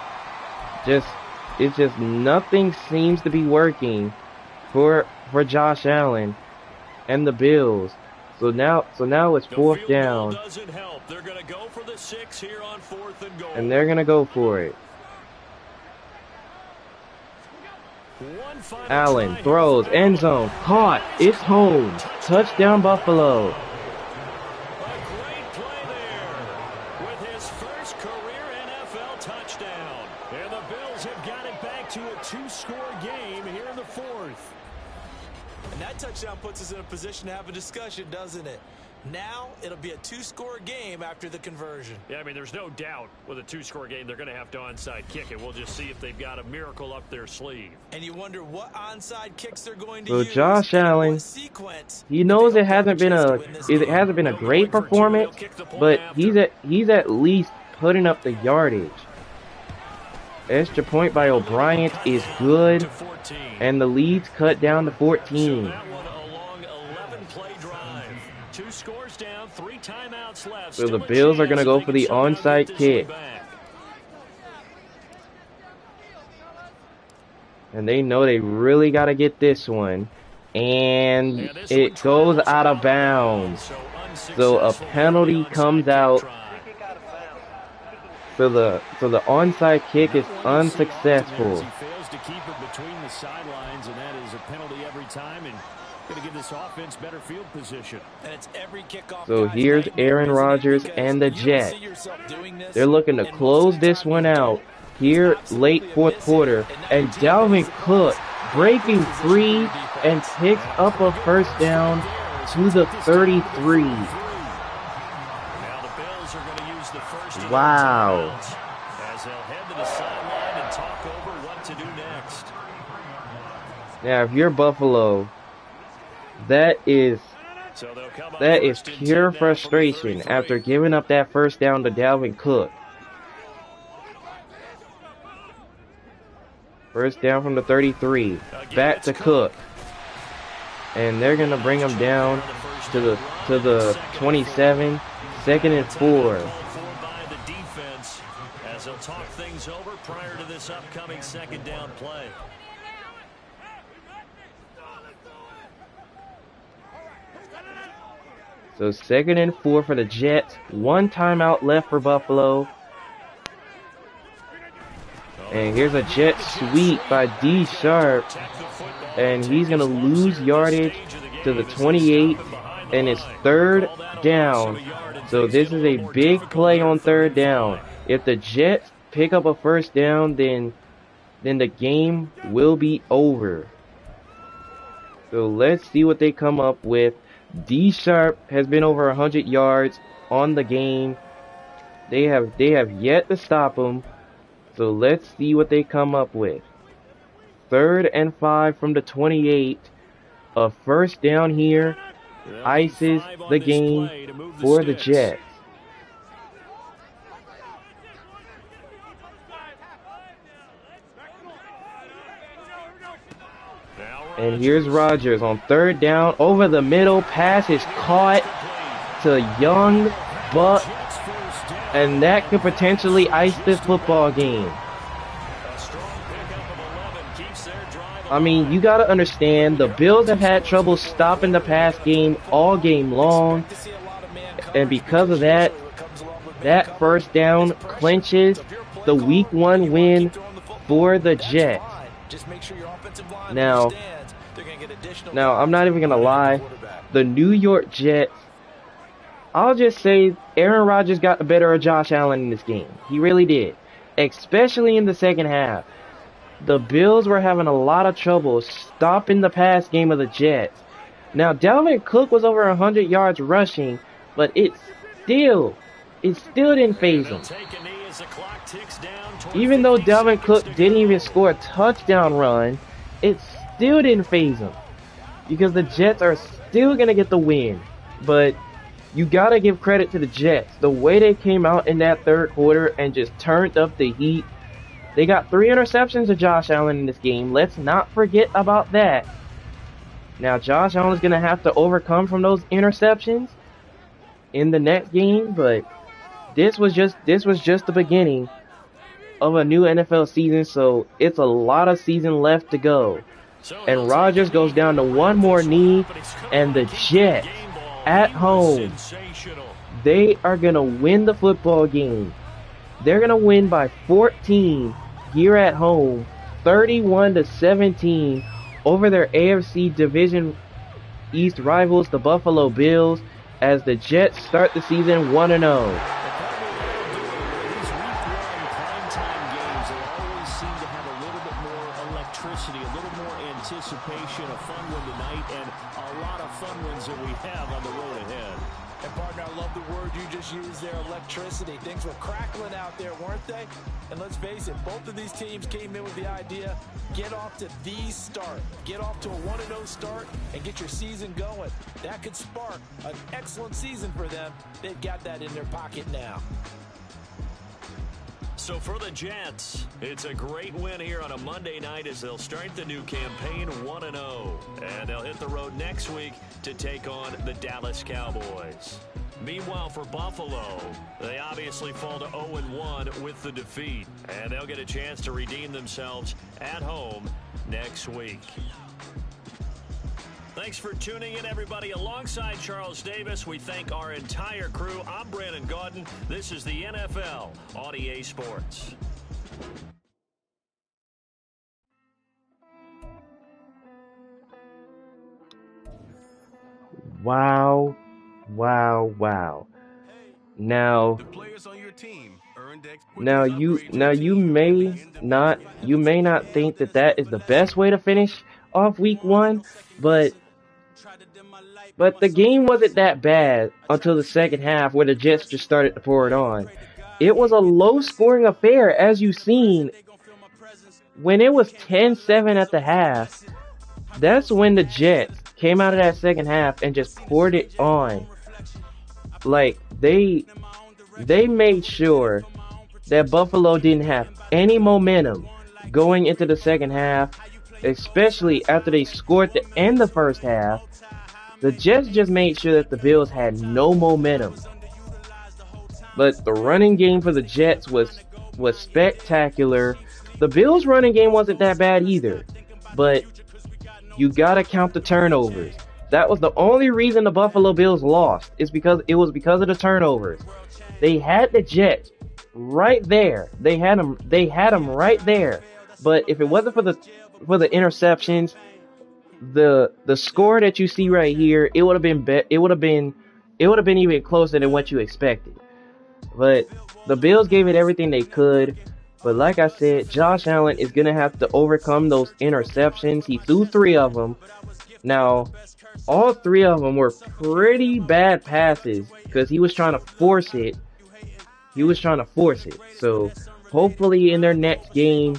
[SPEAKER 1] It's just nothing seems to be working for Josh Allen and the Bills. So now it's 4th down.
[SPEAKER 3] Doesn't help. They're going to go for the 6 here on 4th and goal.
[SPEAKER 1] And they're going to go for it. Allen throws, end zone, caught. It's Holmes. Touchdown Buffalo.
[SPEAKER 3] A great play there with his first career NFL touchdown. And the Bills have got it back to a 2-score game here in the 4th.
[SPEAKER 5] And that touchdown puts us in a position to have a discussion, doesn't it? Now it'll be a 2-score game after the conversion.
[SPEAKER 3] Yeah, I mean, there's no doubt with a 2-score game they're going to have to onside kick it. We'll just see if they've got a miracle up their sleeve.
[SPEAKER 5] And you wonder what onside kicks they're going to
[SPEAKER 1] so
[SPEAKER 5] use.
[SPEAKER 1] Josh Allen, he knows it hasn't been a great performance, but he's at least putting up the yardage. Extra point by O'Brien is good, and the lead's cut down to 14.
[SPEAKER 3] So that one a long 11-play drive. 2 scores down, 3 timeouts left.
[SPEAKER 1] So the Bills are going to go for the onside kick. And they know they really got to get this one. And it goes out of bounds. So a penalty comes out. So the onside kick is unsuccessful.
[SPEAKER 3] He fails to keep it between the sidelines, and that is a penalty every time, and going to give this offense better field position.
[SPEAKER 5] And it's every kickoff.
[SPEAKER 1] So here's Aaron Rodgers and the Jets. They're looking to close this one out here late 4th quarter, and Dalvin Cook breaking free and picks up a 1st down to the 33.
[SPEAKER 3] Now the Bills are going to use the first.
[SPEAKER 1] Wow.
[SPEAKER 3] as they'll head to the sideline and talk over what to do next.
[SPEAKER 1] Now, if you're Buffalo, that is pure frustration after giving up that first down to Dalvin Cook. First down from the 33, back to Cook, and they're gonna bring him down to the 27, 2nd and 4.
[SPEAKER 3] As they'll talk things over prior to this upcoming 2nd down play.
[SPEAKER 1] So 2nd and 4 for the Jets. 1 timeout left for Buffalo. And here's a jet sweep by D Sharp. And he's going to lose yardage to the 28. And it's 3rd down. So this is a big play on 3rd down. If the Jets pick up a first down, then the game will be over. So let's see what they come up with. D Sharp has been over 100 yards on the game. They have yet to stop him. So let's see what they come up with. 3rd and 5 from the 28. A first down here ices the game for the Jets. And here's Rodgers on 3rd down, over the middle, pass is caught to Young Buck, and that could potentially ice this football game. I mean, you gotta understand, the Bills have had trouble stopping the pass game all game long, and because of that, that first down clinches the Week 1 win for the Jets. Now, I'm not even gonna lie, the New York Jets, I'll just say Aaron Rodgers got the better of Josh Allen in this game. He really did, especially in the second half. The Bills were having a lot of trouble stopping the pass game of the Jets. Now, Dalvin Cook was over 100 yards rushing, but it still didn't faze him. Even though Dalvin Cook didn't even score a touchdown run, it still didn't faze him. Because the Jets are still going to get the win. But you got to give credit to the Jets. The way they came out in that 3rd quarter and just turned up the heat. They got 3 interceptions to Josh Allen in this game. Let's not forget about that. Now, Josh Allen's going to have to overcome from those interceptions in the next game. But this was just the beginning of a new NFL season. So it's a lot of season left to go. And Rodgers goes down to one more knee, and the Jets at home, they are going to win the football game. They're going to win by 14 here at home, 31-17 over their AFC Division East rivals, the Buffalo Bills, as the Jets start the season 1-0.
[SPEAKER 3] Anticipation, a fun one tonight, and a lot of fun ones that we have on the road ahead.
[SPEAKER 4] And partner, I love the word you just used there, electricity. Things were crackling out there, weren't they? And let's face it, both of these teams came in with the idea, get off to the start. Get off to a 1-0 start and get your season going. That could spark an excellent season for them. They've got that in their pocket now.
[SPEAKER 3] So for the Jets, it's a great win here on a Monday night as they'll start the new campaign 1-0. And they'll hit the road next week to take on the Dallas Cowboys. Meanwhile, for Buffalo, they obviously fall to 0-1 with the defeat. And they'll get a chance to redeem themselves at home next week. Thanks for tuning in, everybody. Alongside Charles Davis, we thank our entire crew. I'm Brandon Gaudin. This is the NFL on EA Sports.
[SPEAKER 1] Wow. Now, you may not think that is the best way to finish off Week 1, but the game wasn't that bad until the second half where the Jets just started to pour it on. it was a low-scoring affair, as you've seen. When it was 10-7 at the half, that's when the Jets came out of that second half and just poured it on. Like, they made sure that Buffalo didn't have any momentum going into the second half, especially after they scored to end the first half. The Jets just made sure that the Bills had no momentum. But the running game for the Jets was spectacular. The Bills' running game wasn't that bad either, but you gotta count the turnovers. That was the only reason the Buffalo Bills lost. Because of the turnovers. They had the Jets right there. They had them right there. But if it wasn't for the interceptions, the score that you see right here, it would have been even closer than what you expected. But the Bills gave it everything they could. But like I said, Josh Allen is going to have to overcome those interceptions. He threw 3 of them. Now, all 3 of them were pretty bad passes because he was trying to force it. So hopefully in their next game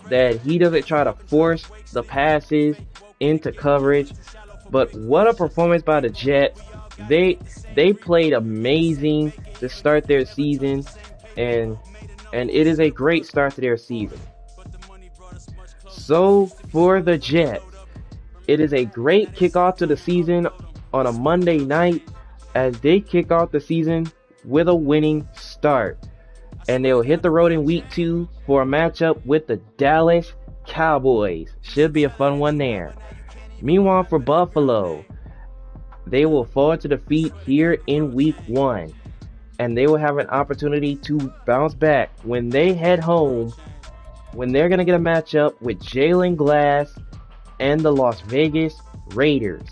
[SPEAKER 1] that he doesn't try to force the passes into coverage. But what a performance by the Jets. They played amazing to start their season, and it is a great start to their season. So for the Jets, it is a great kickoff to the season on a Monday night as they kick off the season with a winning start. And they'll hit the road in week 2 for a matchup with the Dallas Cowboys. Should be a fun one there. Meanwhile, for Buffalo, they will fall to defeat here in week 1. And they will have an opportunity to bounce back when they head home, when they're going to get a matchup with Jalen Glass and the Las Vegas Raiders.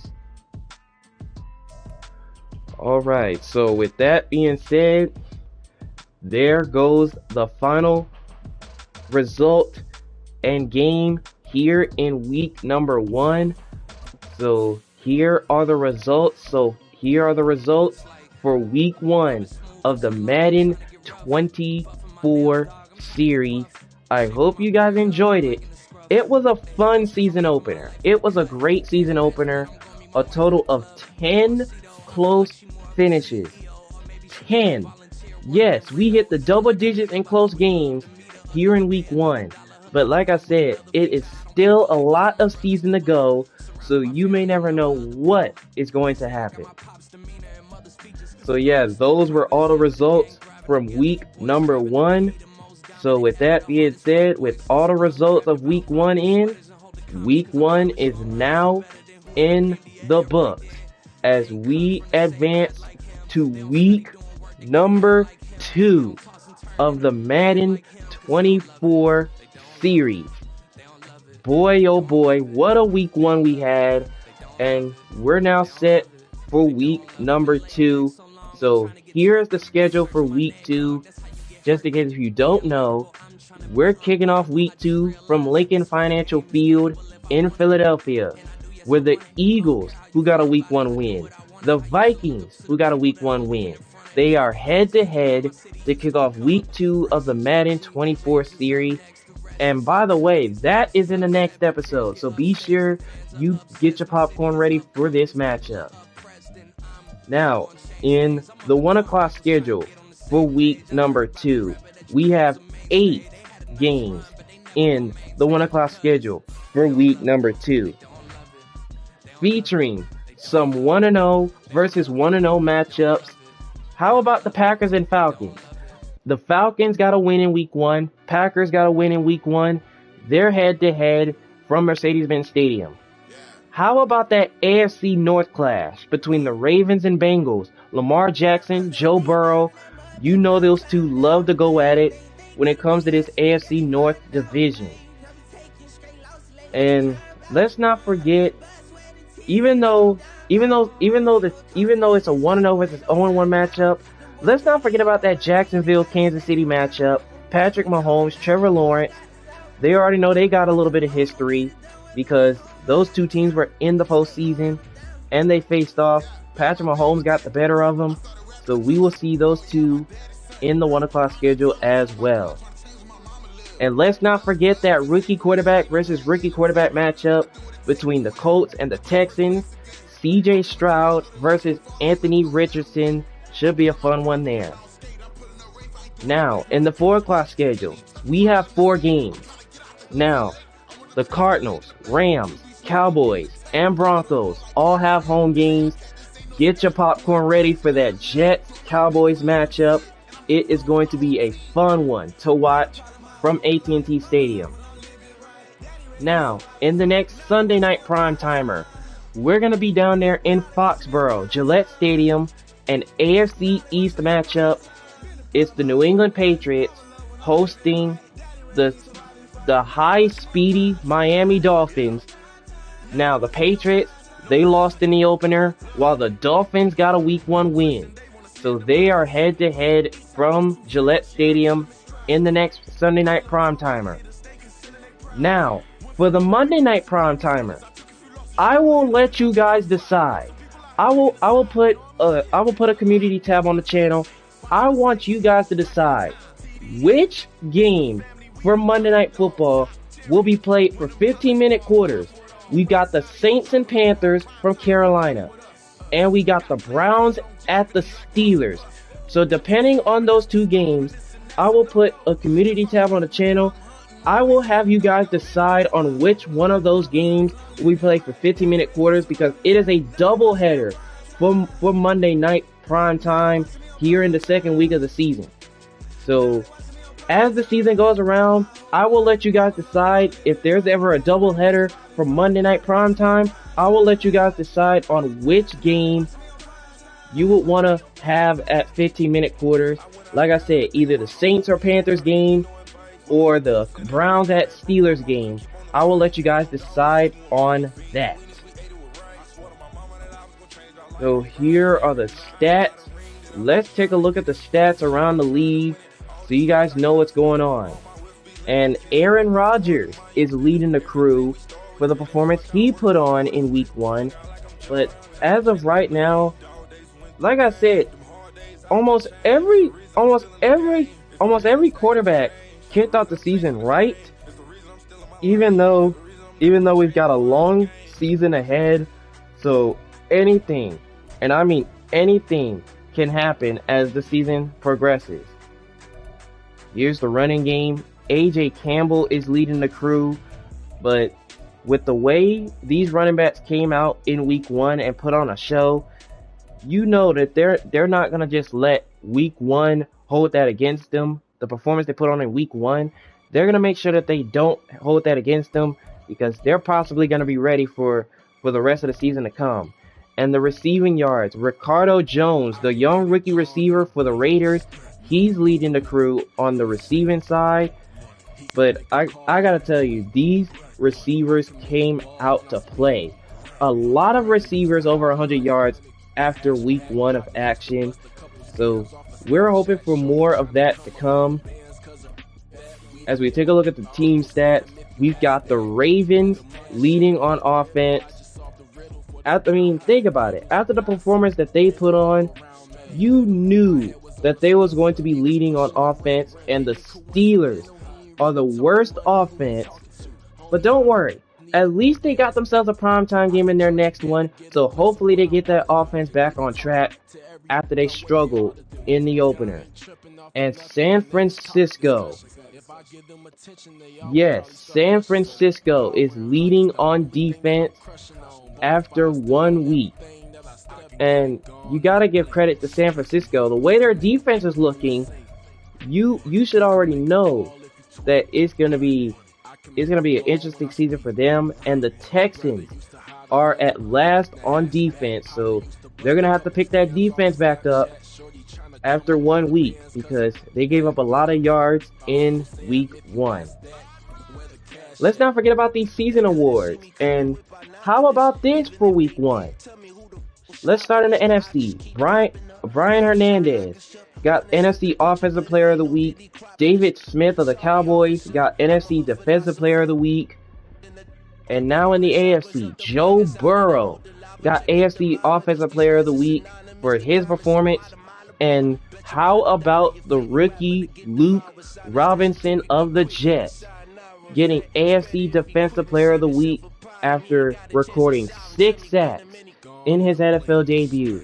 [SPEAKER 1] Alright, so with that being said, there goes the final result and game here in week number 1. So here are the results. For week 1 of the Madden 24 series. I hope you guys enjoyed it. It was a fun season opener. It was a great season opener. A total of 10 close finishes. 10. Yes, we hit the double digits in close games here in week 1. But like I said, it is still a lot of season to go, so you may never know what is going to happen. So yeah, those were all the results from week number 1. So with that being said, with all the results of week 1 in, week 1 is now in the books as we advance to week number 2 of the Madden 24 series. Boy, oh boy, what a week 1 we had, and we're now set for week number 2. So here's the schedule for week 2. Just in case if you don't know, we're kicking off week 2 from Lincoln Financial Field in Philadelphia, with the Eagles, who got a week 1 win, the Vikings, who got a week 1 win. They are head-to-head to kick off week 2 of the Madden 24 series. And by the way, that is in the next episode, so be sure you get your popcorn ready for this matchup. Now, in the 1 o'clock schedule for week number 2, we have 8 games in the 1 o'clock schedule for week number 2, featuring some 1-0 versus 1-0 matchups. How about the Packers and Falcons? The Falcons got a win in week 1. Packers got a win in week 1. They're head-to-head from Mercedes-Benz Stadium. How about that AFC North clash between the Ravens and Bengals? Lamar Jackson, Joe Burrow, you know those two love to go at it when it comes to this AFC North division. And let's not forget, even though it's a 1-0 versus 0-1 matchup, let's not forget about that Jacksonville Kansas City matchup. Patrick Mahomes, Trevor Lawrence, they already know they got a little bit of history because those two teams were in the postseason and they faced off. Patrick Mahomes got the better of them, so we will see those two in the 1 o'clock schedule as well. And let's not forget that rookie quarterback versus rookie quarterback matchup between the Colts and the Texans. CJ Stroud versus Anthony Richardson should be a fun one there. Now, in the 4 o'clock schedule, we have 4 games. Now, the Cardinals, Rams, Cowboys, and Broncos all have home games. Get your popcorn ready for that Jets-Cowboys matchup. It is going to be a fun one to watch from AT&T Stadium. Now, in the next Sunday night prime-timer, we're going to be down there in Foxborough, Gillette Stadium, an AFC East matchup. It's the New England Patriots hosting the high-speedy Miami Dolphins. Now, the Patriots, they lost in the opener, while the Dolphins got a Week 1 win. So they are head-to-head from Gillette Stadium in the next Sunday night prime-timer. Now, for the Monday night prime-timer, I will let you guys decide. I will put a community tab on the channel. I want you guys to decide which game for Monday Night Football will be played for 15-minute quarters. We got the Saints and Panthers from Carolina, and we got the Browns at the Steelers. So depending on those 2 games, I will put a community tab on the channel. I will have you guys decide on which one of those games we play for 15-minute quarters, because it is a doubleheader for Monday night prime time here in the second week of the season. So as the season goes around, I will let you guys decide if there's ever a doubleheader for Monday night prime time. I will let you guys decide on which game you would want to have at 15-minute quarters. Like I said, either the Saints or Panthers game or the Browns at Steelers game. I will let you guys decide on that. So here are the stats. Let's take a look at the stats around the league so you guys know what's going on. And Aaron Rodgers is leading the crew for the performance he put on in Week 1. But as of right now, like I said, almost every quarterback kicked off the season right. Even though we've got a long season ahead, so anything, and I mean anything, can happen as the season progresses. Here's the running game. AJ Campbell is leading the crew, but with the way these running backs came out in Week 1 and put on a show, you know that they're not gonna just let Week 1 hold that against them. The performance they put on in Week 1, they're gonna make sure that they don't hold that against them, because they're possibly gonna be ready for the rest of the season to come. And the receiving yards, Ricardo Jones, the young rookie receiver for the Raiders, he's leading the crew on the receiving side. But I gotta tell you, these receivers came out to play. A lot of receivers over 100 yards after Week 1 of action. So we're hoping for more of that to come. As we take a look at the team stats, we've got the Ravens leading on offense. Think about it. After the performance that they put on, you knew that they was going to be leading on offense, and the Steelers are the worst offense. But don't worry. At least they got themselves a primetime game in their next one, so hopefully they get that offense back on track after they struggled in the opener. And San Francisco. Yes, San Francisco is leading on defense after 1 week. And you gotta give credit to San Francisco. The way their defense is looking, you should already know that it's gonna be an interesting season for them. And the Texans are at last on defense, so they're gonna have to pick that defense back up after 1 week, because they gave up a lot of yards in Week 1. Let's not forget about these season awards. And how about this for Week 1? Let's start in the NFC. Brian Hernandez got NFC Offensive Player of the Week. David Smith of the Cowboys got NFC Defensive Player of the Week. And now in the AFC, Joe Burrow got AFC Offensive Player of the Week for his performance. And how about the rookie Luke Robinson of the Jets getting AFC Defensive Player of the Week after recording 6 sacks in his NFL debut?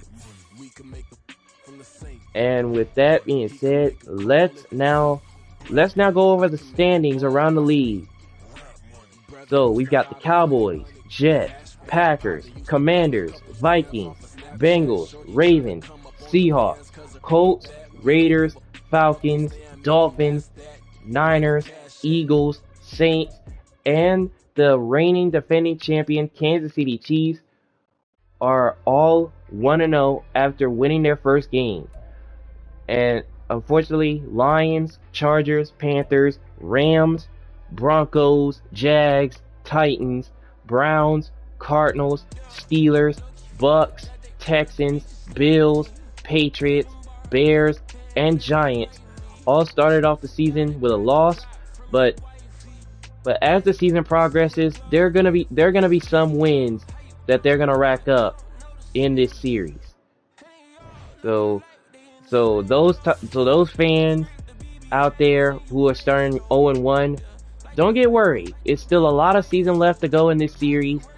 [SPEAKER 1] And with that being said, let's now go over the standings around the league. So we've got the Cowboys, Jets, Packers, Commanders, Vikings, Bengals, Ravens, Seahawks, Colts, Raiders, Falcons, Dolphins, Niners, Eagles, Saints, and the reigning defending champion Kansas City Chiefs are all 1-0 after winning their first game. And unfortunately, Lions, Chargers, Panthers, Rams, Broncos, Jags, Titans, Browns, Cardinals, Steelers, Bucks, Texans, Bills, Patriots, Bears, and Giants all started off the season with a loss, but as the season progresses, there are gonna be some wins that they're gonna rack up in this series. So those fans out there who are starting 0-1, don't get worried. It's still a lot of season left to go in this series,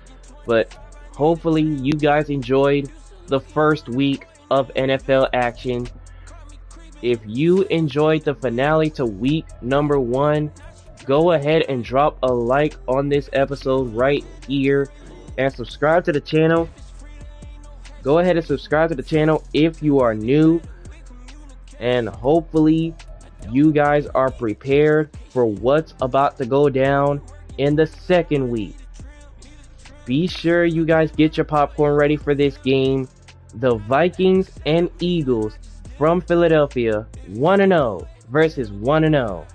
[SPEAKER 1] but hopefully you guys enjoyed the first week of NFL action. If you enjoyed the finale to week number 1, go ahead and drop a like on this episode right here and subscribe to the channel. Go ahead and subscribe to the channel if you are new, and hopefully you guys are prepared for what's about to go down in the second week. Be sure you guys get your popcorn ready for this game. The Vikings and Eagles from Philadelphia, 1-0 versus 1-0.